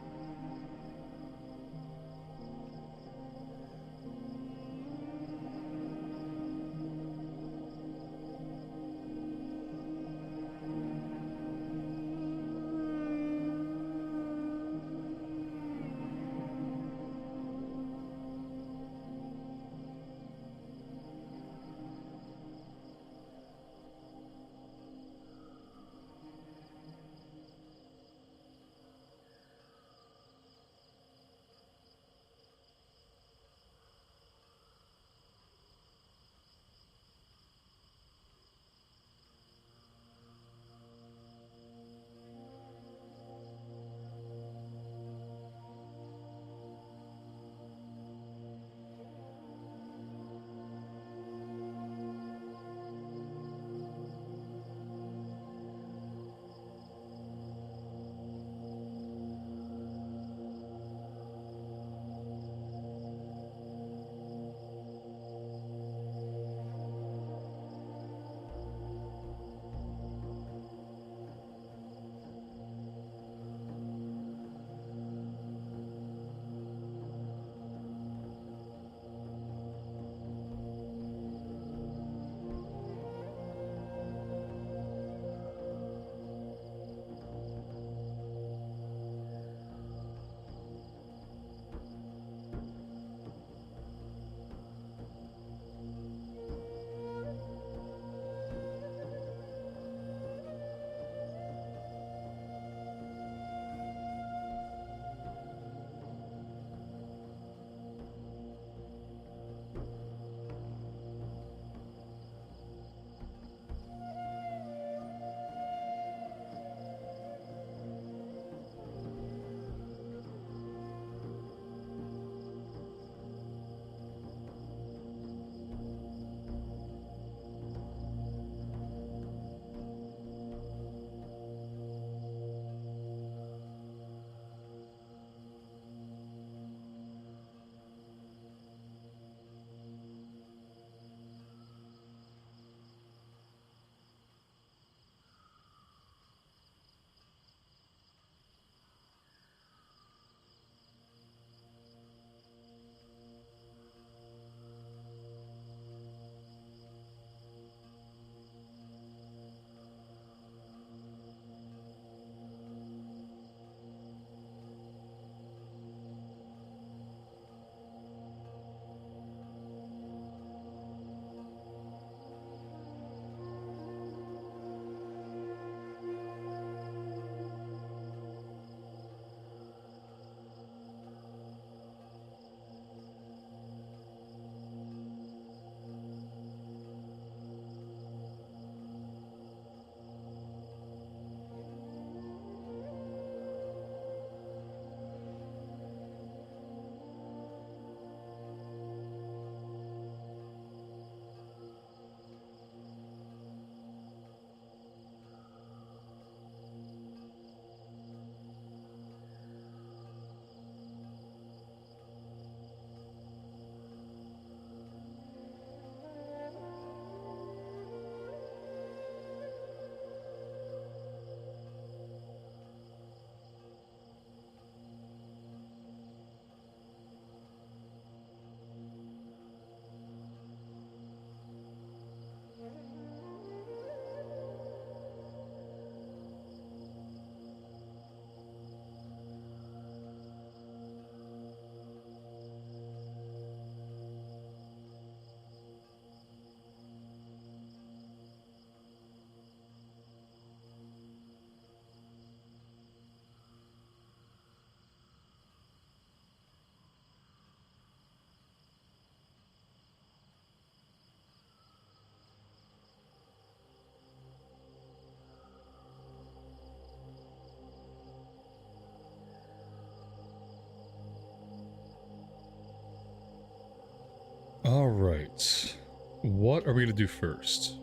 All right. What are we going to do first?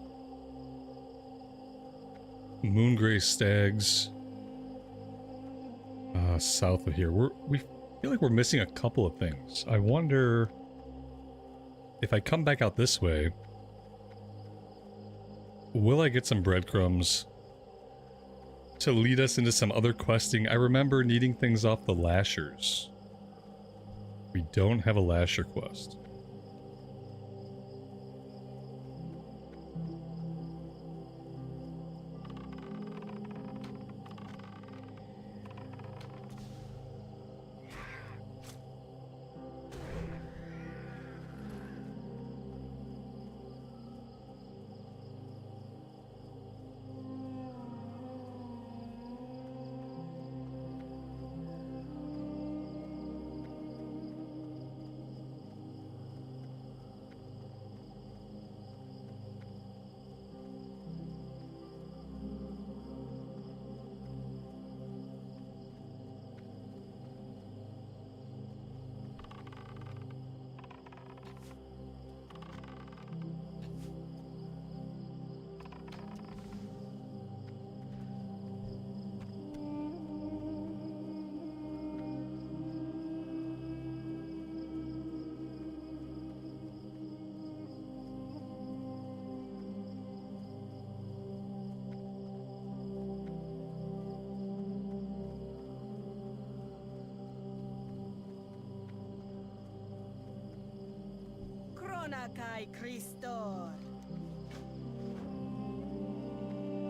Moongray stags. South of here. We feel like we're missing a couple of things. I wonder if I come back out this way, will I get some breadcrumbs to lead us into some other questing? I remember needing things off the Lashers. We don't have a Lasher quest.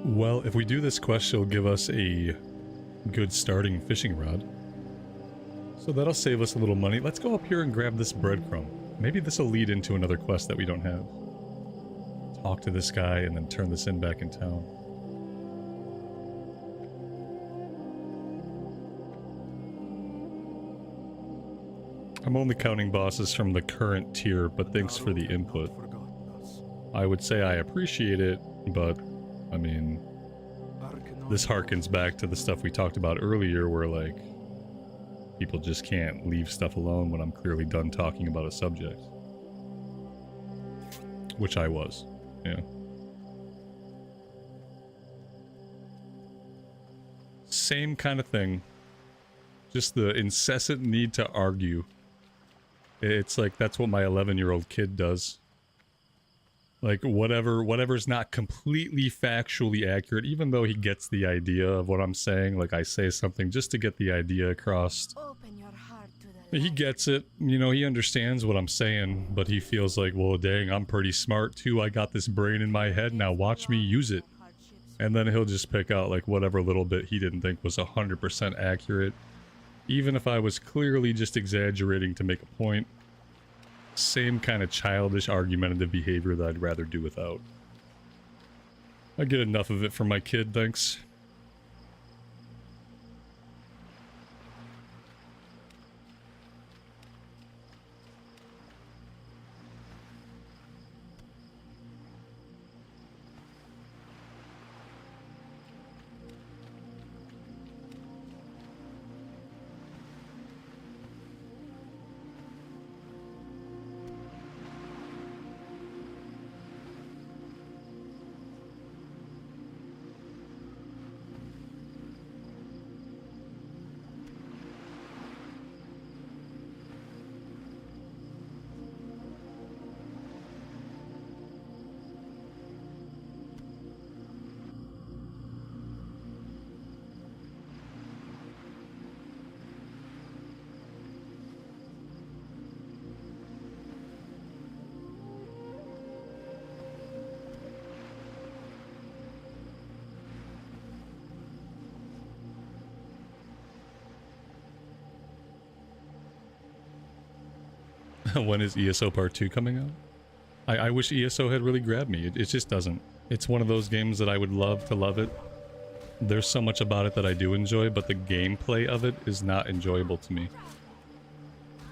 Well, if we do this quest, she'll give us a good starting fishing rod. So that'll save us a little money. Let's go up here and grab this breadcrumb. Maybe this will lead into another quest that we don't have. Talk to this guy and then turn this in back in town. I'm only counting bosses from the current tier, but thanks for the input. I would say I appreciate it, but, I mean, this harkens back to the stuff we talked about earlier where, like, people just can't leave stuff alone when I'm clearly done talking about a subject. Which I was, yeah. Same kind of thing. Just the incessant need to argue. It's like, that's what my 11-year-old kid does. Like, whatever's not completely factually accurate, even though he gets the idea of what I'm saying, like I say something just to get the idea across. Open your heart to the He gets it, you know, he understands what I'm saying, but he feels like, well, dang, I'm pretty smart too, I got this brain in my head, now watch me use it. And then he'll just pick out, like, whatever little bit he didn't think was 100% accurate. Even if I was clearly just exaggerating to make a point. Same kind of childish argumentative behavior that I'd rather do without. I get enough of it from my kid, thanks. When is ESO Part 2 coming out? I wish ESO had really grabbed me. It just doesn't. It's one of those games that I would love to love it. There's so much about it that I do enjoy, but the gameplay of it is not enjoyable to me.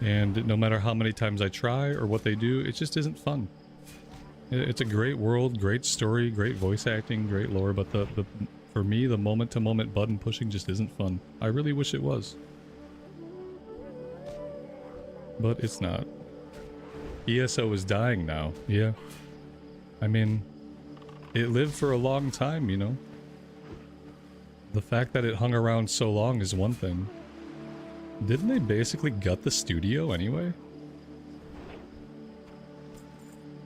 And no matter how many times I try or what they do, it just isn't fun. It's a great world, great story, great voice acting, great lore, but for me, the moment-to-moment button pushing just isn't fun. I really wish it was. But it's not. ESO is dying now. Yeah. I mean, it lived for a long time, you know? The fact that it hung around so long is one thing. Didn't they basically gut the studio anyway?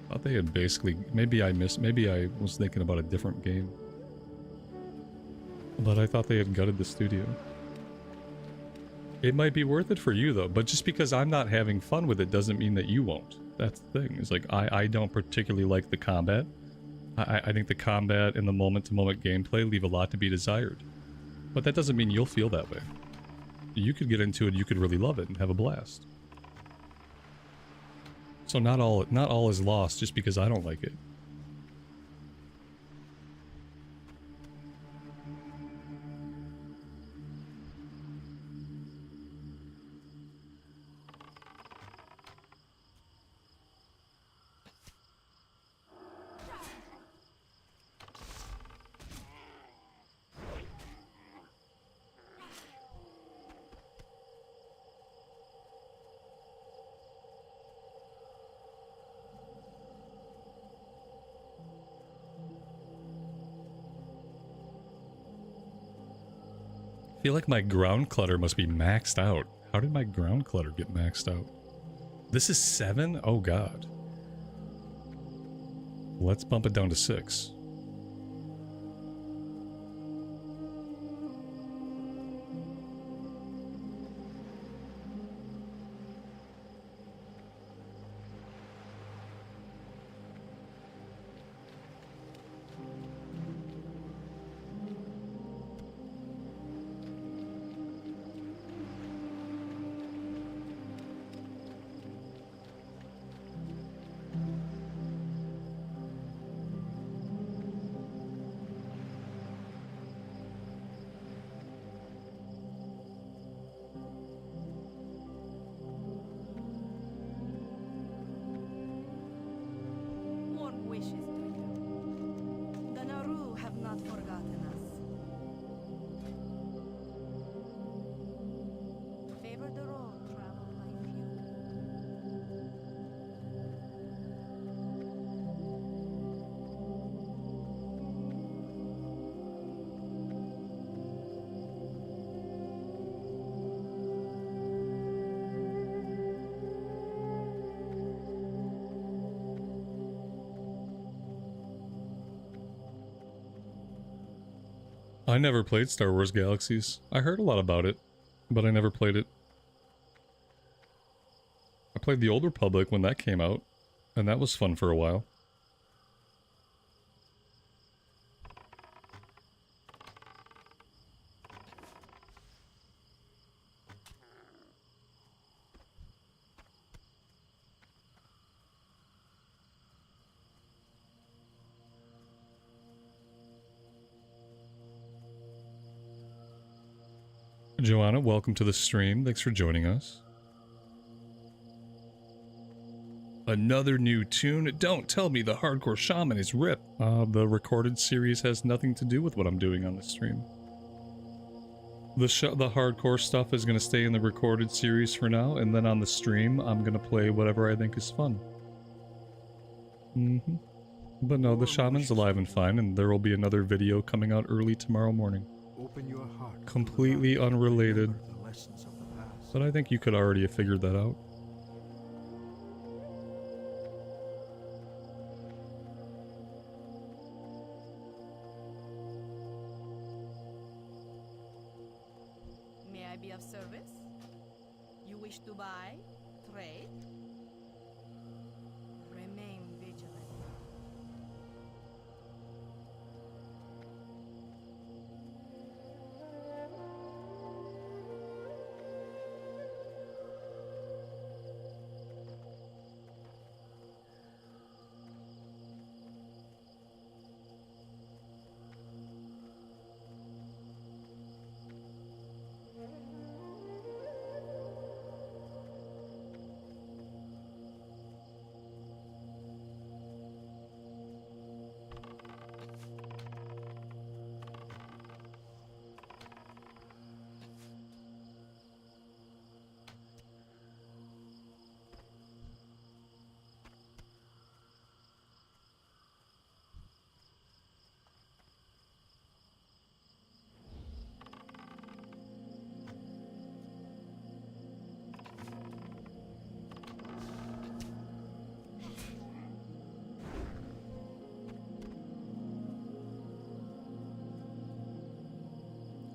I thought they had basically... Maybe I was thinking about a different game. But I thought they had gutted the studio. It might be worth it for you though, but just because I'm not having fun with it doesn't mean that you won't. That's the thing. It's like, I don't particularly like the combat. I think the combat and the moment-to-moment gameplay leave a lot to be desired. But that doesn't mean you'll feel that way. You could get into it, you could really love it and have a blast. So not all is lost just because I don't like it. I feel like my ground clutter must be maxed out. How did my ground clutter get maxed out? This is 7? Oh god. Let's bump it down to 6. Warm wishes to you. The Naru have not forgotten us. Favor the road traveled by few. I never played Star Wars Galaxies. I heard a lot about it, but I never played it. I played the Old Republic when that came out, and that was fun for a while. Joanna, welcome to the stream. Thanks for joining us. Another new tune? Don't tell me the Hardcore Shaman is RIP. The recorded series has nothing to do with what I'm doing on the stream. The hardcore stuff is going to stay in the recorded series for now, and then on the stream, I'm going to play whatever I think is fun. But no, the Shaman's alive and fine, and there will be another video coming out early tomorrow morning. Open your heart. Completely unrelated, The lessons of the past. but I think you could already have figured that out. May I be of service? You wish to buy? Trade? Remain vigilant.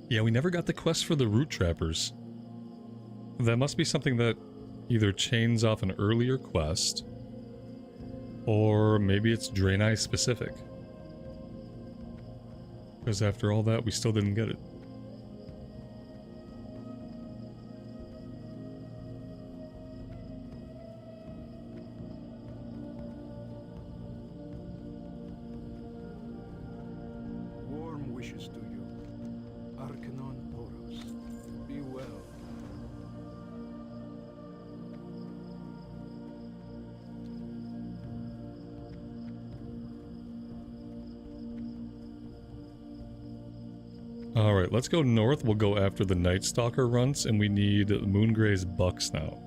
Yeah, we never got the quest for the root trappers. That must be something that either chains off an earlier quest, or maybe it's Draenei specific. Because after all that, we still didn't get it. Warm wishes to you. Arcanon Poros. Be well. Alright, let's go north. We'll go after the Night Stalker runts, and we need Moongray's bucks now.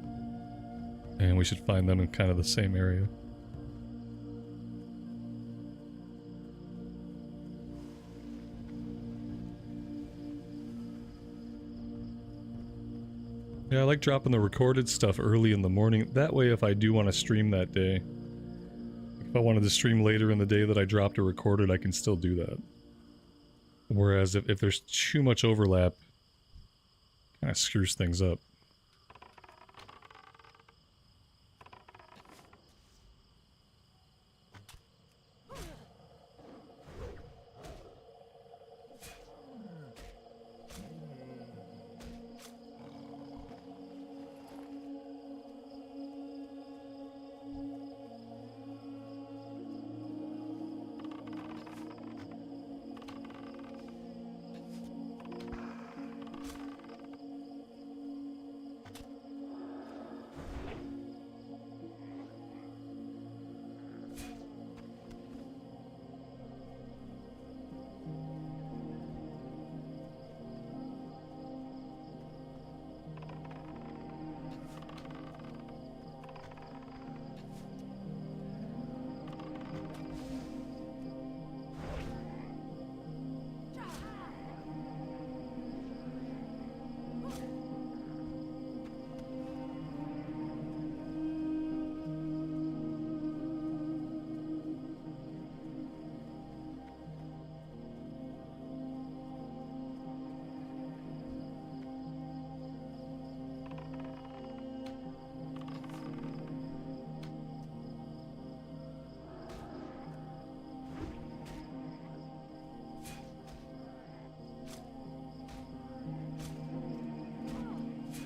And we should find them in kind of the same area. Yeah, I like dropping the recorded stuff early in the morning. That way, if I do want to stream that day, if I wanted to stream later in the day that I dropped or recorded, I can still do that. Whereas if there's too much overlap, it kind of screws things up.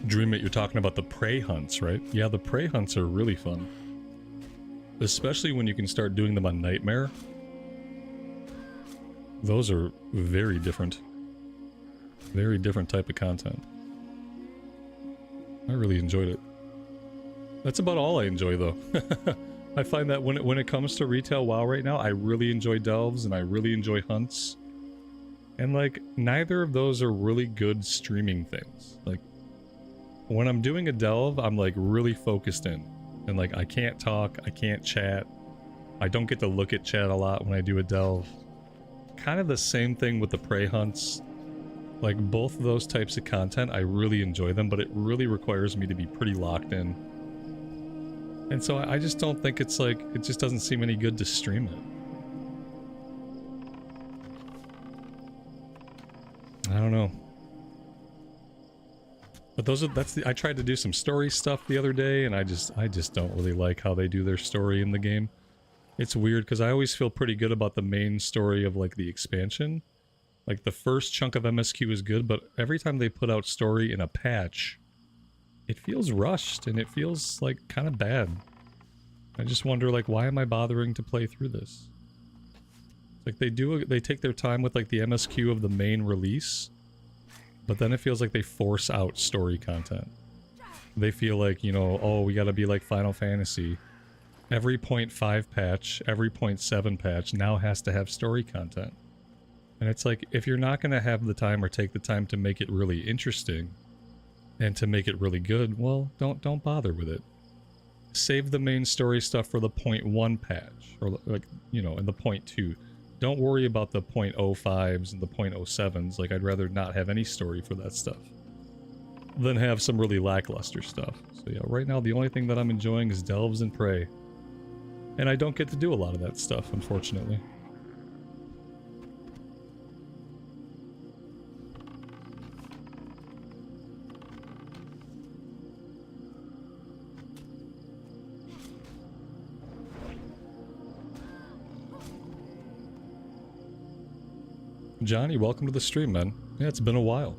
Dreammate, you're talking about the prey hunts, right? Yeah, the prey hunts are really fun. Especially when you can start doing them on Nightmare. Those are very different. Very different type of content. I really enjoyed it. That's about all I enjoy, though. I find that when it comes to retail WoW right now, I really enjoy delves and I really enjoy hunts. And, like, neither of those are really good streaming things. Like, when I'm doing a delve, I'm like really focused in. And like I can't talk, I can't chat. I don't get to look at chat a lot when I do a delve. Kind of the same thing with the prey hunts. Like both of those types of content, I really enjoy them, but it really requires me to be pretty locked in. And so I just don't think it's like, it just doesn't seem any good to stream it. I don't know. But I tried to do some story stuff the other day, and I just don't really like how they do their story in the game. It's weird, because I always feel pretty good about the main story of, like, the expansion. Like, the first chunk of MSQ is good, but every time they put out story in a patch, it feels rushed, and it feels, like, kind of bad. I just wonder, like, why am I bothering to play through this? Like, they take their time with, like, the MSQ of the main release, but then it feels like they force out story content. They feel like, you know, oh, we gotta be like Final Fantasy. Every 0.5 patch, every 0.7 patch now has to have story content. And it's like, if you're not gonna have the time or take the time to make it really interesting, and to make it really good, well, don't bother with it. Save the main story stuff for the 0.1 patch, or like, you know, and the 0.2. Don't worry about the 0.05s and the 0.07s, like I'd rather not have any story for that stuff than have some really lackluster stuff. So yeah, right now the only thing that I'm enjoying is delves and prey. And I don't get to do a lot of that stuff, unfortunately. Johnny, welcome to the stream, man. Yeah, it's been a while.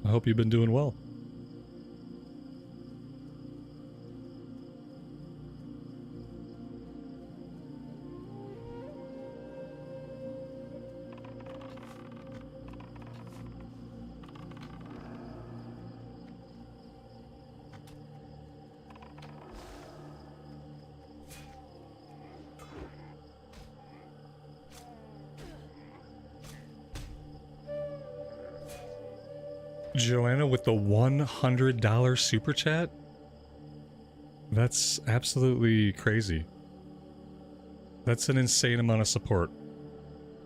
I hope you've been doing well. Joanna with the $100 super chat? That's absolutely crazy. That's an insane amount of support.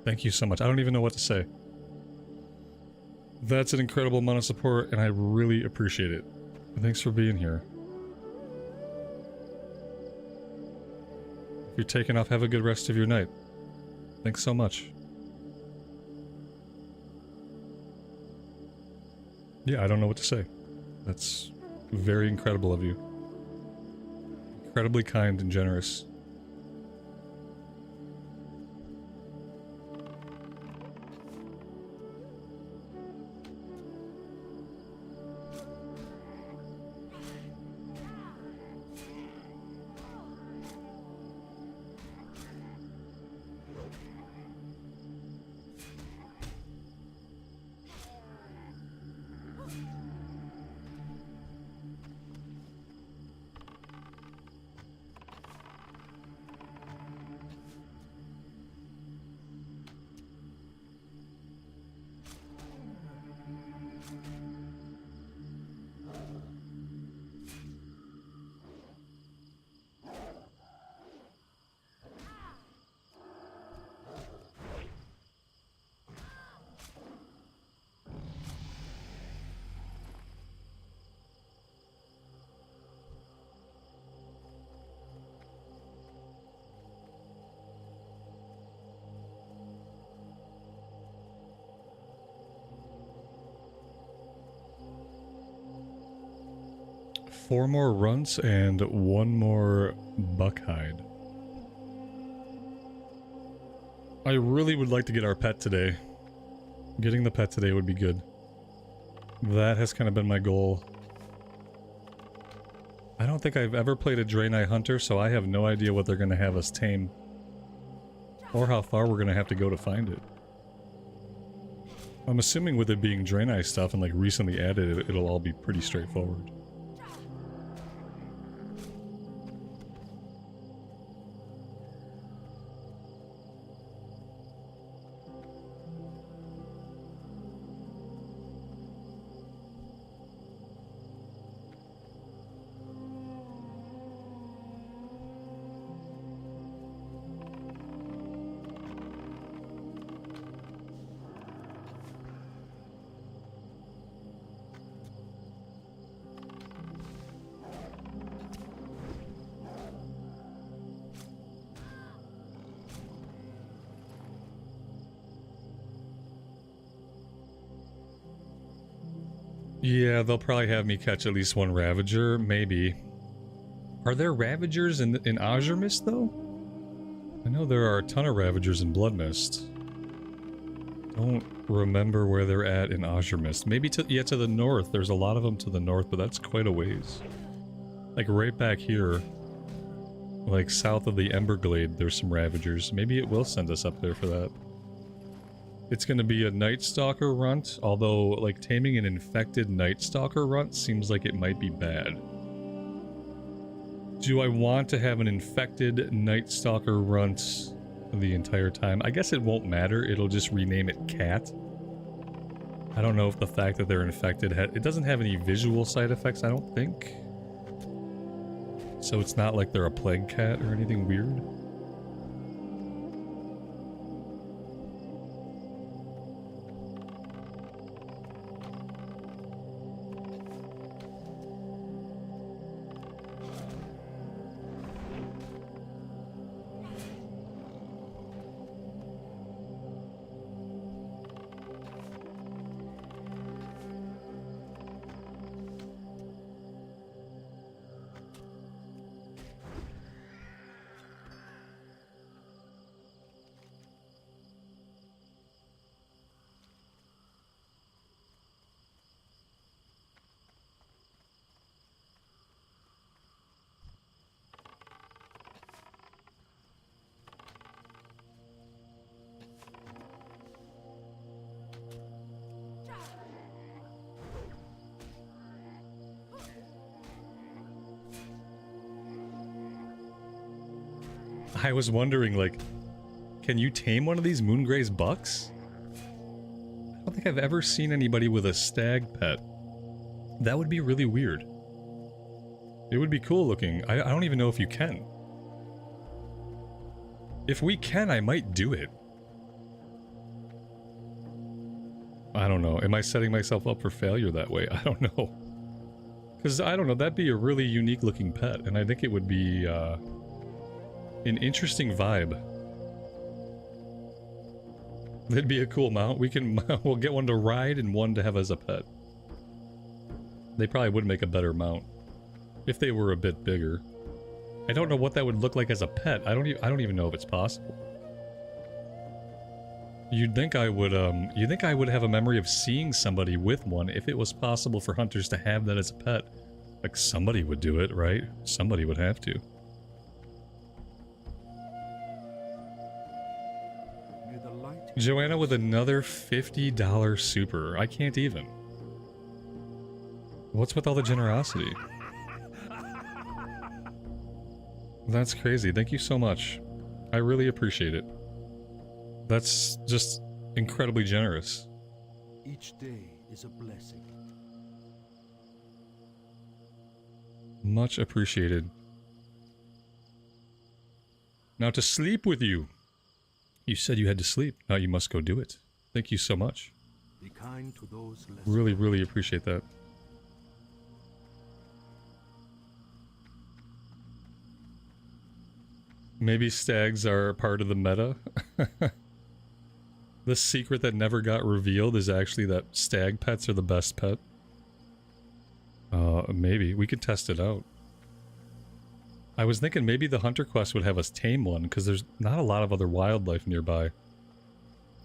Thank you so much. I don't even know what to say. That's an incredible amount of support, and I really appreciate it. Thanks for being here. If you're taking off, have a good rest of your night. Thanks so much. Yeah, I don't know what to say. That's very incredible of you. Incredibly kind and generous. Four more runts and one more buckhide. I really would like to get our pet today. Getting the pet today would be good. That has kind of been my goal. I don't think I've ever played a Draenei Hunter, so I have no idea what they're going to have us tame. Or how far we're going to have to go to find it. I'm assuming with it being Draenei stuff and like recently added, it'll all be pretty straightforward. Yeah, they'll probably have me catch at least one Ravager, maybe. Are there Ravagers in Azure Mist, though? I know there are a ton of Ravagers in Blood Mist. Don't remember where they're at in Azure Mist. Maybe to the north. There's a lot of them to the north, but that's quite a ways. Like right back here, like south of the Emberglade, there's some Ravagers. Maybe it will send us up there for that. It's going to be a Night Stalker runt, although like taming an infected Night Stalker runt seems like it might be bad. Do I want to have an infected Night Stalker runt the entire time? I guess it won't matter, it'll just rename it Cat. I don't know if the fact that they're infected, it doesn't have any visual side effects, I don't think. So it's not like they're a plague cat or anything weird. I was wondering, like, can you tame one of these Moongray's bucks? I don't think I've ever seen anybody with a stag pet. That would be really weird. It would be cool looking. I don't even know if you can. If we can, I might do it. I don't know. Am I setting myself up for failure that way? I don't know. Because, I don't know, that'd be a really unique looking pet, and I think it would be, an interesting vibe. That'd be a cool mount. We'll get one to ride and one to have as a pet. They probably would make a better mount. If they were a bit bigger. I don't know what that would look like as a pet. I don't even know if it's possible. You'd think I would have a memory of seeing somebody with one if it was possible for hunters to have that as a pet. Like, somebody would do it, right? Somebody would have to. May the light Joanna with another $50 super. I can't even. What's with all the generosity? That's crazy. Thank you so much. I really appreciate it. That's just incredibly generous. Each day is a blessing. Much appreciated. Now to sleep with you. You said you had to sleep. Now you must go do it. Thank you so much. Be kind to those less. Really, really appreciate that. Maybe stags are part of the meta. The secret that never got revealed is actually that stag pets are the best pet. Maybe. We could test it out. I was thinking maybe the Hunter Quest would have us tame one, because there's not a lot of other wildlife nearby.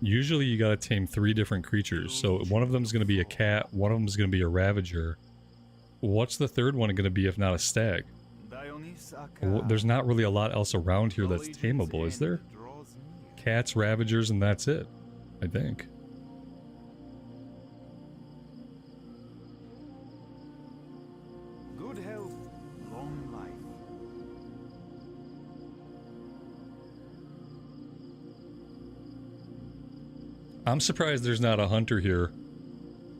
Usually you gotta tame 3 different creatures, so one of them is gonna be a cat, one of them is gonna be a Ravager. What's the third one gonna be if not a stag? There's not really a lot else around here that's tameable, is there? Cats, Ravagers, and that's it, I think. Good health, long life. I'm surprised there's not a hunter here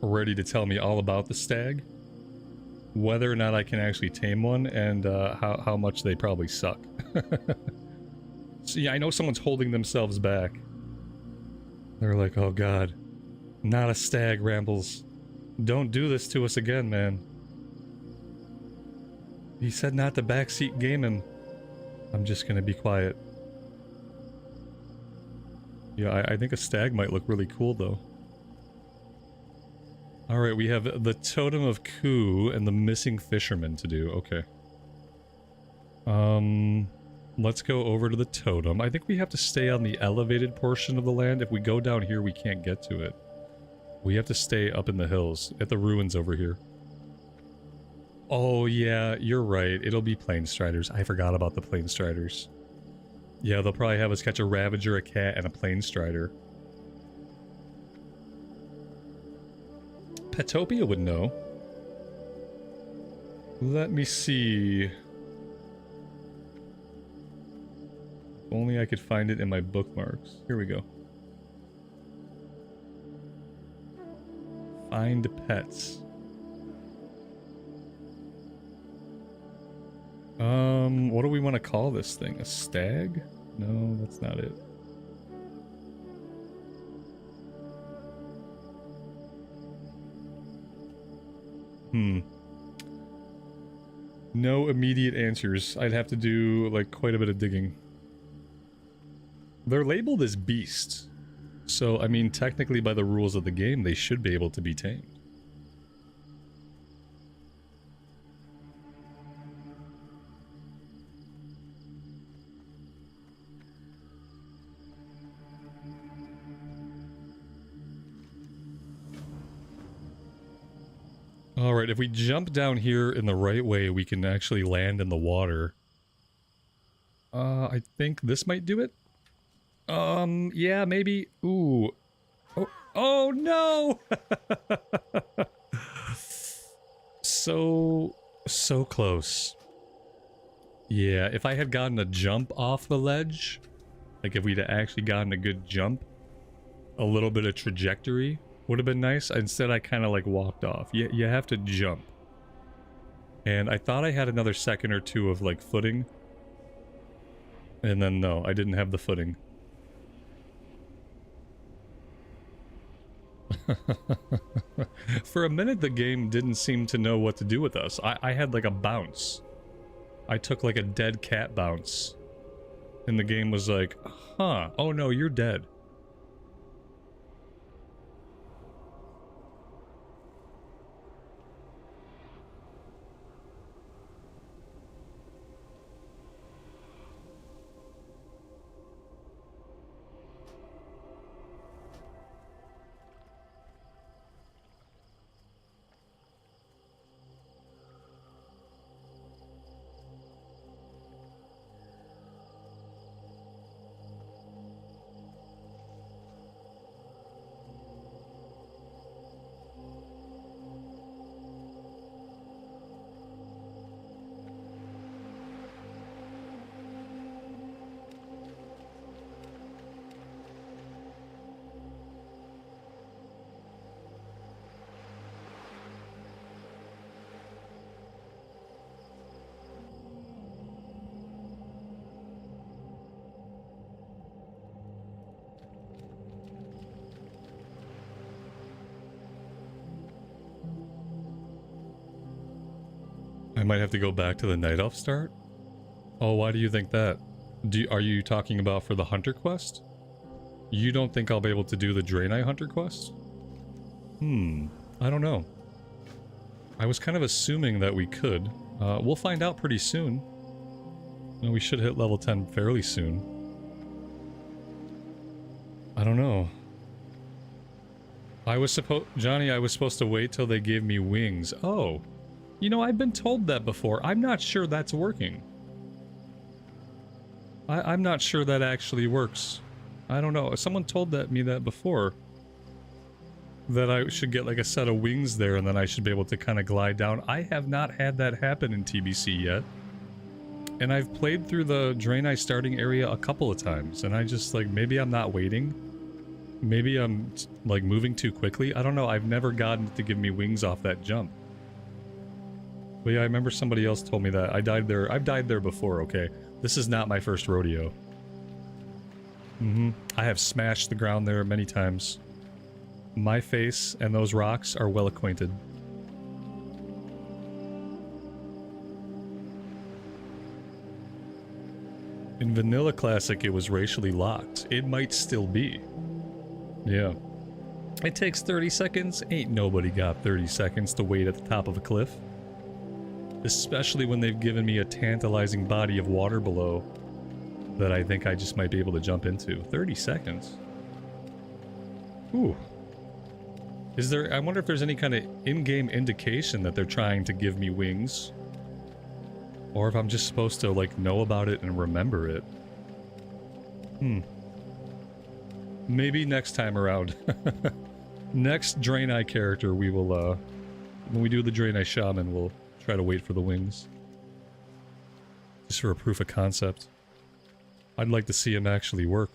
ready to tell me all about the stag. Whether or not I can actually tame one, and how much they probably suck. So yeah, I know someone's holding themselves back. They're like, oh god, not a stag, Rambles. Don't do this to us again, man. He said not to backseat game him. I'm just gonna be quiet. Yeah, I think a stag might look really cool, though. Alright, we have the Totem of Ku and the Missing Fisherman to do. Okay. Let's go over to the totem. I think we have to stay on the elevated portion of the land. If we go down here, we can't get to it. We have to stay up in the hills, at the ruins over here. Oh, yeah, you're right. It'll be Planestriders. I forgot about the Planestriders. Yeah, they'll probably have us catch a Ravager, a cat, and a Planestrider. Petopia would know. Let me see. If only I could find it in my bookmarks. Here we go. Find pets. What do we want to call this thing? A stag? No, that's not it. No immediate answers. I'd have to do, like, quite a bit of digging. They're labeled as beasts. So, I mean, technically by the rules of the game, they should be able to be tamed. Alright, if we jump down here in the right way, we can actually land in the water. I think this might do it? Yeah, maybe. Ooh. Oh no! So close. Yeah, if I had gotten a jump off the ledge, like if we'd actually gotten a good jump, a little bit of trajectory would have been nice. Instead, I kind of like walked off. You have to jump. And I thought I had another second or two of like footing. And then no, I didn't have the footing. For a minute, the game didn't seem to know what to do with us. I had like a bounce. I took like a dead cat bounce. And the game was like, huh, oh no, you're dead. I might have to go back to the Night Elf start? Oh, why do you think that? Are you talking about for the Hunter quest? You don't think I'll be able to do the Draenei Hunter quest? I don't know. I was kind of assuming that we could. We'll find out pretty soon. We should hit level 10 fairly soon. I don't know. Johnny, I was supposed to wait till they gave me wings. Oh. You know, I've been told that before. I'm not sure that's working. I'm not sure that actually works. I don't know. Someone told me that before. That I should get like a set of wings there and then I should be able to kind of glide down. I have not had that happen in TBC yet. And I've played through the Draenei starting area a couple of times. And I just like, maybe I'm not waiting. Maybe I'm like moving too quickly. I don't know. I've never gotten it to give me wings off that jump. But yeah, I remember somebody else told me that. I died there. I've died there before, okay? This is not my first rodeo. I have smashed the ground there many times. My face and those rocks are well acquainted. In Vanilla Classic, it was racially locked. It might still be. Yeah. It takes 30 seconds. Ain't nobody got 30 seconds to wait at the top of a cliff. Especially when they've given me a tantalizing body of water below that I think I just might be able to jump into. 30 seconds. Ooh. I wonder if there's any kind of in-game indication that they're trying to give me wings. Or if I'm just supposed to, like, know about it and remember it. Maybe next time around. Next Draenei character we will, when we do the Draenei Shaman, we'll try to wait for the wings. Just for a proof of concept. I'd like to see him actually work.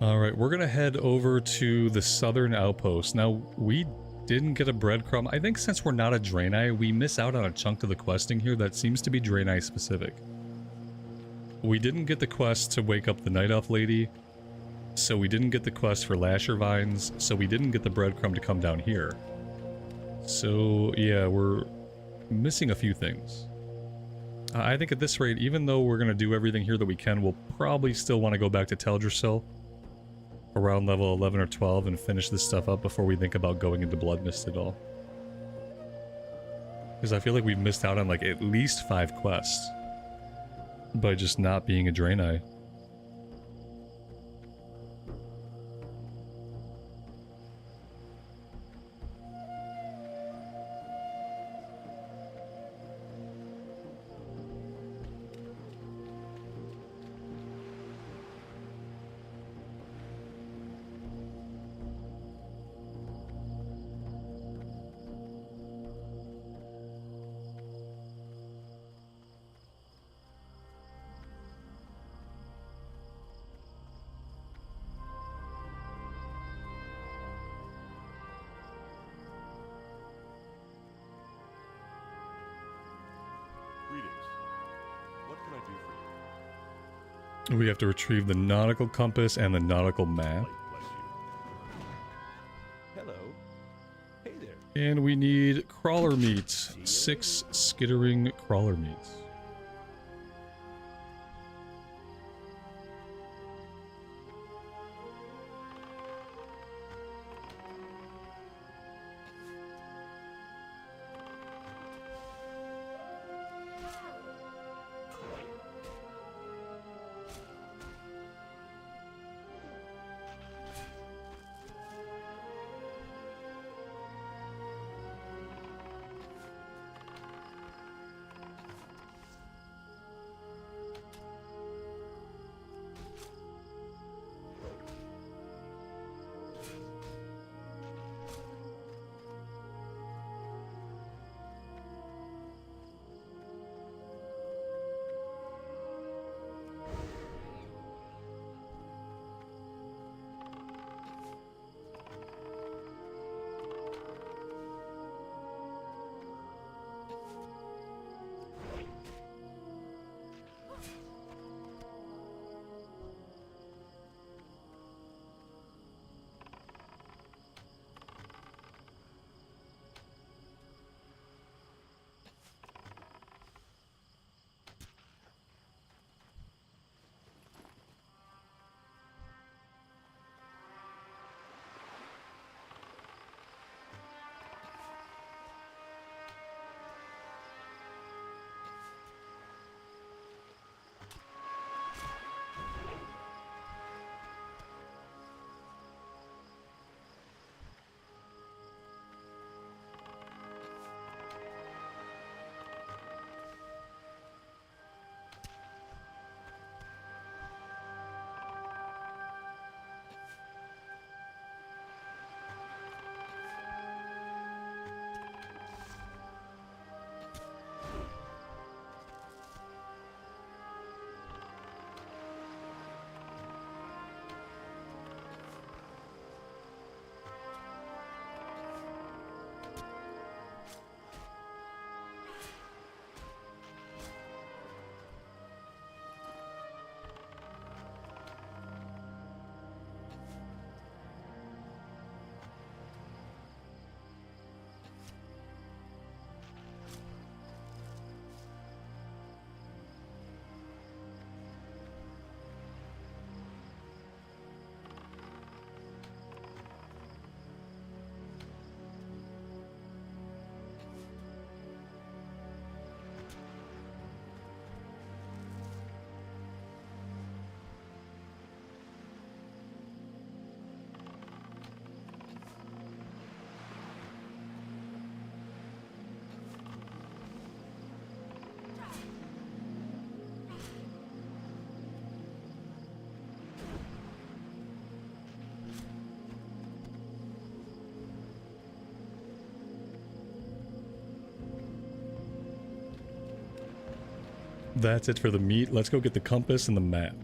Alright, we're gonna head over to the southern outpost. Now, we didn't get a breadcrumb. I think since we're not a Draenei, we miss out on a chunk of the questing here that seems to be Draenei specific. We didn't get the quest to wake up the Night Elf lady, so we didn't get the quest for Lasher Vines, so we didn't get the breadcrumb to come down here. So, yeah, we're missing a few things. I think at this rate, even though we're gonna do everything here that we can, we'll probably still want to go back to Teldrassil. around level 11 or 12 and finish this stuff up before we think about going into Blood Mist at all. Because I feel like we've missed out on like at least 5 quests by just not being a Draenei. We have to retrieve the nautical compass and the nautical map. Hello. Hey there. And we need crawler meats. 6 skittering crawler meats. That's it for the meat. Let's go get the compass and the map.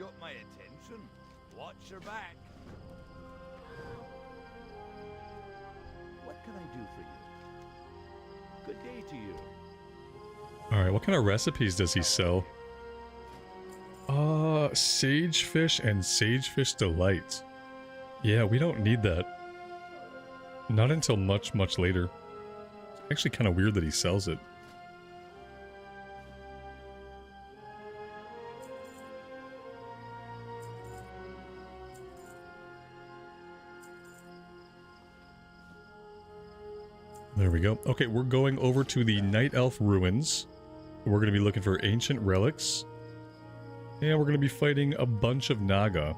got my attention. Watch your back. What can I do for you? Good day to you. Alright, what kind of recipes does he sell? Sagefish and Sagefish Delight. Yeah, we don't need that. Not until much, much later. It's actually kind of weird that he sells it. There we go. Okay, we're going over to the Night Elf Ruins. We're going to be looking for ancient relics. And we're going to be fighting a bunch of Naga.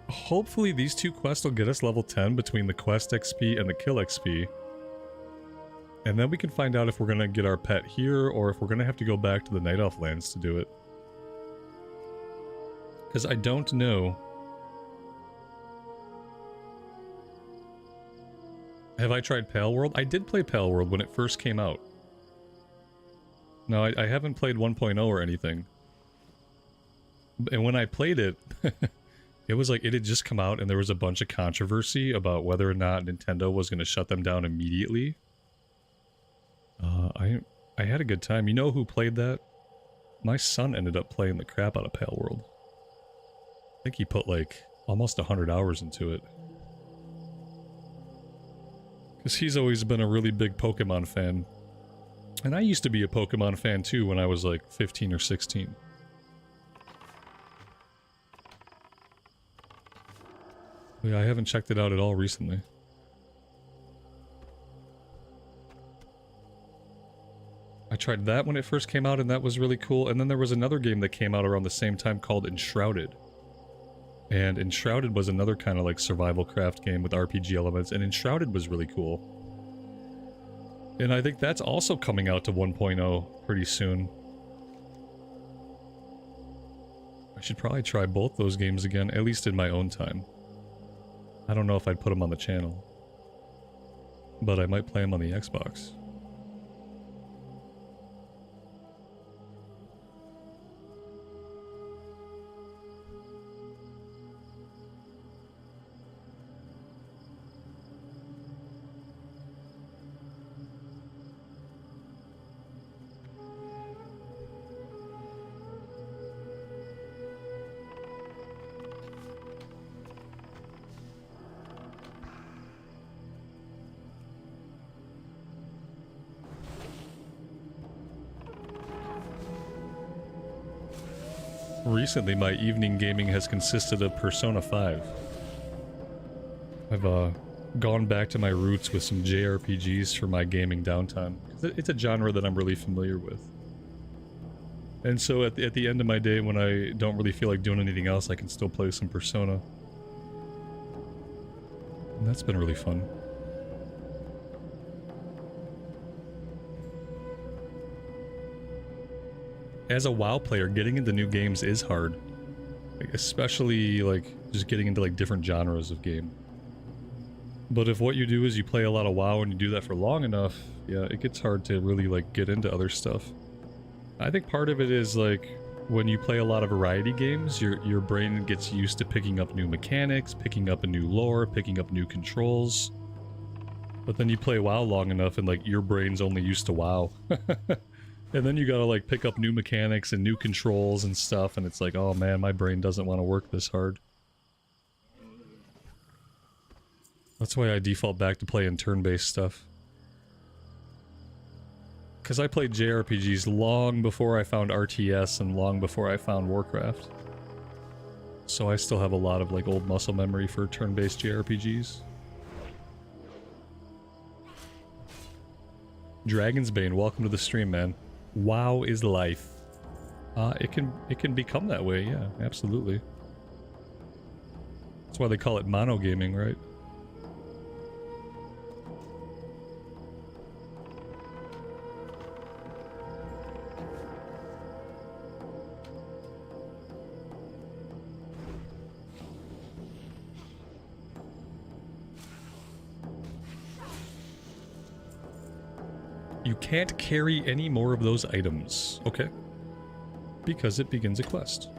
Hopefully these two quests will get us level 10 between the quest XP and the kill XP. And then we can find out if we're going to get our pet here or if we're going to have to go back to the Night Elf lands to do it. Because I don't know. Have I tried Pale World? I did play Pale World when it first came out. No, I haven't played 1.0 or anything. And when I played it, it was like it had just come out and there was a bunch of controversy about whether or not Nintendo was going to shut them down immediately. I had a good time. You know who played that? My son ended up playing the crap out of Pale World. I think he put like almost 100 hours into it. Because he's always been a really big Pokemon fan. And I used to be a Pokemon fan too when I was like 15 or 16. Yeah, I haven't checked it out at all recently. I tried that when it first came out and that was really cool. And then there was another game that came out around the same time called Enshrouded. And Enshrouded was another kind of like survival craft game with RPG elements, and Enshrouded was really cool. And I think that's also coming out to 1.0 pretty soon. I should probably try both those games again, at least in my own time. I don't know if I'd put them on the channel, but I might play them on the Xbox. Recently, my evening gaming has consisted of Persona 5. I've gone back to my roots with some JRPGs for my gaming downtime. It's a genre that I'm really familiar with. And so at the end of my day, when I don't really feel like doing anything else, I can still play some Persona. And that's been really fun. As a WoW player, getting into new games is hard. Like, especially, like, just getting into, like, different genres of game. But if what you do is you play a lot of WoW and you do that for long enough, yeah, it gets hard to really, like, get into other stuff. I think part of it is, like, when you play a lot of variety games, your brain gets used to picking up new mechanics, picking up a new lore, picking up new controls. But then you play WoW long enough and, like, your brain's only used to WoW. And then you gotta, like, pick up new mechanics and new controls and stuff, and it's like, oh man, my brain doesn't want to work this hard. That's why I default back to playing turn-based stuff. Because I played JRPGs long before I found RTS and long before I found Warcraft. So I still have a lot of, like, old muscle memory for turn-based JRPGs. Dragon's Bane, welcome to the stream, man. WoW is life. It can become that way, yeah, absolutely. That's why they call it mono gaming, right? You can't carry any more of those items. Okay. Because it begins a quest.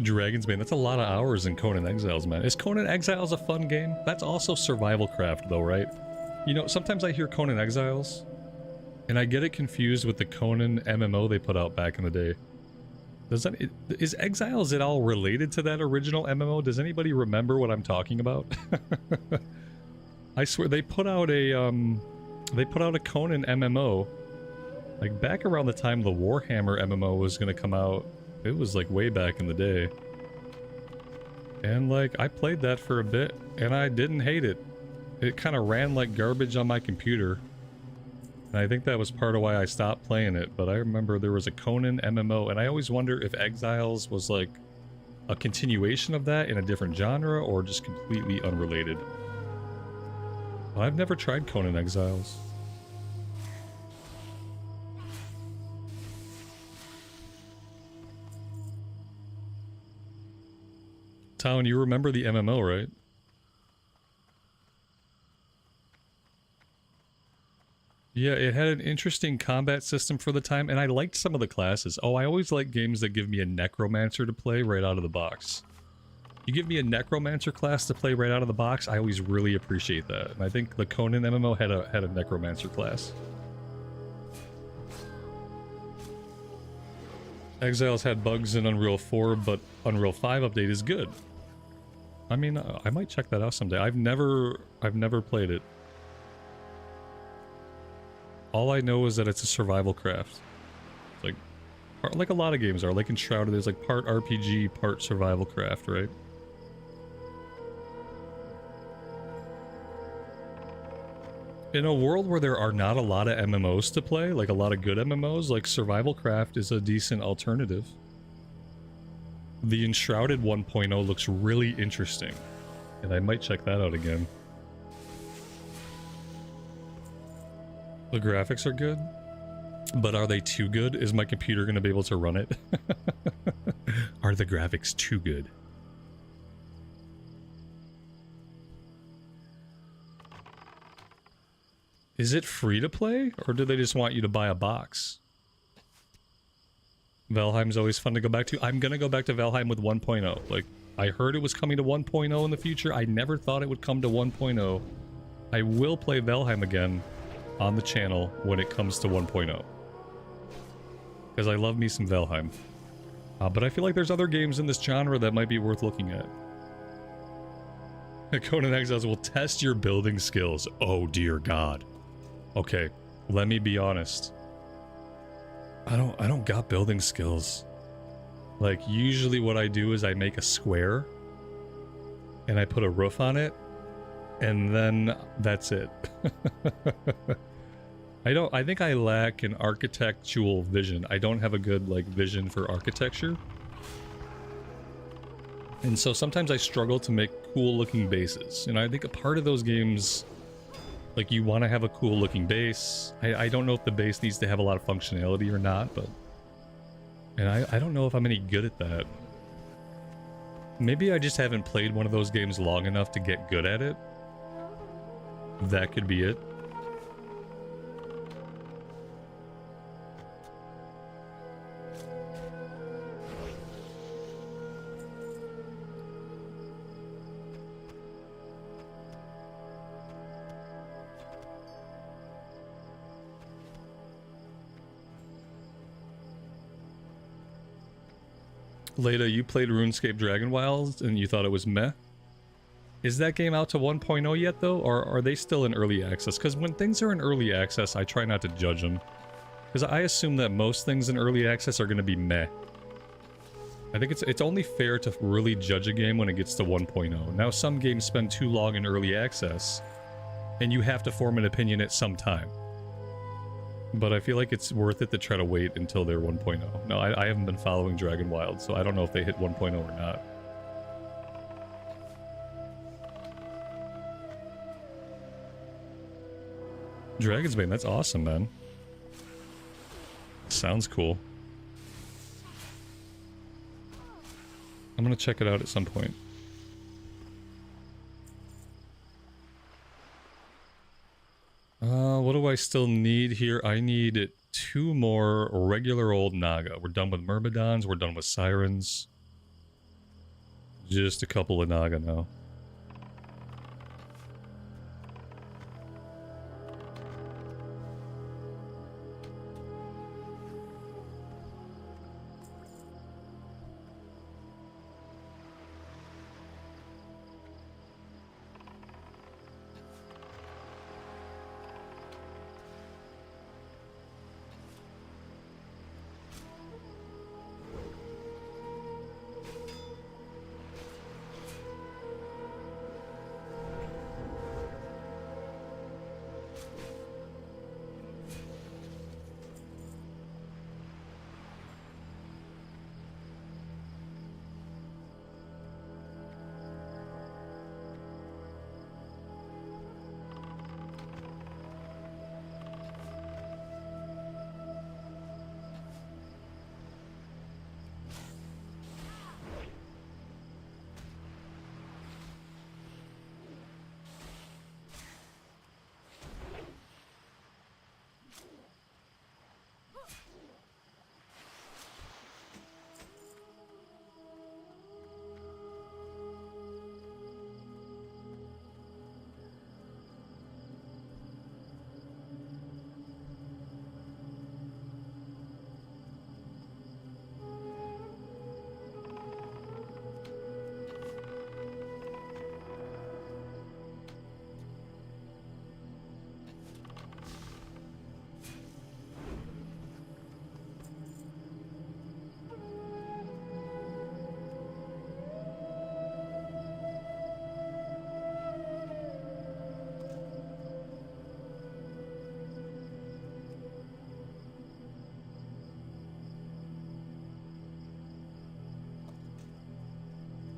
Dragon's Bane, that's a lot of hours in Conan Exiles, man. Is Conan Exiles a fun game? That's also survival craft, though, right? You know, sometimes I hear Conan Exiles, and I get it confused with the Conan MMO they put out back in the day. Is Exiles at all related to that original MMO? Does anybody remember what I'm talking about? I swear they put out a Conan MMO, like back around the time the Warhammer MMO was gonna come out. It was like way back in the day. And like I played that for a bit and I didn't hate it. It kind of ran like garbage on my computer. And I think that was part of why I stopped playing it, but I remember there was a Conan MMO and I always wonder if Exiles was like a continuation of that in a different genre or just completely unrelated. I've never tried Conan Exiles. Town, you remember the MMO, right? Yeah, it had an interesting combat system for the time, and I liked some of the classes. Oh, I always like games that give me a Necromancer to play right out of the box. You give me a Necromancer class to play right out of the box, I always really appreciate that. And I think the Conan MMO had a Necromancer class. Exiles had bugs in Unreal 4, but Unreal 5 update is good. I mean, I might check that out someday. I've never played it. All I know is that it's a survival craft. It's like a lot of games are. Like Enshrouded, there's like part RPG, part survival craft, right? In a world where there are not a lot of MMOs to play, like a lot of good MMOs, like survival craft is a decent alternative. The Enshrouded 1.0 looks really interesting, and I might check that out again. The graphics are good, but are they too good? Is my computer going to be able to run it? Are the graphics too good? Is it free to play, or do they just want you to buy a box? Valheim's always fun to go back to. I'm gonna go back to Valheim with 1.0. Like, I heard it was coming to 1.0 in the future. I never thought it would come to 1.0. I will play Valheim again on the channel when it comes to 1.0. Because I love me some Valheim. But I feel like there's other games in this genre that might be worth looking at. Conan Exiles will test your building skills. Oh dear God. Okay, let me be honest. I don't got building skills. Like, usually what I do is I make a square and I put a roof on it and then that's it. I think I lack an architectural vision. I don't have a good like vision for architecture. And so sometimes I struggle to make cool looking bases. And I think a part of those games, like, you want to have a cool looking base. I don't know if the base needs to have a lot of functionality or not, but... And I don't know if I'm any good at that. Maybe I just haven't played one of those games long enough to get good at it. That could be it. Leda, you played RuneScape Dragon Wilds and you thought it was meh? Is that game out to 1.0 yet though, or are they still in early access? Because when things are in early access, I try not to judge them. Because I assume that most things in early access are going to be meh. I think it's only fair to really judge a game when it gets to 1.0. Now some games spend too long in early access, and you have to form an opinion at some time. But I feel like it's worth it to try to wait until they're 1.0. No, I haven't been following Dragon Wild, so I don't know if they hit 1.0 or not. Dragon's Bane, that's awesome, man. Sounds cool. I'm gonna check it out at some point. What do I still need here? I need 2 more regular old Naga. We're done with Myrmidons, we're done with Sirens. Just a couple of Naga now.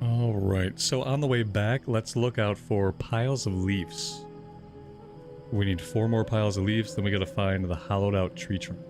Alright, so on the way back, let's look out for piles of leaves. We need 4 more piles of leaves, then we gotta find the hollowed out tree trunk.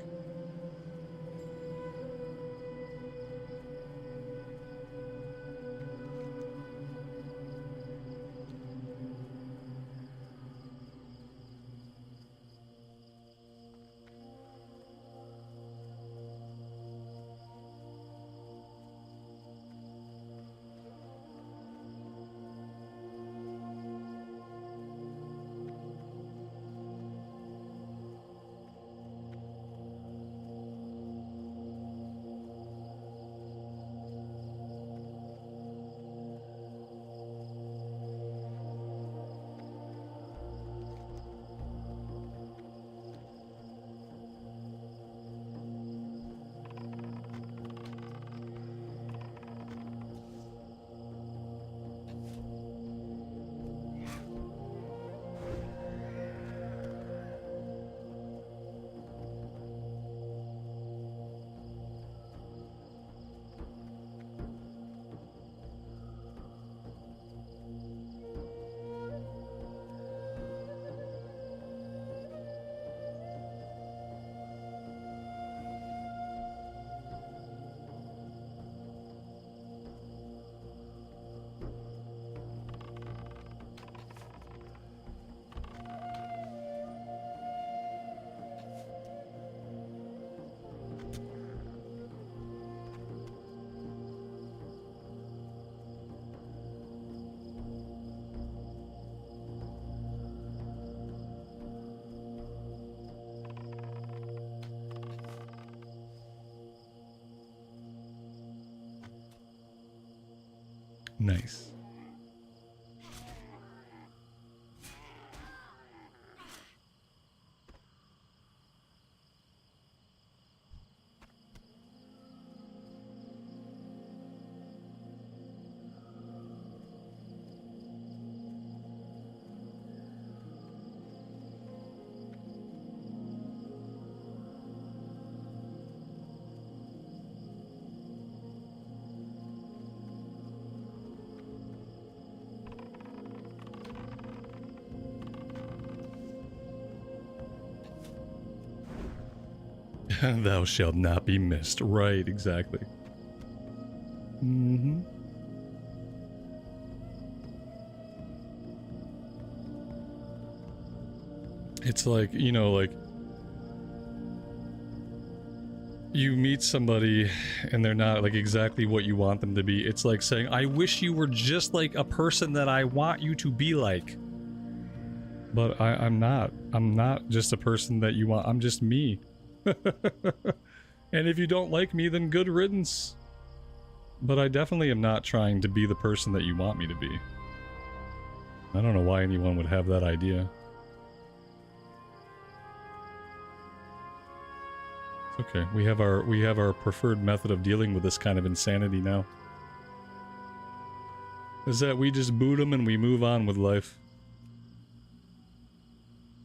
Nice. Thou shalt not be missed. Right, exactly. Mm-hmm. It's like, you know, like... you meet somebody and they're not like exactly what you want them to be. It's like saying, I wish you were just like a person that I want you to be like. But I'm not. I'm not just a person that you want. I'm just me. And if you don't like me, then good riddance. But I definitely am not trying to be the person that you want me to be. I don't know why anyone would have that idea. It's okay. We have our preferred method of dealing with this kind of insanity now. Is that we just boot them and we move on with life.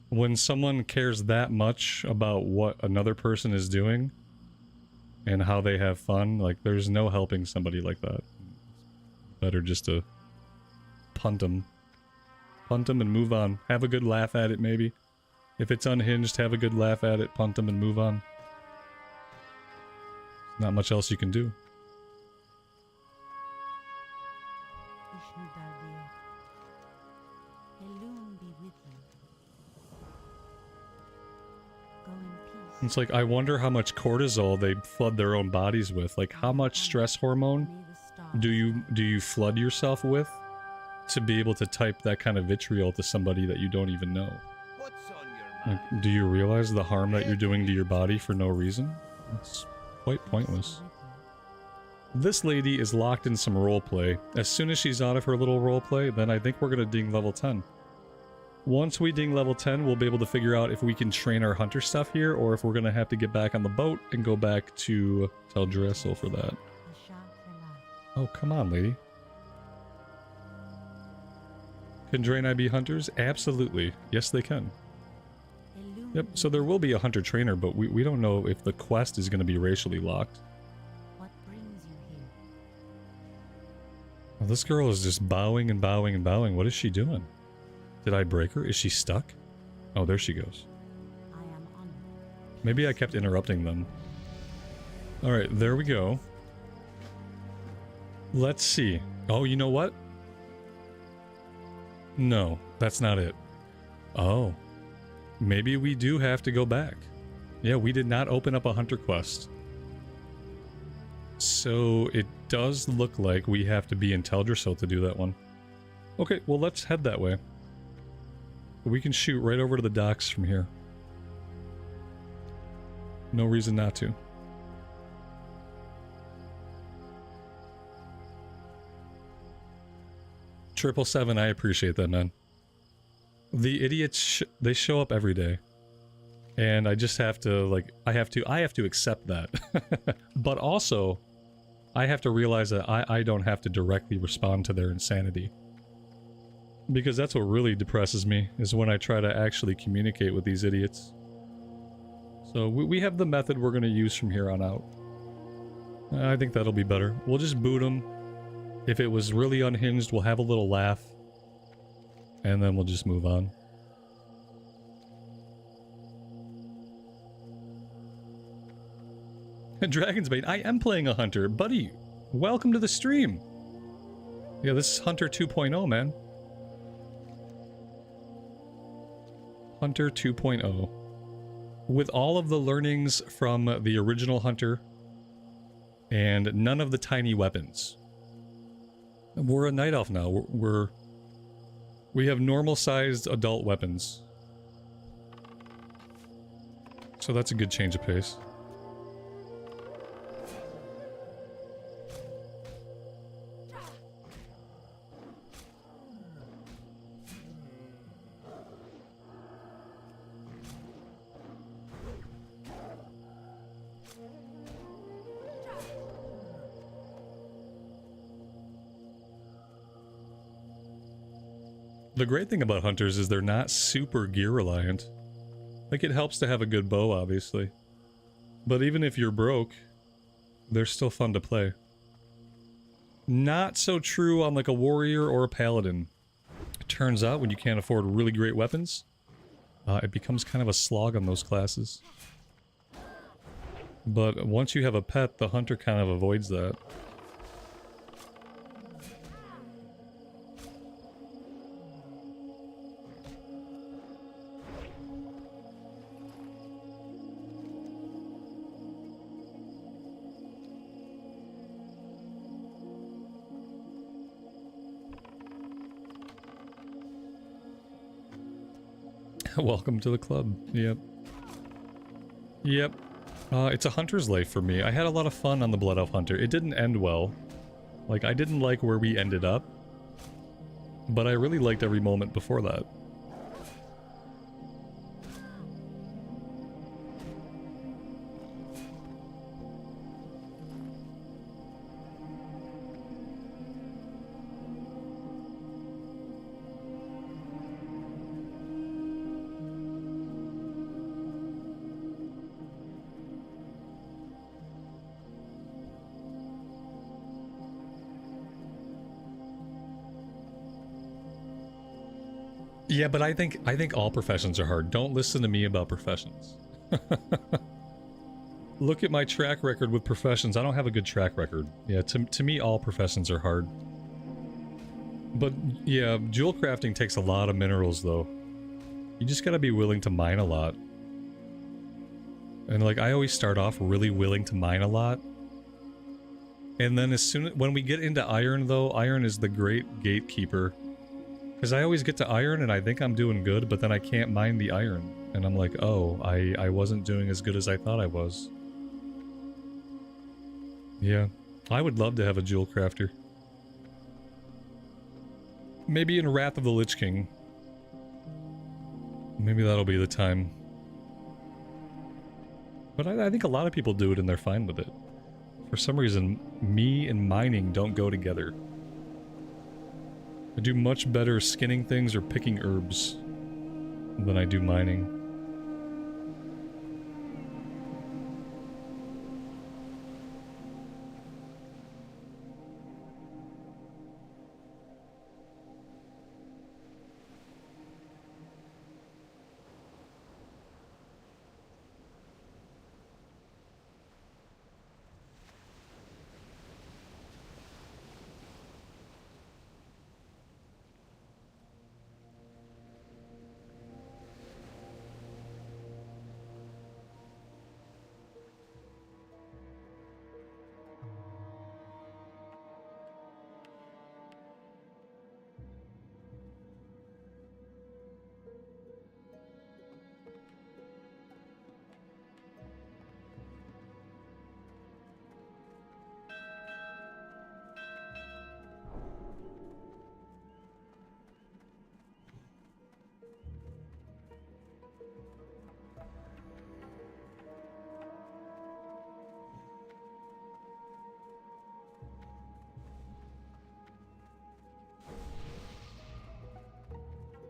When someone cares that much about what another person is doing and how they have fun, like there's no helping somebody like that. Better just to punt them. Punt them and move on. Have a good laugh at it maybe. If it's unhinged, have a good laugh at it, punt them and move on. Not much else you can do. It's like, I wonder how much cortisol they flood their own bodies with. Like, how much stress hormone do you flood yourself with to be able to type that kind of vitriol to somebody that you don't even know? What's on your mind? Like, do you realize the harm that you're doing to your body for no reason? It's quite pointless. This lady is locked in some roleplay. As soon as she's out of her little roleplay, then I think we're gonna ding level 10. Once we ding level 10, we'll be able to figure out if we can train our hunter stuff here, or if we're gonna have to get back on the boat and go back to Teldrassil for that. Oh, come on, lady. Can Draenei be hunters? Absolutely. Yes, they can. Yep, so there will be a hunter trainer, but we don't know if the quest is gonna be racially locked. What brings you here? Well, this girl is just bowing and bowing and bowing. What is she doing? Did I break her? Is she stuck? Oh, there she goes. I am honored. Maybe I kept interrupting them. Alright, there we go. Let's see. Oh, you know what? No, that's not it. Oh. Maybe we do have to go back. Yeah, we did not open up a hunter quest. So it does look like we have to be in Teldrassil to do that one. Okay, well let's head that way. We can shoot right over to the docks from here. No reason not to. Triple seven, I appreciate that, man. The idiots, they show up every day. And I just have to, like, I have to accept that. But also, I have to realize that I don't have to directly respond to their insanity. Because that's what really depresses me, is when I try to actually communicate with these idiots. So we have the method we're going to use from here on out. I think that'll be better. We'll just boot them. If it was really unhinged, we'll have a little laugh. And then we'll just move on. Dragon's Bane, I am playing a hunter. Buddy, welcome to the stream. Yeah, this is Hunter 2.0, man. Hunter 2.0. With all of the learnings from the original Hunter and none of the tiny weapons. We're a night elf now. We have normal-sized adult weapons. So that's a good change of pace. The great thing about hunters is they're not super gear reliant. Like, it helps to have a good bow, obviously. But even if you're broke, they're still fun to play. Not so true on like a warrior or a paladin. It turns out when you can't afford really great weapons, it becomes kind of a slog on those classes. But once you have a pet, the hunter kind of avoids that. Welcome to the club. Yep. Yep. It's a hunter's life for me. I had a lot of fun on the Blood Elf Hunter. It didn't end well. Like, I didn't like where we ended up. But I really liked every moment before that. Yeah, but I think all professions are hard. Don't listen to me about professions. Look at my track record with professions. I don't have a good track record. Yeah, to me, all professions are hard. But yeah, jewel crafting takes a lot of minerals, though. You just gotta be willing to mine a lot. And like, I always start off really willing to mine a lot. And then when we get into iron, though, iron is the great gatekeeper. Because I always get to iron and I think I'm doing good, but then I can't mine the iron. And I'm like, oh, I wasn't doing as good as I thought I was. Yeah, I would love to have a jewel crafter. Maybe in Wrath of the Lich King. Maybe that'll be the time. But I think a lot of people do it and they're fine with it. For some reason, me and mining don't go together. I do much better skinning things or picking herbs than I do mining.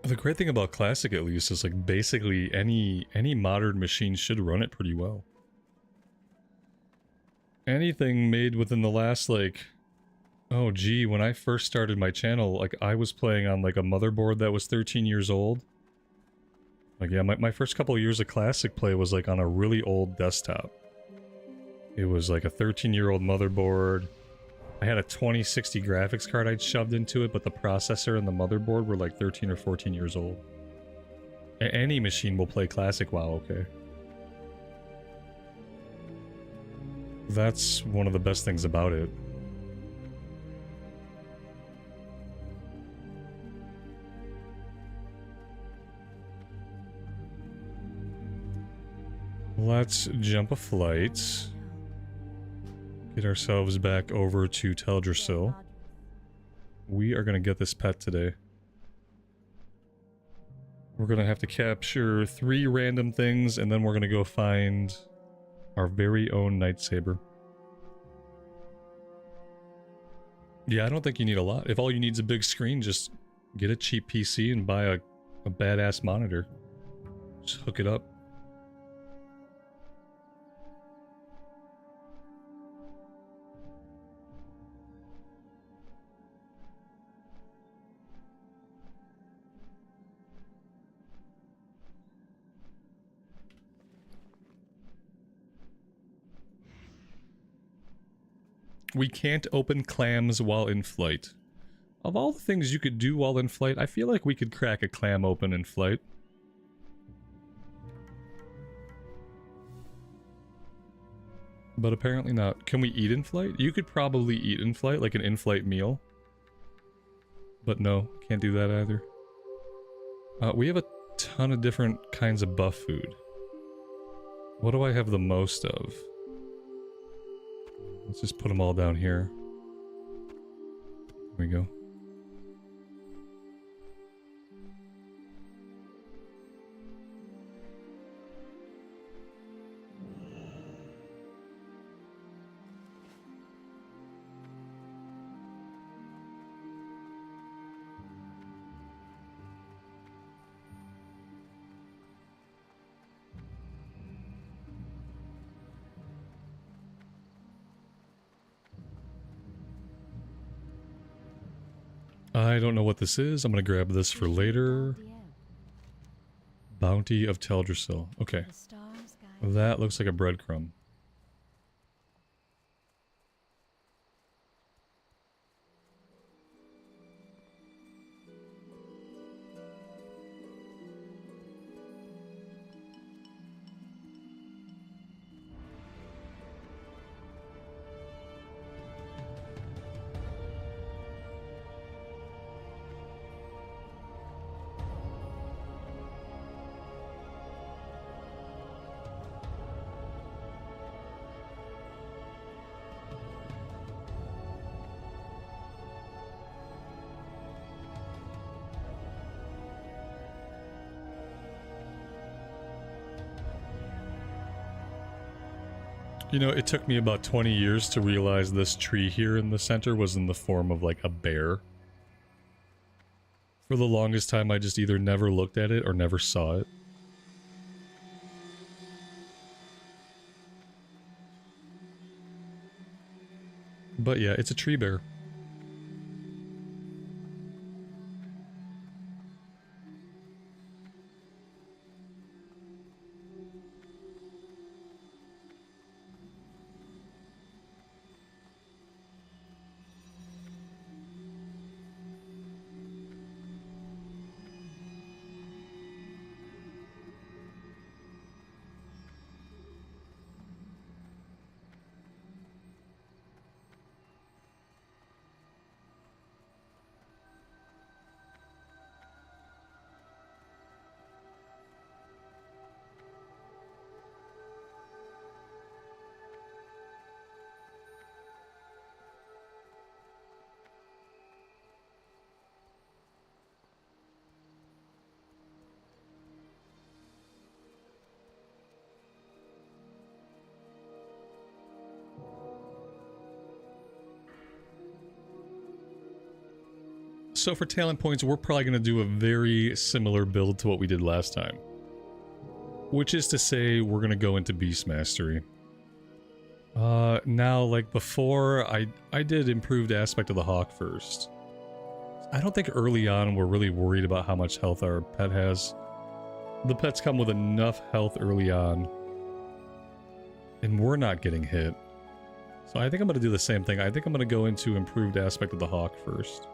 The great thing about Classic, at least, is like basically any modern machine should run it pretty well. Anything made within the last, like... Oh gee, when I first started my channel, like, I was playing on like a motherboard that was 13 years old. Like, yeah, my first couple of years of Classic play was like on a really old desktop. It was like a 13-year-old motherboard. I had a 2060 graphics card I'd shoved into it, but the processor and the motherboard were like 13 or 14 years old. Any machine will play Classic WoW, okay? That's one of the best things about it. Let's jump a flight. Get ourselves back over to Teldrassil. We are going to get this pet today. We're going to have to capture 3 random things, and then we're going to go find our very own Nightsaber. Yeah, I don't think you need a lot. If all you need is a big screen, just get a cheap PC and buy a badass monitor. Just hook it up. We can't open clams while in flight. Of all the things you could do while in flight, I feel like we could crack a clam open in flight. But apparently not. Can we eat in flight? You could probably eat in flight, like an in-flight meal. But no, can't do that either. We have a ton of different kinds of buff food. What do I have the most of? Let's just put them all down here. There we go. I don't know what this is. I'm gonna grab this for later. Bounty of Teldrassil. Okay. The stars guide That looks like a breadcrumb. You know, it took me about 20 years to realize this tree here in the center was in the form of like a bear. For the longest time, I just either never looked at it or never saw it. But yeah, it's a tree bear. So for talent points, we're probably going to do a very similar build to what we did last time. Which is to say, we're going to go into Beast Mastery. Now, like before, I did improved aspect of the Hawk first. I don't think early on we're really worried about how much health our pet has. The pets come with enough health early on. And we're not getting hit. So I think I'm going to do the same thing. I think I'm going to go into improved aspect of the Hawk first.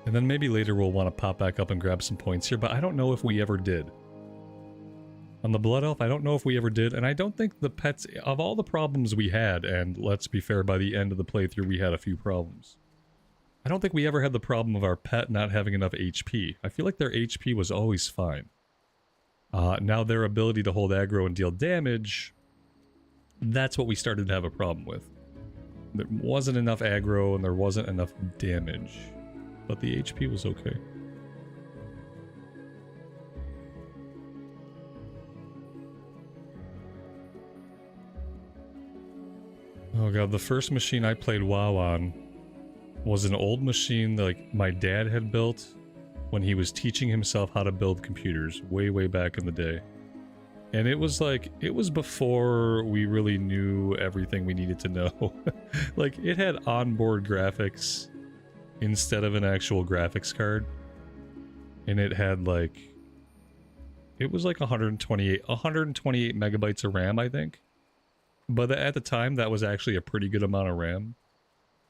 And then maybe later we'll want to pop back up and grab some points here, but I don't know if we ever did. On the Blood Elf, I don't know if we ever did, and I don't think the pets, of all the problems we had, and let's be fair, by the end of the playthrough we had a few problems. I don't think we ever had the problem of our pet not having enough HP. I feel like their HP was always fine. Now their ability to hold aggro and deal damage, that's what we started to have a problem with. There wasn't enough aggro and there wasn't enough damage. But the HP was okay. Oh god, the first machine I played WoW on was an old machine that like my dad had built when he was teaching himself how to build computers way back in the day. And it was like, it was before we really knew everything we needed to know. Like, it had onboard graphics instead of an actual graphics card, and it had like, it was like 128 megabytes of RAM, I think, but at the time that was actually a pretty good amount of RAM.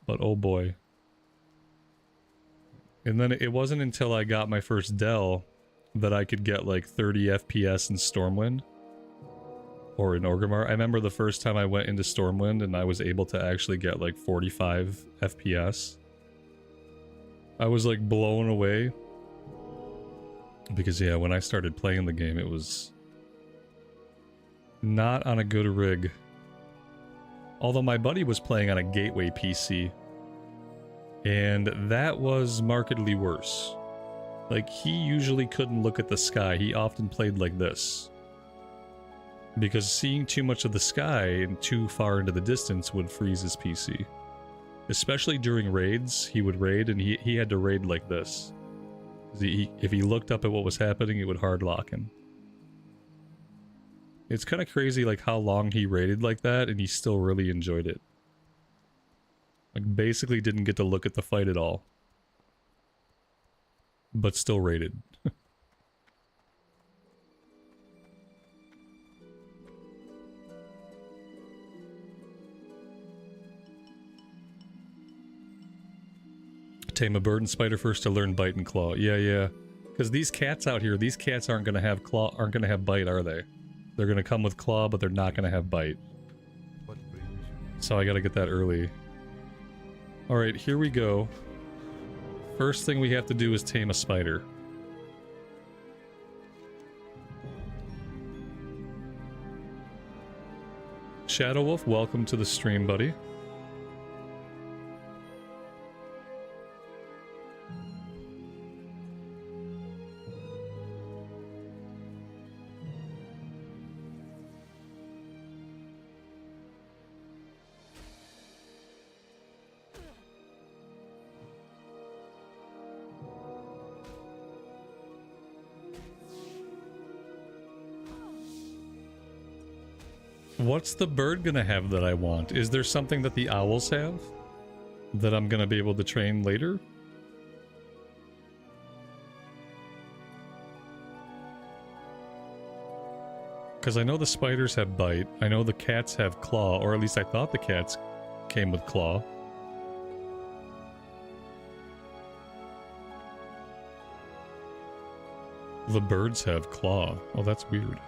But oh boy. And then it wasn't until I got my first Dell that I could get like 30 FPS in Stormwind or in Orgrimmar. I remember the first time I went into Stormwind and I was able to actually get like 45 FPS. I was like blown away. Because yeah, when I started playing the game, it was not on a good rig. Although my buddy was playing on a gateway PC, and that was markedly worse. Like, he usually couldn't look at the sky. He often played like this. Because seeing too much of the sky and too far into the distance would freeze his PC. Especially during raids, he would raid, and he had to raid like this. If he looked up at what was happening, it would hard lock him. It's kind of crazy like how long he raided like that, and he still really enjoyed it. Like, basically didn't get to look at the fight at all. But still raided. Tame a bird and spider first to learn bite and claw. Yeah. Because these cats out here, these cats aren't gonna have claw, aren't gonna have bite, are they? They're gonna come with claw, but they're not gonna have bite. What brings you? So I gotta get that early. Alright, here we go. First thing we have to do is tame a spider. Shadow Wolf, welcome to the stream, buddy. What's the bird gonna have that I want? Is there something that the owls have that I'm gonna be able to train later? Because I know the spiders have bite. I know the cats have claw, or at least I thought the cats came with claw. The birds have claw. Oh, that's weird.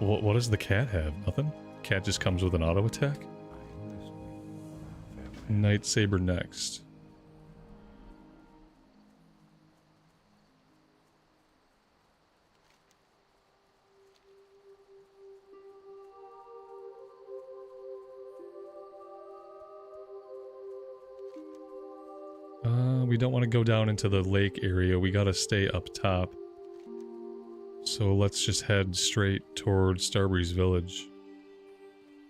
What does the cat have? Nothing? Cat just comes with an auto attack? Night Saber next. We don't want to go down into the lake area. We gotta stay up top. So let's just head straight towards Starbreeze Village.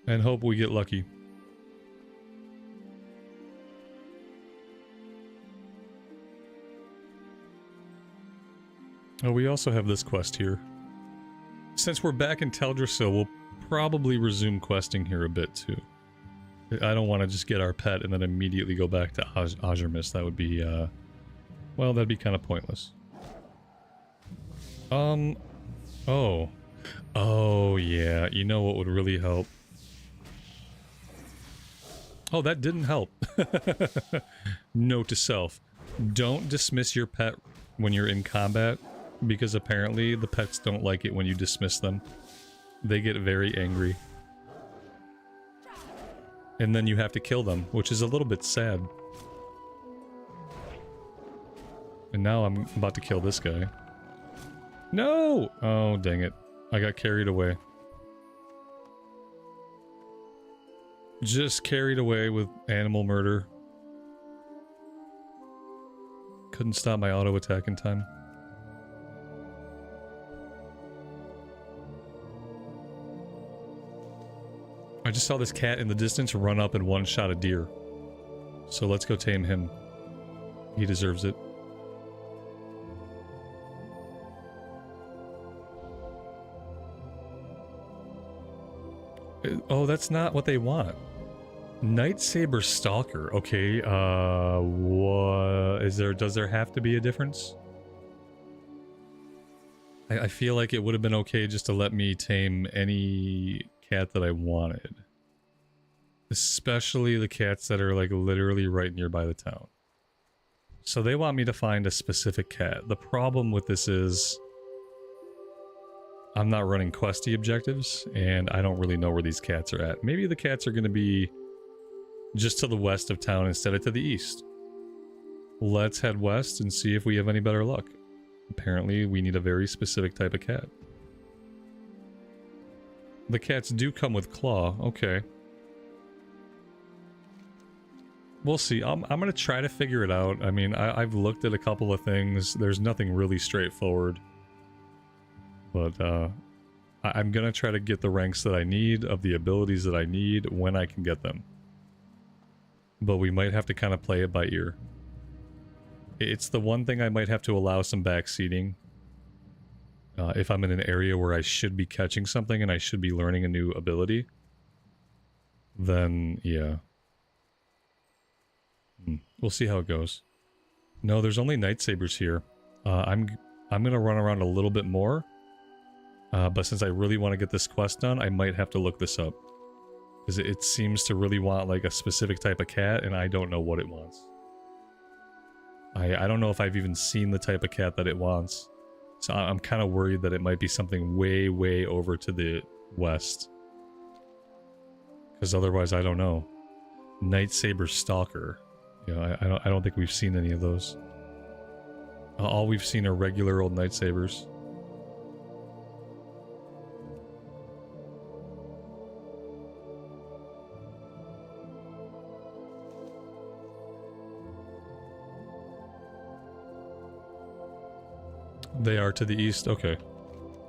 And hope we get lucky. Oh, we also have this quest here. Since we're back in Teldrassil, we'll probably resume questing here a bit too. I don't want to just get our pet and then immediately go back to Azurmis. That would be, well, that'd be kind of pointless. Oh. Oh, yeah. You know what would really help? Oh, that didn't help. Note to self. Don't dismiss your pet when you're in combat, because apparently the pets don't like it when you dismiss them. They get very angry. And then you have to kill them, which is a little bit sad. And now I'm about to kill this guy. No! Oh, dang it. I got carried away. Just carried away with animal murder. Couldn't stop my auto attack in time. I just saw this cat in the distance run up and one-shot a deer. So let's go tame him. He deserves it. Oh, that's not what they want. Night Saber Stalker. Okay, what is there? Does there have to be a difference? I feel like it would have been okay just to let me tame any cat that I wanted. Especially the cats that are like literally right nearby the town. So they want me to find a specific cat. The problem with this is I'm not running questy objectives, and I don't really know where these cats are at. Maybe the cats are going to be just to the west of town instead of to the east. Let's head west and see if we have any better luck. Apparently, we need a very specific type of cat. The cats do come with claw. Okay. We'll see. I'm going to try to figure it out. I mean, I've looked at a couple of things. There's nothing really straightforward. But I'm going to try to get the ranks that I need of the abilities that I need when I can get them. But we might have to kind of play it by ear. It's the one thing I might have to allow some backseating. If I'm in an area where I should be catching something and I should be learning a new ability. Then, yeah. We'll see how it goes. No, there's only Nightsabers here. I'm gonna run around a little bit more. But since I really want to get this quest done, I might have to look this up. Because it seems to really want like a specific type of cat, and I don't know what it wants. I don't know if I've even seen the type of cat that it wants. So I'm kind of worried that it might be something way, way over to the west. Because otherwise, I don't know. Nightsaber Stalker. You know, I don't think we've seen any of those. All we've seen are regular old Nightsabers. They are to the east? Okay.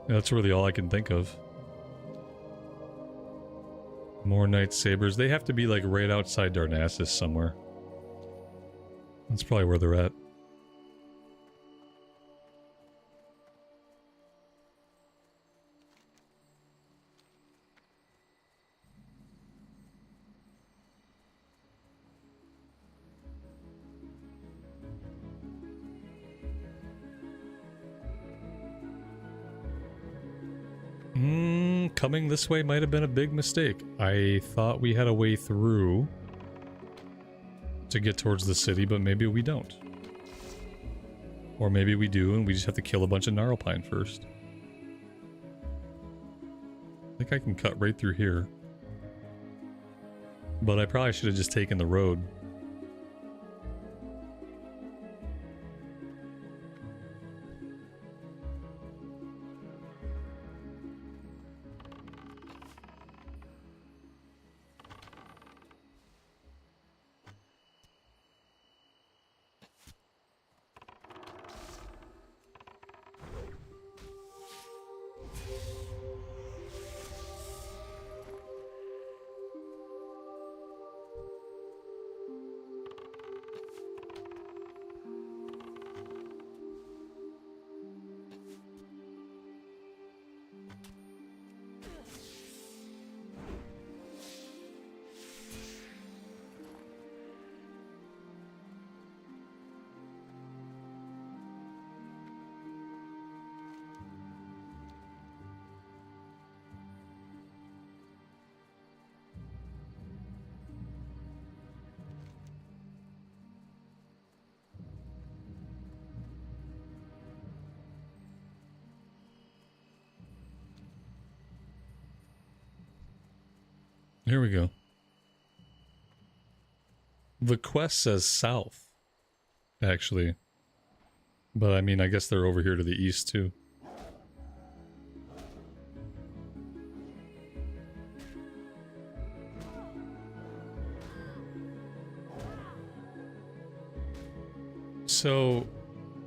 That's really all I can think of. More Nightsabers. They have to be like right outside Narcissus somewhere. That's probably where they're at. Coming this way might have been a big mistake. I thought we had a way through to get towards the city, but maybe we don't. Or maybe we do, and we just have to kill a bunch of Gnarlpine first. I think I can cut right through here. But I probably should have just taken the road. Here we go. The quest says south, actually. But I mean, I guess they're over here to the east too. So,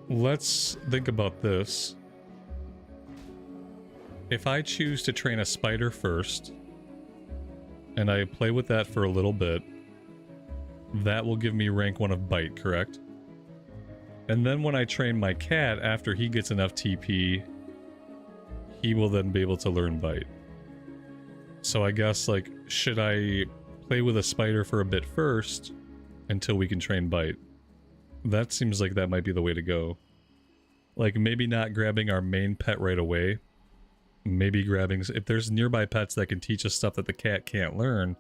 let's think about this. If I choose to train a spider first, and I play with that for a little bit, that will give me rank 1 of Bite, correct? And then when I train my cat, after he gets enough TP, he will then be able to learn Bite. So I guess, like, should I play with a spider for a bit first, until we can train Bite? That seems like that might be the way to go. Like, maybe not grabbing our main pet right away. Maybe grabbing, if there's nearby pets that can teach us stuff that the cat can't learn,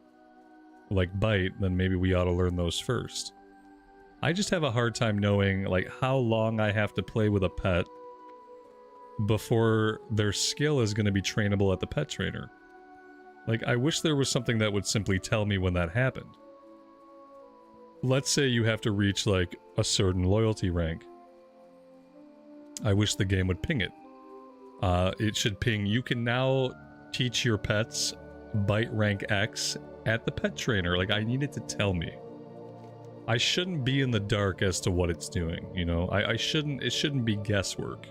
like Bite, then maybe we ought to learn those first. I just have a hard time knowing, like, how long I have to play with a pet before their skill is going to be trainable at the pet trainer. Like, I wish there was something that would simply tell me when that happened. Let's say you have to reach, like, a certain loyalty rank. I wish the game would ping it. It should ping, you can now teach your pets bite rank X at the pet trainer. Like, I need it to tell me. I shouldn't be in the dark as to what it's doing, you know? It shouldn't be guesswork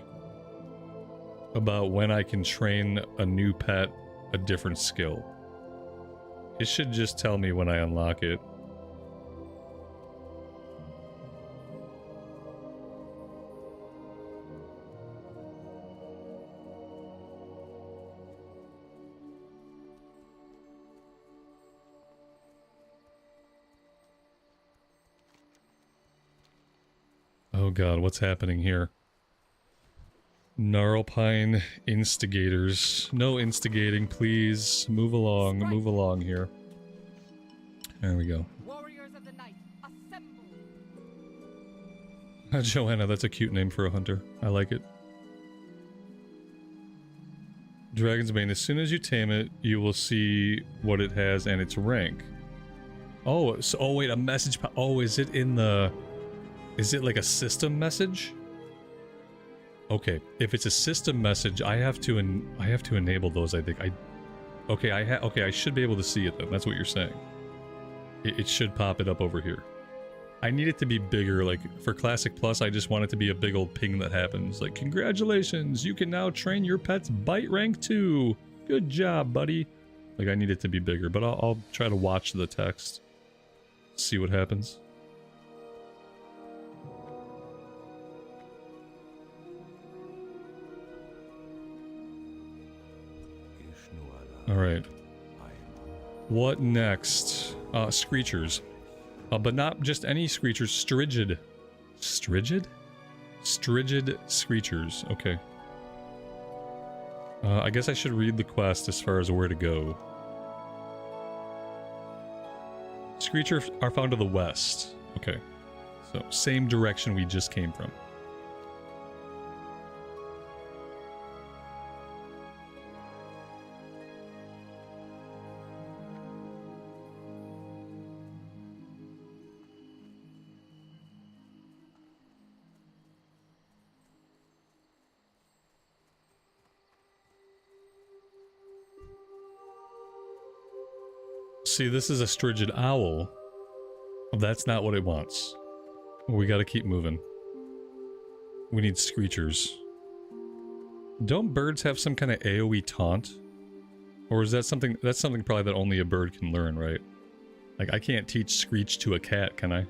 about when I can train a new pet a different skill. It should just tell me when I unlock it. Oh god, what's happening here? Gnarlpine instigators. No instigating, please. Move along here. There we go. Warriors of the night, assemble! Joanna, that's a cute name for a hunter. I like it. Dragon's Bane. As soon as you tame it, you will see what it has and its rank. Oh, so, oh wait, a message. Oh, is it in the... Is it like a system message? Okay, if it's a system message, I have to enable those, I think. Okay, I should be able to see it then. That's what you're saying. It should pop it up over here. I need it to be bigger. Like, for Classic Plus, I just want it to be a big old ping that happens. Like, congratulations, you can now train your pet's bite rank 2. Good job, buddy. Like, I need it to be bigger, but I'll try to watch the text. See what happens. Alright. What next? Screechers. But not just any screechers, Strigid. Strigid? Strigid screechers, okay. I guess I should read the quest as far as where to go. Screechers are found to the west. Okay. So, same direction we just came from. See, this is a Strigid owl. That's not what it wants. We gotta keep moving. We need screechers. Don't birds have some kind of AoE taunt? Or is that something, that's something probably that only a bird can learn, right? Like, I can't teach Screech to a cat, can I?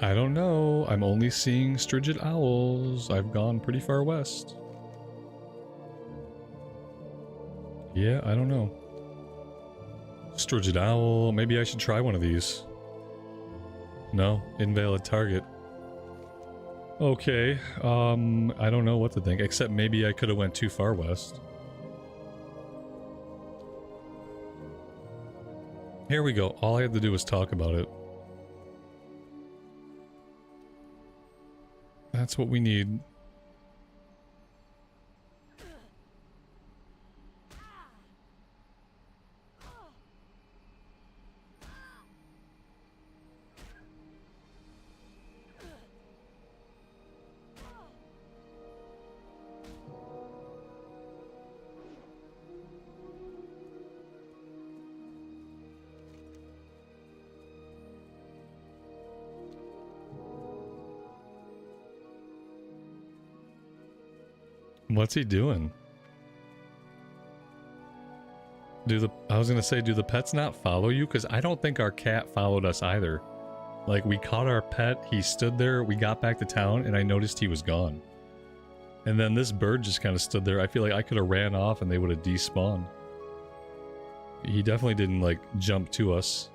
I don't know. I'm only seeing Strigid owls. I've gone pretty far west. Yeah, I don't know. Strigid owl. Maybe I should try one of these. No, invalid target. Okay, I don't know what to think, except maybe I could have went too far west. Here we go. All I had to do was talk about it. That's what we need. What's he doing? I was gonna say, do the pets not follow you? Because I don't think our cat followed us either. Like, we caught our pet, he stood there, we got back to town, and I noticed he was gone. And then this bird just kind of stood there. I feel like I could have ran off and they would have despawned. He definitely didn't, like, jump to us.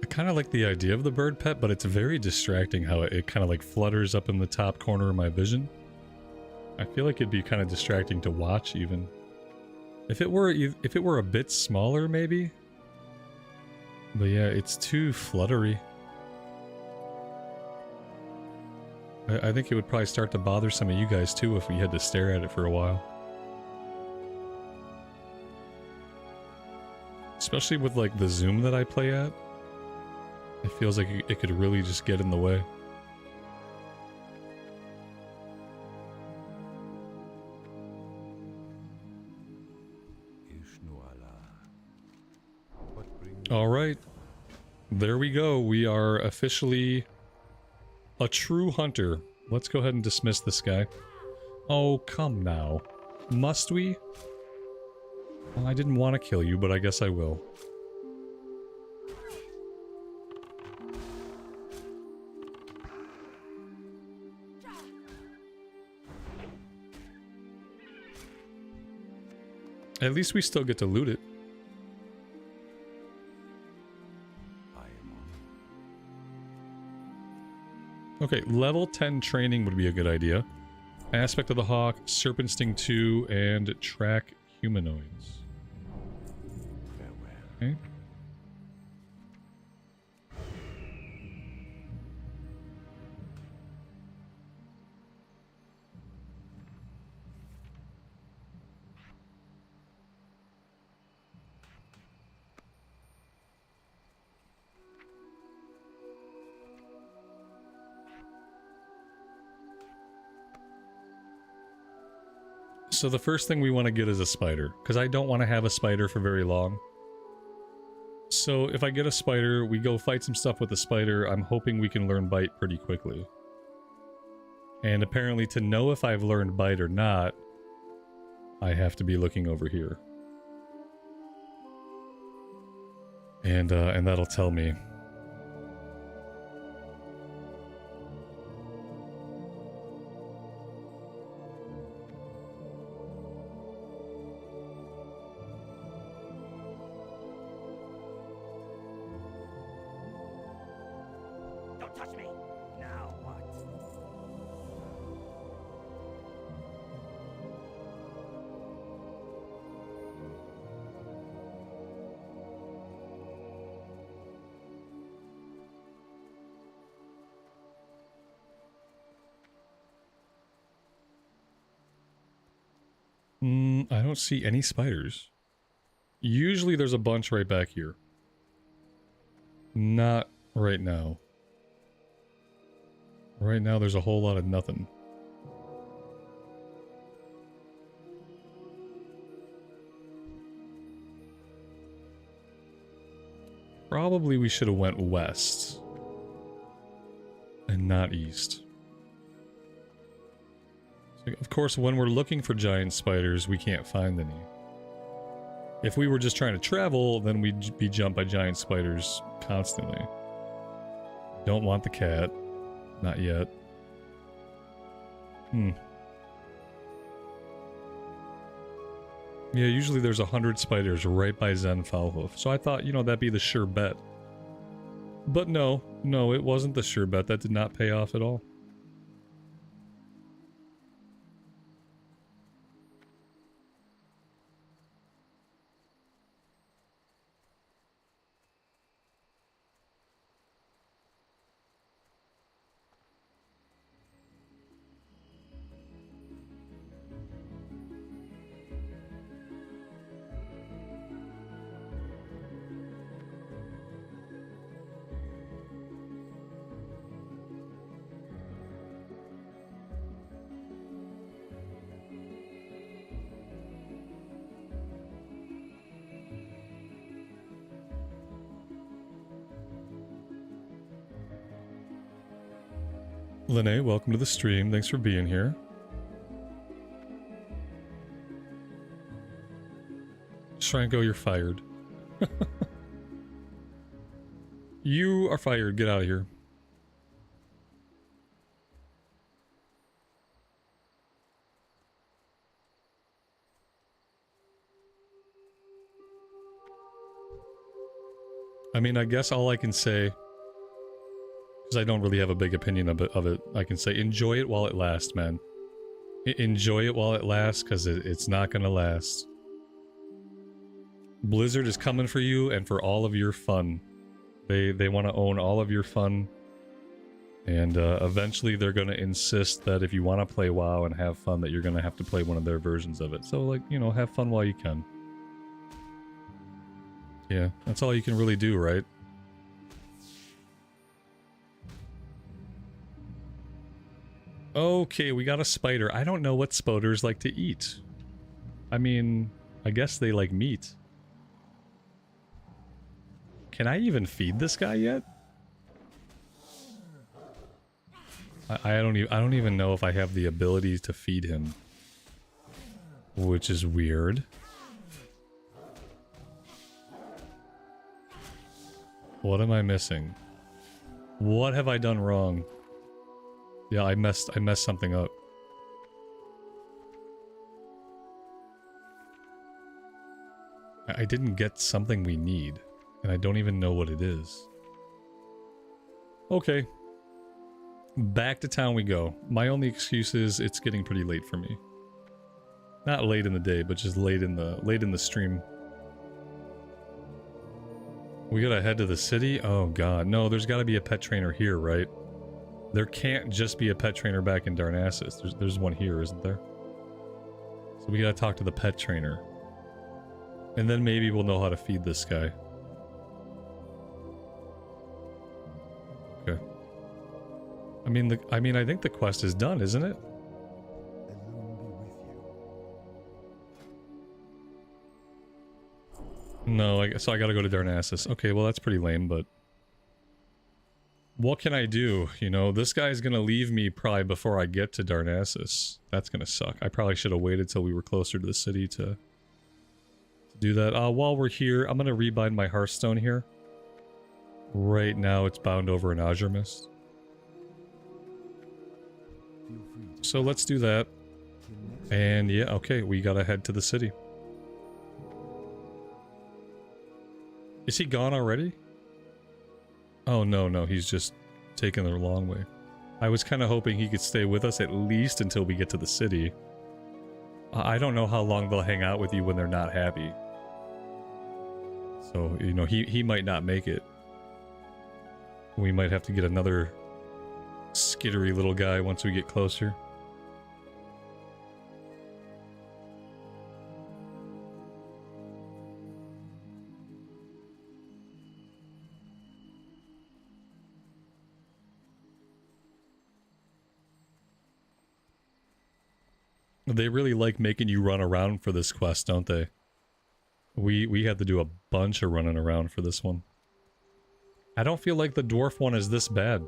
I kind of like the idea of the bird pet, but it's very distracting how it kind of like flutters up in the top corner of my vision. I feel like it'd be kind of distracting to watch even. If it were a bit smaller maybe. But yeah, it's too fluttery. I think it would probably start to bother some of you guys too if we had to stare at it for a while. Especially with like the zoom that I play at. It feels like it could really just get in the way. Alright. There we go. We are officially a true hunter. Let's go ahead and dismiss this guy. Oh, come now. Must we? Well, I didn't want to kill you, but I guess I will. At least we still get to loot it. Okay, level 10 training would be a good idea. Aspect of the Hawk, Serpent Sting 2, and Track Humanoids. Okay. So the first thing we want to get is a spider, because I don't want to have a spider for very long. So if I get a spider, we go fight some stuff with the spider. I'm hoping we can learn bite pretty quickly. And apparently to know if I've learned bite or not, I have to be looking over here. And that'll tell me. I don't see any spiders. Usually there's a bunch right back here. Not right now. Right now there's a whole lot of nothing. Probably we should have went west. And not east. So of course, when we're looking for giant spiders, we can't find any. If we were just trying to travel, then we'd be jumped by giant spiders constantly. Don't want the cat. Not yet. Yeah, usually there's 100 spiders right by Zen Foulhoof, so I thought, you know, that'd be the sure bet. But no, it wasn't the sure bet. That did not pay off at all. Lene, welcome to the stream. Thanks for being here. Shranko, you're fired. You are fired. Get out of here. I mean, I guess all I can say, because I don't really have a big opinion of it, I can say enjoy it while it lasts, man. Enjoy it while it lasts, because it's not going to last. Blizzard is coming for you and for all of your fun. They want to own all of your fun. And eventually they're going to insist that if you want to play WoW and have fun, that you're going to have to play one of their versions of it. So, like, you know, have fun while you can. Yeah, that's all you can really do, right? Okay, we got a spider. I don't know what spoders like to eat. I mean, I guess they like meat. Can I even feed this guy yet? I don't even know if I have the ability to feed him, which is weird. What am I missing? What have I done wrong? Yeah, I messed something up. I didn't get something we need, and I don't even know what it is. Okay. Back to town we go. My only excuse is it's getting pretty late for me. Not late in the day, but just late in the stream. We gotta head to the city? Oh god, no, there's gotta be a pet trainer here, right? There can't just be a pet trainer back in Darnassus. There's one here, isn't there? So we gotta talk to the pet trainer. And then maybe we'll know how to feed this guy. Okay. I mean, I think the quest is done, isn't it? No, so I gotta go to Darnassus. Okay, well that's pretty lame, but... What can I do? You know, this guy's gonna leave me probably before I get to Darnassus. That's gonna suck. I probably should have waited till we were closer to the city to do that. While we're here, I'm gonna rebind my Hearthstone here. Right now it's bound over in Azure Mist. So let's do that. And yeah, okay, we gotta head to the city. Is he gone already? Oh no, he's just taking the long way. I was kind of hoping he could stay with us at least until we get to the city. I don't know how long they'll hang out with you when they're not happy. So, you know, he might not make it. We might have to get another skittery little guy once we get closer. They really like making you run around for this quest, don't they? We had to do a bunch of running around for this one. I don't feel like the dwarf one is this bad.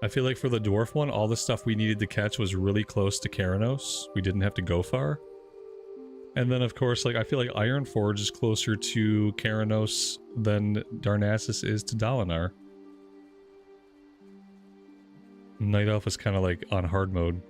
I feel like for the dwarf one, all the stuff we needed to catch was really close to Keranos. We didn't have to go far. And then, of course, like, I feel like Ironforge is closer to Keranos than Darnassus is to Dalinar. Night Elf is kind of like on hard mode.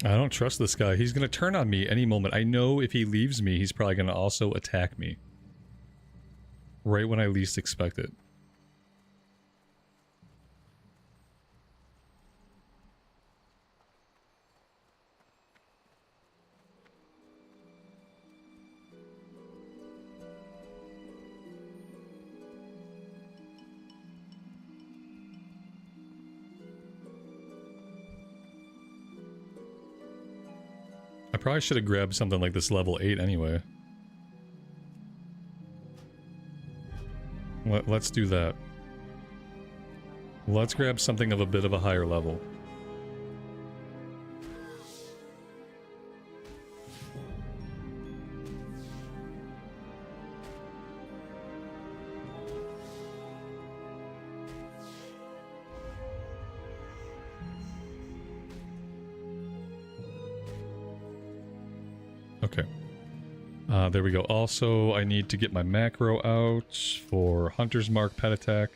I don't trust this guy. He's going to turn on me any moment. I know if he leaves me, he's probably going to also attack me. Right when I least expect it. I probably should have grabbed something like this level 8 anyway. Let's do that. Let's grab something of a bit of a higher level. Okay. There we go. Also, I need to get my macro out for Hunter's Mark pet attack.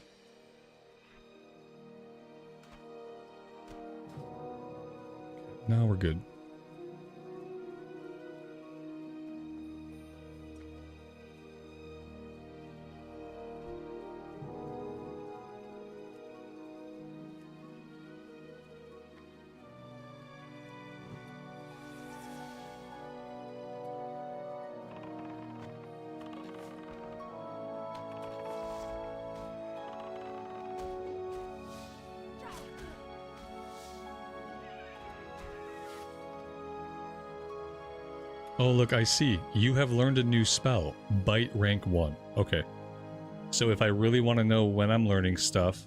Now we're good. Oh, look, I see. You have learned a new spell. Bite rank 1. Okay. So if I really want to know when I'm learning stuff,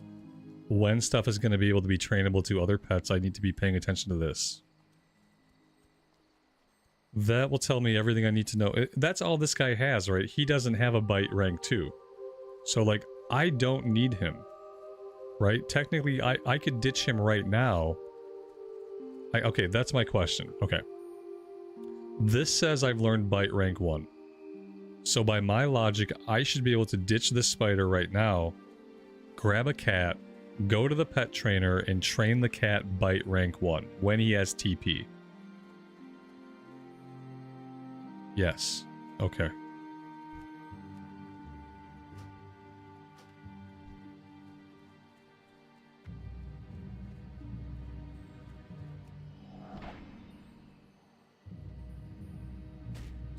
when stuff is going to be able to be trainable to other pets, I need to be paying attention to this. That will tell me everything I need to know. That's all this guy has, right? He doesn't have a bite rank 2. So, like, I don't need him. Right? Technically, I could ditch him right now. Okay, that's my question. Okay. This says I've learned bite rank 1. So by my logic, I should be able to ditch this spider right now, grab a cat, go to the pet trainer, and train the cat bite rank 1 when he has TP. Yes. Okay.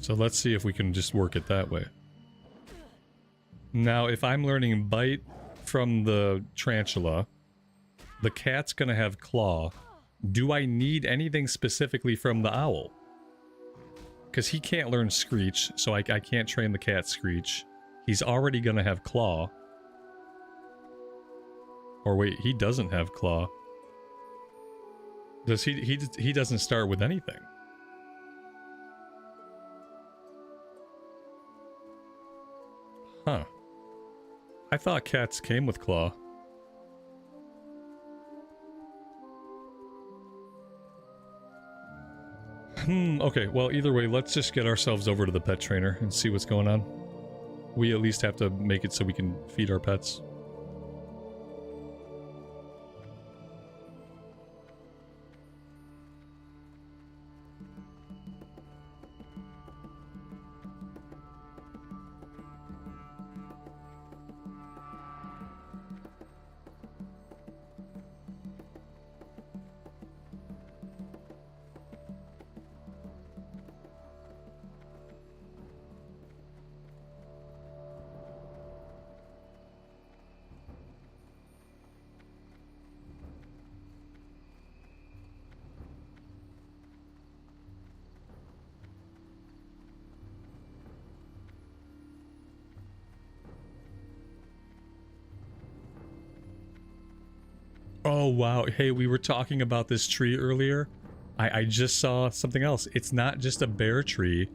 So let's see if we can just work it that way. Now, if I'm learning bite from the tarantula, the cat's gonna have claw. Do I need anything specifically from the owl? Because he can't learn screech, so I can't train the cat screech. He's already gonna have claw. Or wait, he doesn't have claw. Does he doesn't start with anything. Huh. I thought cats came with claw. Okay, well, either way, let's just get ourselves over to the pet trainer and see what's going on. We at least have to make it so we can feed our pets. wow. Hey, we were talking about this tree earlier. I just saw something else. It's not just a bear tree.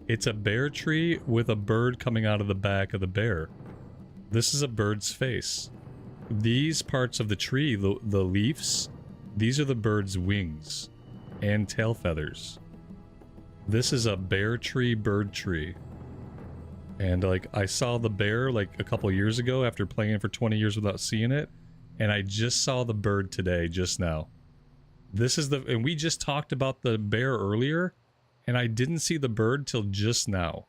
It's a bear tree with a bird coming out of the back of the bear. This is a bird's face. These parts of the tree, the leaves, these are the bird's wings and tail feathers. This is a bear tree, bird tree. And like, I saw the bear like a couple years ago after playing it for 20 years without seeing it. And I just saw the bird today, just now. This is the, and we just talked about the bear earlier, and I didn't see the bird till just now.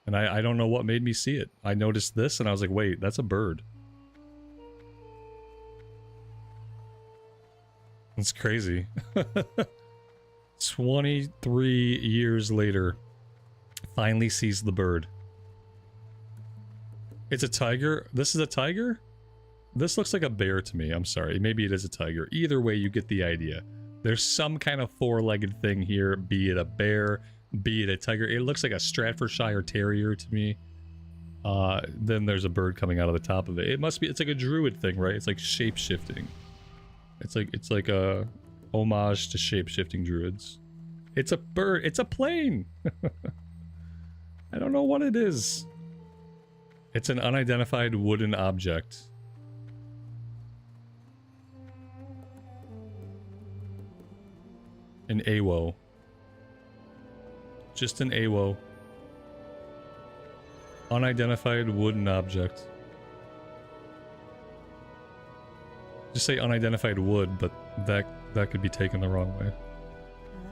And I don't know what made me see it. I noticed this and I was like, wait, that's a bird. It's crazy. 23 years later, finally sees the bird. It's a tiger. This is a tiger? This looks like a bear to me. I'm sorry. Maybe it is a tiger. Either way, you get the idea. There's some kind of four-legged thing here, be it a bear, be it a tiger. It looks like a Staffordshire Terrier to me. Then there's a bird coming out of the top of it. It must be, it's like a druid thing, right? It's like shape-shifting. It's like a homage to shape-shifting druids. It's a bird. It's a plane. I don't know what it is. It's an unidentified wooden object. An AWO. Just an AWO. Unidentified wooden object. Just say unidentified wood, but that could be taken the wrong way. Hello.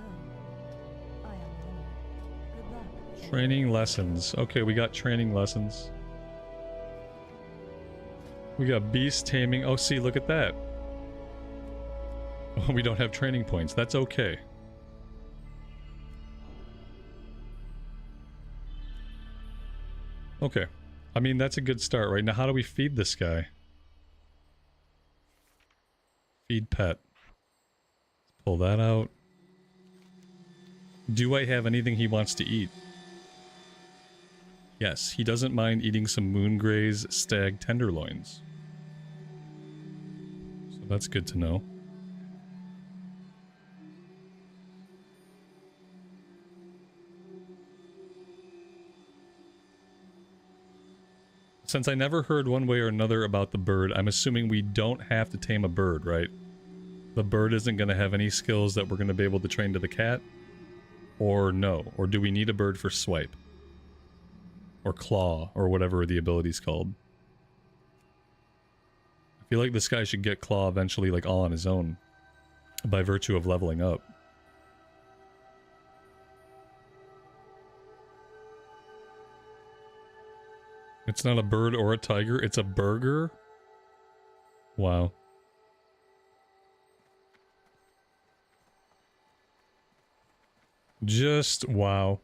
I am honored. Good luck. Training lessons. Okay, we got training lessons. We got beast taming. Oh, see, look at that. Oh, we don't have training points. That's okay. Okay. I mean, that's a good start, right? Now, how do we feed this guy? Feed pet. Let's pull that out. Do I have anything he wants to eat? Yes, he doesn't mind eating some moongraze stag tenderloins. So that's good to know. Since I never heard one way or another about the bird, I'm assuming we don't have to tame a bird, right? The bird isn't going to have any skills that we're going to be able to train to the cat? Or no? Or do we need a bird for swipe? Or claw, or whatever the ability's called. I feel like this guy should get claw eventually, like, all on his own. By virtue of leveling up. It's not a bird or a tiger, it's a burger? Wow. Just wow.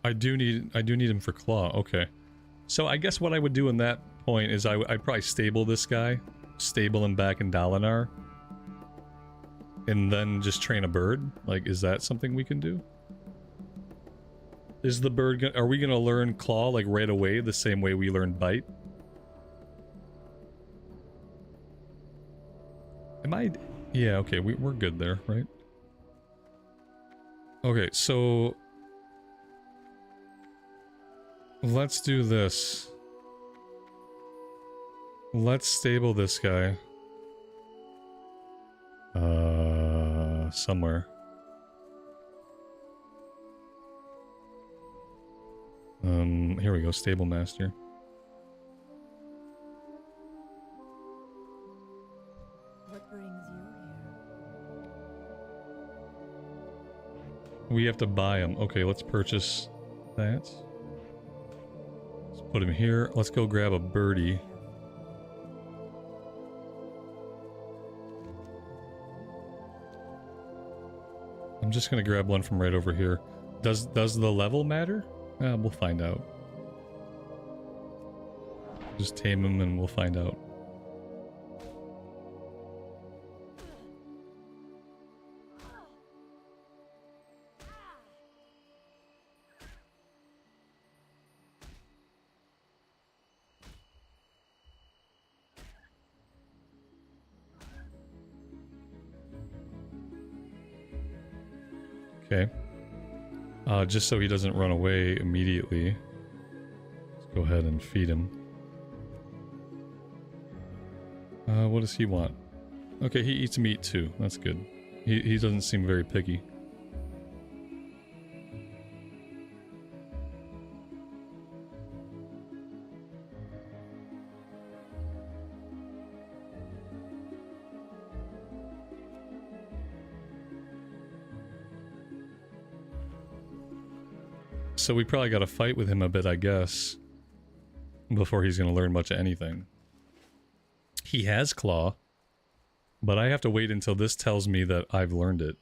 I do need him for claw. Okay. So I guess what I would do in that point is I'd probably stable this guy, stable him back in Dalinar, and then just train a bird. Like, is that something we can do? Is the bird gonna, are we gonna learn claw like right away the same way we learned bite? Am I? Yeah. Okay. We're good there, right? Okay. So. Let's do this. Let's stable this guy. Somewhere. Here we go, stable master. What brings you here? We have to buy him. Okay, let's purchase that. Let's put him here. Let's go grab a birdie. I'm just gonna grab one from right over here. Does the level matter? We'll find out. Just tame him and we'll find out. just so he doesn't run away immediately. Let's go ahead and feed him. What does he want? Okay, he eats meat too. That's good. He doesn't seem very picky. So we probably got to fight with him a bit, I guess, before he's going to learn much of anything. He has Claw, but I have to wait until this tells me that I've learned it.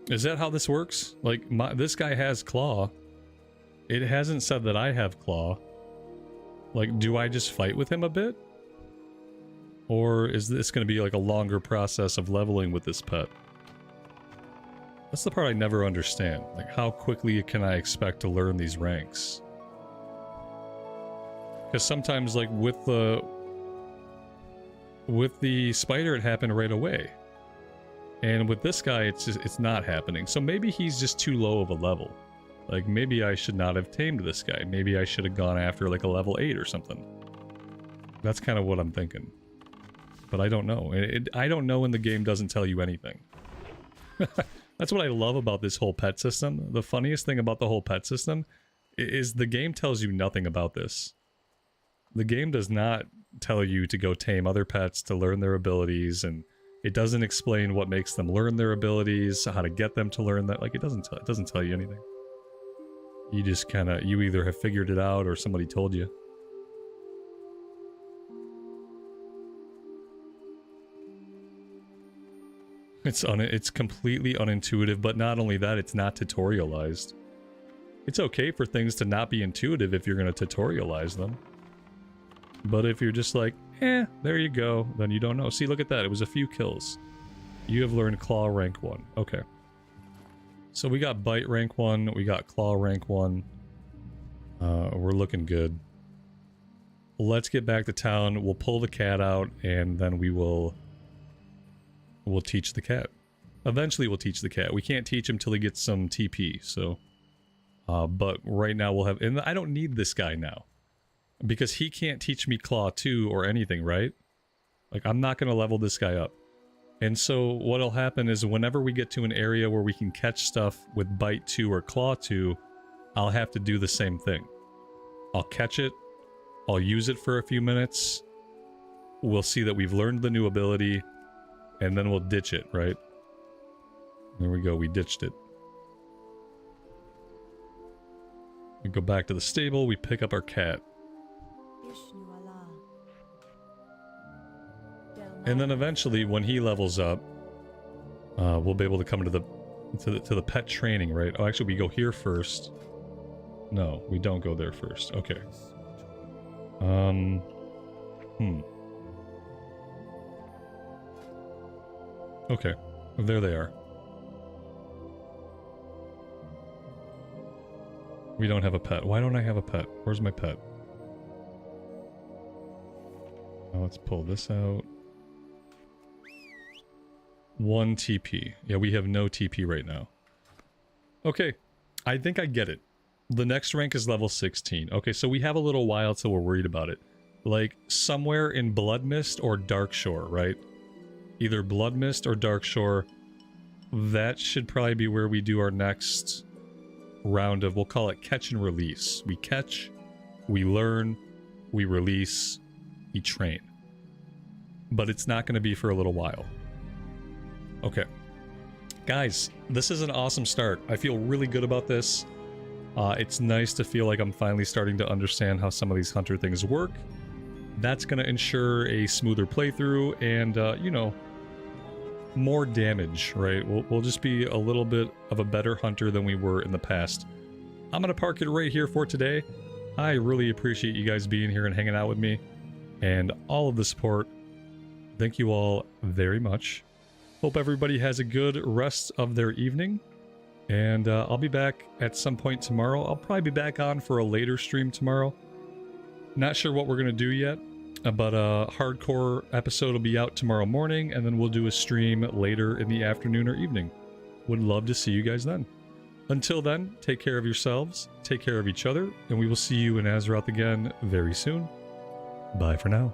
Is that how this works? Like, this guy has Claw. It hasn't said that I have Claw. Like, do I just fight with him a bit? Or is this going to be like a longer process of leveling with this pet? That's the part I never understand. Like, how quickly can I expect to learn these ranks? Because sometimes, like, with the spider, it happened right away. And with this guy, it's not happening. So maybe he's just too low of a level. Like, maybe I should not have tamed this guy. Maybe I should have gone after, like, a level 8 or something. That's kind of what I'm thinking. But I don't know. I don't know when the game doesn't tell you anything. That's what I love about this whole pet system. The funniest thing about the whole pet system is the game tells you nothing about this. The game does not tell you to go tame other pets to learn their abilities, and it doesn't explain what makes them learn their abilities, how to get them to learn that. Like, it doesn't tell you anything. You just kind of, you either have figured it out or somebody told you. It's completely unintuitive, but not only that, it's not tutorialized. It's okay for things to not be intuitive if you're going to tutorialize them. But if you're just like, eh, there you go, then you don't know. See, look at that. It was a few kills. You have learned Claw rank 1. Okay. So we got Bite rank 1, we got Claw rank 1. We're looking good. Let's get back to town. We'll pull the cat out, and then we'll teach the cat. Eventually we'll teach the cat. We can't teach him till he gets some TP, so... but right now we'll have... And I don't need this guy now. Because he can't teach me Claw 2 or anything, right? Like, I'm not going to level this guy up. And so what'll happen is whenever we get to an area where we can catch stuff with Bite 2 or Claw 2, I'll have to do the same thing. I'll catch it, I'll use it for a few minutes, we'll see that we've learned the new ability, and then we'll ditch it, right? There we go, we ditched it. We go back to the stable, we pick up our cat. And then eventually, when he levels up, we'll be able to come to the pet training, right? Oh, actually, we go here first. No, we don't go there first. Okay. Okay, there they are. We don't have a pet. Why don't I have a pet? Where's my pet? Now let's pull this out. 1 TP. Yeah, we have no TP right now. Okay, I think I get it. The next rank is level 16. Okay, so we have a little while till we're worried about it. Like, somewhere in Bloodmist or Darkshore, right? Either Bloodmist or Darkshore. That should probably be where we do our next round of, we'll call it catch and release. We catch, we learn, we release, we train. But it's not going to be for a little while. Okay. Guys, this is an awesome start. I feel really good about this. It's nice to feel like I'm finally starting to understand how some of these hunter things work. That's going to ensure a smoother playthrough and, you know, more damage, right? We'll just be a little bit of a better hunter than we were in the past. I'm going to park it right here for today. I really appreciate you guys being here and hanging out with me and all of the support. Thank you all very much. Hope everybody has a good rest of their evening, And I'll be back at some point tomorrow. I'll probably be back on for a later stream tomorrow. Not sure what we're going to do yet, but a hardcore episode will be out tomorrow morning, and then we'll do a stream later in the afternoon or evening. Would love to see you guys then. Until then, take care of yourselves, take care of each other, and we will see you in Azeroth again very soon. Bye for now.